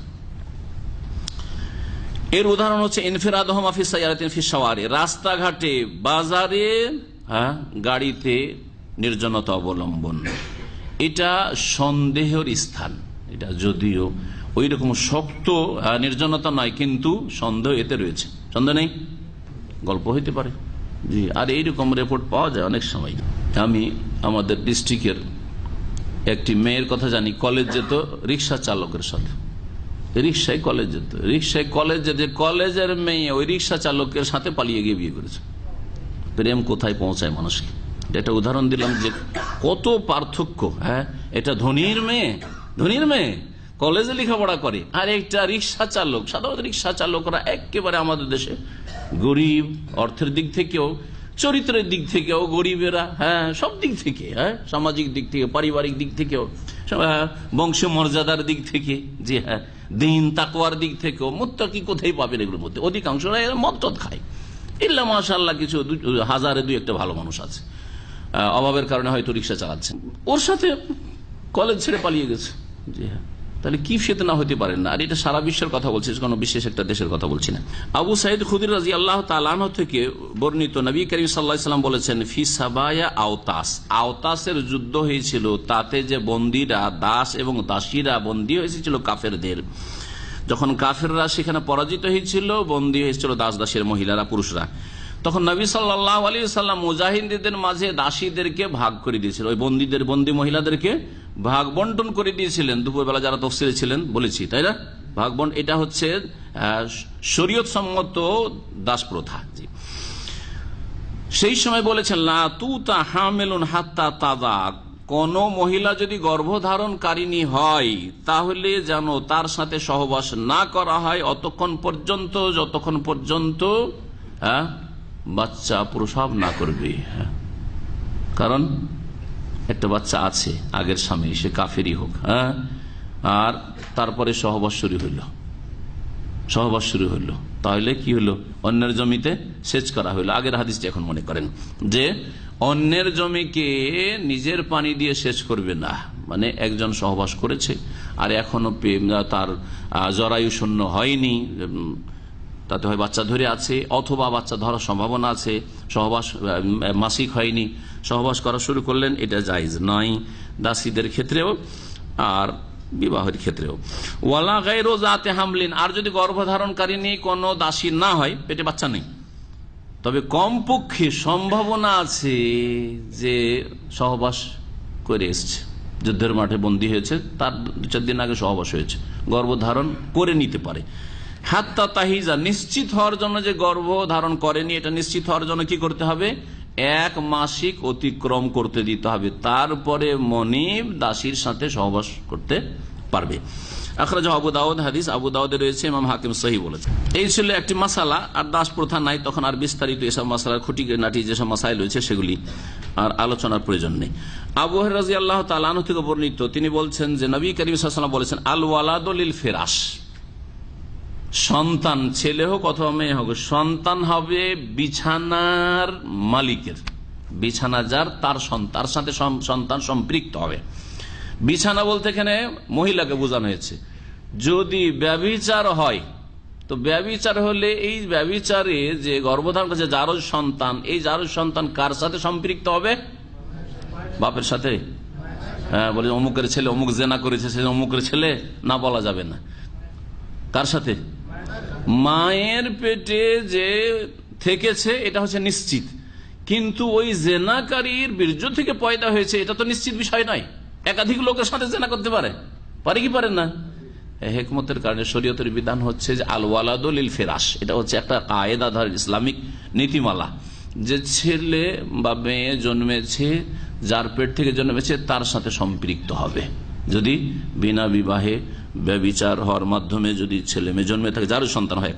এর উদাহরণ হচ্ছে ইনফিরাদহুমা ফি সাইয়ারাতিন ফি শাওয়ারি, রাস্তাঘাটে, বাজারে, গাড়িতে নির্জনতা অবলম্বন, এটা সন্দেহের স্থান। এটা যদিও ওই রকম শক্ত নির্জনতা নয়, কিন্তু সন্দেহ এতে রয়েছে, সন্দেহ নেই, গল্প হইতে পারে। জি, আর এইরকম রিপোর্ট পাওয়া যায় অনেক সময়। আমি আমাদের ডিস্ট্রিক্টের একটি মেয়ের কথা জানি, কলেজ যেত রিক্সা চালকের সাথে, রিক্সায় কলেজ যেত, রিক্সায় কলেজ যেতে কলেজের মেয়ে ওই রিক্সা চালকের সাথে পালিয়ে গিয়ে বিয়ে করেছে। প্রেম কোথায় পৌঁছায় মানুষকে, এটা উদাহরণ দিলাম যে কত পার্থক্য। এটা ধনীর মেয়ে কলেজে লেখাপড়া করে, আর একটা রিক্সা চালক। সাধারণত রিক্সা চালকরা একেবারে আমাদের দেশে গরিব, অর্থের দিক থেকেও, চরিত্রের দিক থেকেও গরিবেরা, সব দিক থেকে, সামাজিক দিক থেকে, পারিবারিক দিক থেকেও, বংশ মর্যাদার দিক থেকে, জি হ্যাঁ, দিন তাকওয়ার দিক থেকেও মুত্তাকি কোথায় পাবেন এগুলোর মধ্যে? অধিকাংশরা মদ টদ খায়, ইল্লা মাশাআল্লাহ কিছু হাজারে দুই একটা ভালো মানুষ আছে, অভাবের কারণে হয়তো রিক্সা চালাচ্ছেন, ওর সাথে কলেজ ছেড়ে পালিয়ে গেছে। জি হ্যাঁ, তাহলে কি ফিতনা হতে পারে না? আর এটা সারা বিশ্বের কথা বলছে, কোনো বিশেষ একটা দেশের কথা বলছি না। আবু সাইদ খুদরি রাদিয়াল্লাহু তাআলা আনহু থেকে বর্ণিত, নবী করিম সাল্লাল্লাহু আলাইহি ওয়াসাল্লাম বলেছেন, ফি সাবায়া আওতাস, আওতাসের যুদ্ধ হয়েছিল, তাতে যে বন্দীরা, দাস এবং দাসীরা বন্দী হয়েছিল কাফেরদের, যখন কাফেররা সেখানে পরাজিত হয়েছিল, বন্দী হয়েছিল দাস দাসীর মহিলারা, পুরুষরা, তখন নবী সাল্লাল্লাহু আলাইহি ওয়াসাল্লাম মুজাহিদদের মাঝে দাসীদেরকে ভাগ করে দিয়েছিল, ওই বন্দী মহিলাদেরকে ভাগ বন্টন করে দিয়েছিলেন। দুপুরবেলা যারা তাফসীরে ছিলেন বলেছি, তাই না? ভাগ বন্টন, এটা হচ্ছে শরীয়ত সম্মত দাস প্রথা। জি, সেই সময় বলেছেন, লা তুতা হামিলুন হাত্তা তাদা, কোন মহিলা যদি গর্ভধারণকারিণী হয় তাহলে যেন তার সাথে সহবাস না করা হয় অতক্ষণ পর্যন্ত, যতক্ষণ পর্যন্ত বাচ্চা প্রসব না করবে। কারণ একটা বাচ্চা আছে আগের স্বামী, সে কাফেরই হোক, আর তারপরে সহবাস শুরু হইল, তাহলে কি হলো? অন্যের জমিতে সেচ করা হইলো। আগের হাদিসটি এখন মনে করেন যে অন্যের জমিকে নিজের পানি দিয়ে সেচ করবে না, মানে একজন সহবাস করেছে আর এখনো তার জরায়ু শূন্য হয়নি, তাতে হয় বাচ্চা ধরে আছে, অথবা বাচ্চা ধরার সম্ভাবনা আছে, সহবাস মাসিক হয়নি, সহবাস করা শুরু করলেন, এটা জায়েজ নয় দাসীদের ক্ষেত্রেও আর বিবাহের ক্ষেত্রেও। ওয়ালা গায়রু যাতে হামলিন, আর যদি গর্ভধারণকারিণী কোনো দাসী না হয়, পেটে বাচ্চা নেই, তবে কমপক্ষে সম্ভাবনা আছে যে সহবাস করে এসছে, যুদ্ধের মাঠে বন্দী হয়েছে, তার 2-4 দিন আগে সহবাস হয়েছে, গর্ভধারণ করে নিতে পারে। হাত্তা তাহিজা, নিশ্চিত হওয়ার জন্য যে গর্ভ ধারণ করেনি, এটা নিশ্চিত হওয়ার জন্য কি করতে হবে? 1 মাসিক অতিক্রম করতে দিতে হবে, তারপরে মনিব দাসীর সাথে সহবাস করতে পারবে। আখরাজাহু আবু দাউদ, হাদিস আবু দাউদে রয়েছে, ইমাম হাকিম সহিহ বলেছেন। এই ছিল একটি মাসালা। আর দাস প্রথা নাই, তখন আর বিস্তারিত এসব মাসালার খুঁটিনাটি যেসব মাসাইল রয়েছে সেগুলি আর আলোচনার প্রয়োজন নেই। আবু হুরায়রা রাদিয়াল্লাহু তাআলা আনহু থেকে বর্ণিত, তিনি বলছেন যে নবী করিম সাল্লাল্লাহু আলাইহি ওয়াসাল্লাম বলেছেন, আল ওয়ালাদু লিল ফিরাশ, সন্তান ছেলে হোক অথবা মেয়ে হোক, সন্তান হবে বিছানার মালিকের, বিছানা যার তার সন্তান সাথে সন্তান সম্পৃক্ত হবে। বিছানা বলতে এখানে মহিলাকে বোঝানো হয়েছে। যদি ব্যভিচার হয়, তো ব্যভিচার হলে এই ব্যভিচারে যে গর্ভধারণ করেছে যারও সন্তান, এই যারও সন্তান কার সাথে সম্পৃক্ত হবে? বাপের সাথে, হ্যাঁ, বলে অমুকের ছেলে অমুক জেনা করেছে, সে অমুকের ছেলে না বলা যাবে না। কার সাথে? মায়ের পেটে যে থেকেছে এটা হচ্ছে নিশ্চিত, কিন্তু ওই জেনাকারীর বীর্য থেকে পয়দা হয়েছে এটা তো নিশ্চিত বিষয় নয়। একাধিক লোকের সাথে জেনা করতে পারে কি পারে না? হেকমতের কারণে শরীয়তের বিধান হচ্ছে যে আল ওয়ালাদু লিল ফিরাশ, এটা হচ্ছে একটা কায়েদাধার ইসলামিক নীতিমালা, যে ছেলে বা মেয়ে জন্মেছে যার পেট থেকে জন্মেছে তার সাথে সম্পৃক্ত হবে। যদি বিনা বিবাহে ব্যভিচার হওয়ার মাধ্যমে যদি ছেলে মেয়ে জন্মে থাকে, যারও সন্তান হয়।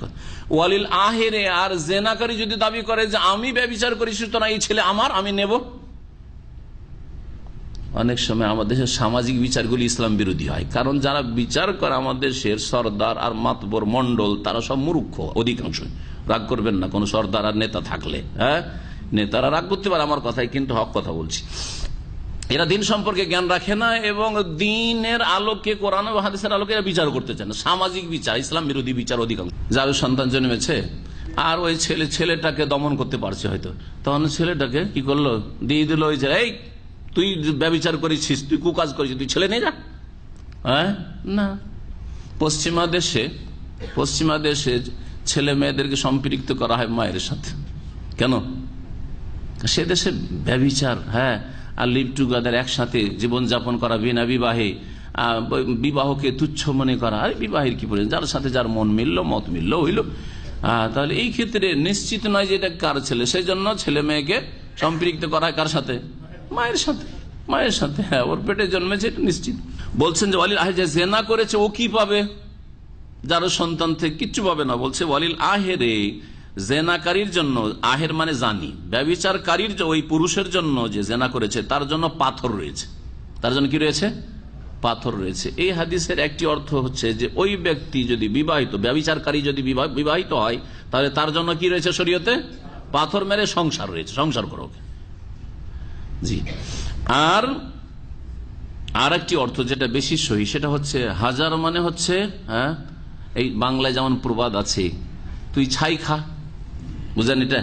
ওয়ালিল আহেরে, আর জেনাকারী যদি দাবি করে যে আমি ব্যভিচার করি সুতরাং এই ছেলে আমার, আমি নেব। অনেক সময় আমাদের দেশের সামাজিক বিচারগুলি ইসলাম বিরোধী হয়, কারণ যারা বিচার করে আমাদের দেশের সর্দার আর মাতবর মন্ডল তারা সব মূর্খ অধিকাংশ। রাগ করবেন না, কোন সর্দার আর নেতা থাকলে, হ্যাঁ নেতারা রাগ করতে পারে আমার কথাই, কিন্তু হক কথা বলছি। এরা দিন সম্পর্কে জ্ঞান রাখে না এবং দিনের আলোকে, কোরআন ও হাদিসের আলোকে এরা বিচার করতে চায় না। সামাজিক বিচার, ইসলাম বিরোধী বিচার অধিকাংশ। যার সন্তান জন্মেছে আর ওই ছেলেটাকে দমন করতে পারছে হয়তো, তখন ছেলেটাকে কি করলো, দিয়ে দিল ওই যে এই তুই ব্যভিচার করেছিস, তুই কুকাজ করেছিস, তুই ছেলে নিয়ে যা। হ্যাঁ না, পশ্চিমা দেশে ছেলে মেয়েদেরকে সম্পৃক্ত করা হয় মায়ের সাথে। কেন? সে দেশে ব্যভিচার, হ্যাঁ, আর লিভ টুগেদার, একসাথে জীবনযাপন করা বিনা বিবাহে, বিবাহকে তুচ্ছ মনে করা। আর বিবাহের কি প্রয়োজন? যার সাথে যার মন মিলল, মত মিলল, হইল। তাহলে এই ক্ষেত্রে নিশ্চিত নয় যে এটা কার ছেলে, সেই জন্য ছেলে মেয়েকে সম্পৃক্ত করা হয় কার সাথে? মায়ের সাথে। হ্যাঁ, ওর পেটে জন্মেছে এটা নিশ্চিত। বলছেন যে ওয়ালিল আহের, যে জেনা করেছে ও কি পাবে? যারও সন্তান থেকে কিচ্ছু পাবে না। বলছে ওয়ালিল আহেরে, জেনাকারীর জন্য, আহের মানে জানি, ব্যভিচারকারীর ওই পুরুষের জন্য যে জেনা করেছে তার জন্য পাথর রয়েছে। তার জন্য কি রয়েছে? পাথর রয়েছে। এই হাদিসের একটি অর্থ হচ্ছে যে ওই ব্যক্তি যদি বিবাহিত, ব্যভিচারকারী যদি বিবাহিত হয়, তাহলে তার জন্য কি রয়েছে শরীয়তে? পাথর মেরে সংসার রয়েছে, সংসার করো। জি। আর একটি অর্থ যেটা বেশি সহি, সেটা হচ্ছে হাজার মানে হচ্ছে, হ্যাঁ, এই বাংলায় যেমন প্রবাদ আছে, তুই ছাই খা, বুঝলেন? এটা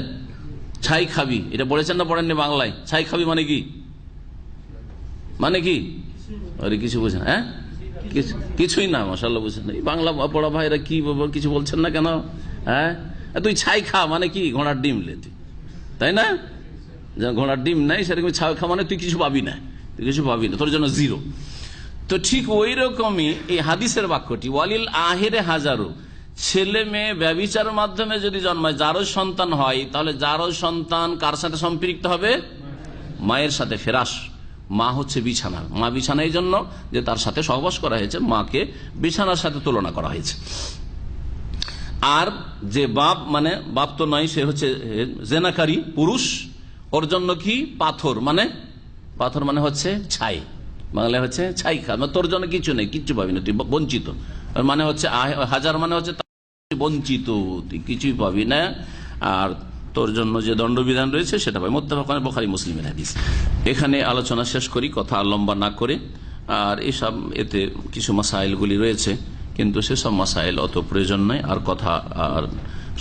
ছাই খাবি, এটা পড়েছেন না পড়েননি বাংলায়? ছাই খাবি মানে কি? মানে কি? আরে কিছু বুঝেন? হ্যাঁ, কিছুই না, মাশাআল্লাহ বুঝেন। এই বাংলা পড়া ভাইরা কি কিছু বলছেন না কেন? হ্যাঁ, তুই ছাই খা মানে কি? ঘোড়ার ডিম লেতে, তাই না? ঘোড়ার ডিম নাই, সেরকম ছাই খা মানে তুই কিছু পাবি না, তোর জন্য জিরো। তো ঠিক ওই রকমই এই হাদিসের বাক্যটি, ওয়ালিল আহেরে হাজারো, ছেলে মেয়ে ব্যভিচারের মাধ্যমে যদি জন্মায়, যারও সন্তান হয়, তাহলে যারও সন্তান কার সাথে সম্পৃক্ত হবে? মায়ের সাথে। ফেরাস, মা হচ্ছে বিছানা। মা বিছানা এই জন্য যে তার সাথে সহবাস করা হয়েছে, মাকে বিছানার সাথে তুলনা করা হয়েছে। আর যে বাপ, মানে বাপ তো নয়, সে হচ্ছে জেনাকারী পুরুষ, ওর জন্য কি? পাথর মানে হচ্ছে ছাই, বাংলায় হচ্ছে ছাই খা, তোর জন্য কিছু নেই, কিচ্ছু পাবি না, তুই বঞ্চিত। মানে হচ্ছে হাজার মানে হচ্ছে বঞ্চিত, তুই কিছুই পাবি না, আর তোর জন্য যে দণ্ডবিধান রয়েছে সেটা পাবি। মুত্তাফাক আলাইহি, বুখারী মুসলিমের হাদিস। এখানে আলোচনা শেষ করি, কথা লম্বা না করে। আর এসব এতে কিছু মাসাইলগুলি রয়েছে, কিন্তু সেসব মাসাইল অত প্রয়োজন নয়। আর কথা আর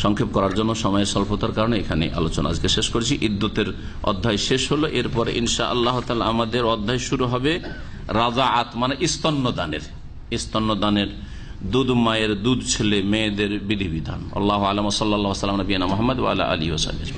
সংক্ষেপ করার জন্য সময়ের স্বল্পতার কারণে এখানে আলোচনা আজকে শেষ করেছি। ইদ্যতের অধ্যায় শেষ হলো, এরপরে ইনশাআল্লাহ তাআলা আমাদের অধ্যায় শুরু হবে রাযাআত, মানে স্তন্যদানের দুধ, মায়ের দুধ ছেলে মেয়েদের বিধিবিধান। আল্লাহু আ'লাম, সাল্লাল্লাহু আলাইহি ওয়া সাল্লাম, নবিয়ানা মুহাম্মদ ওয়া আলা আলিহি ওয়া সাহবিহি।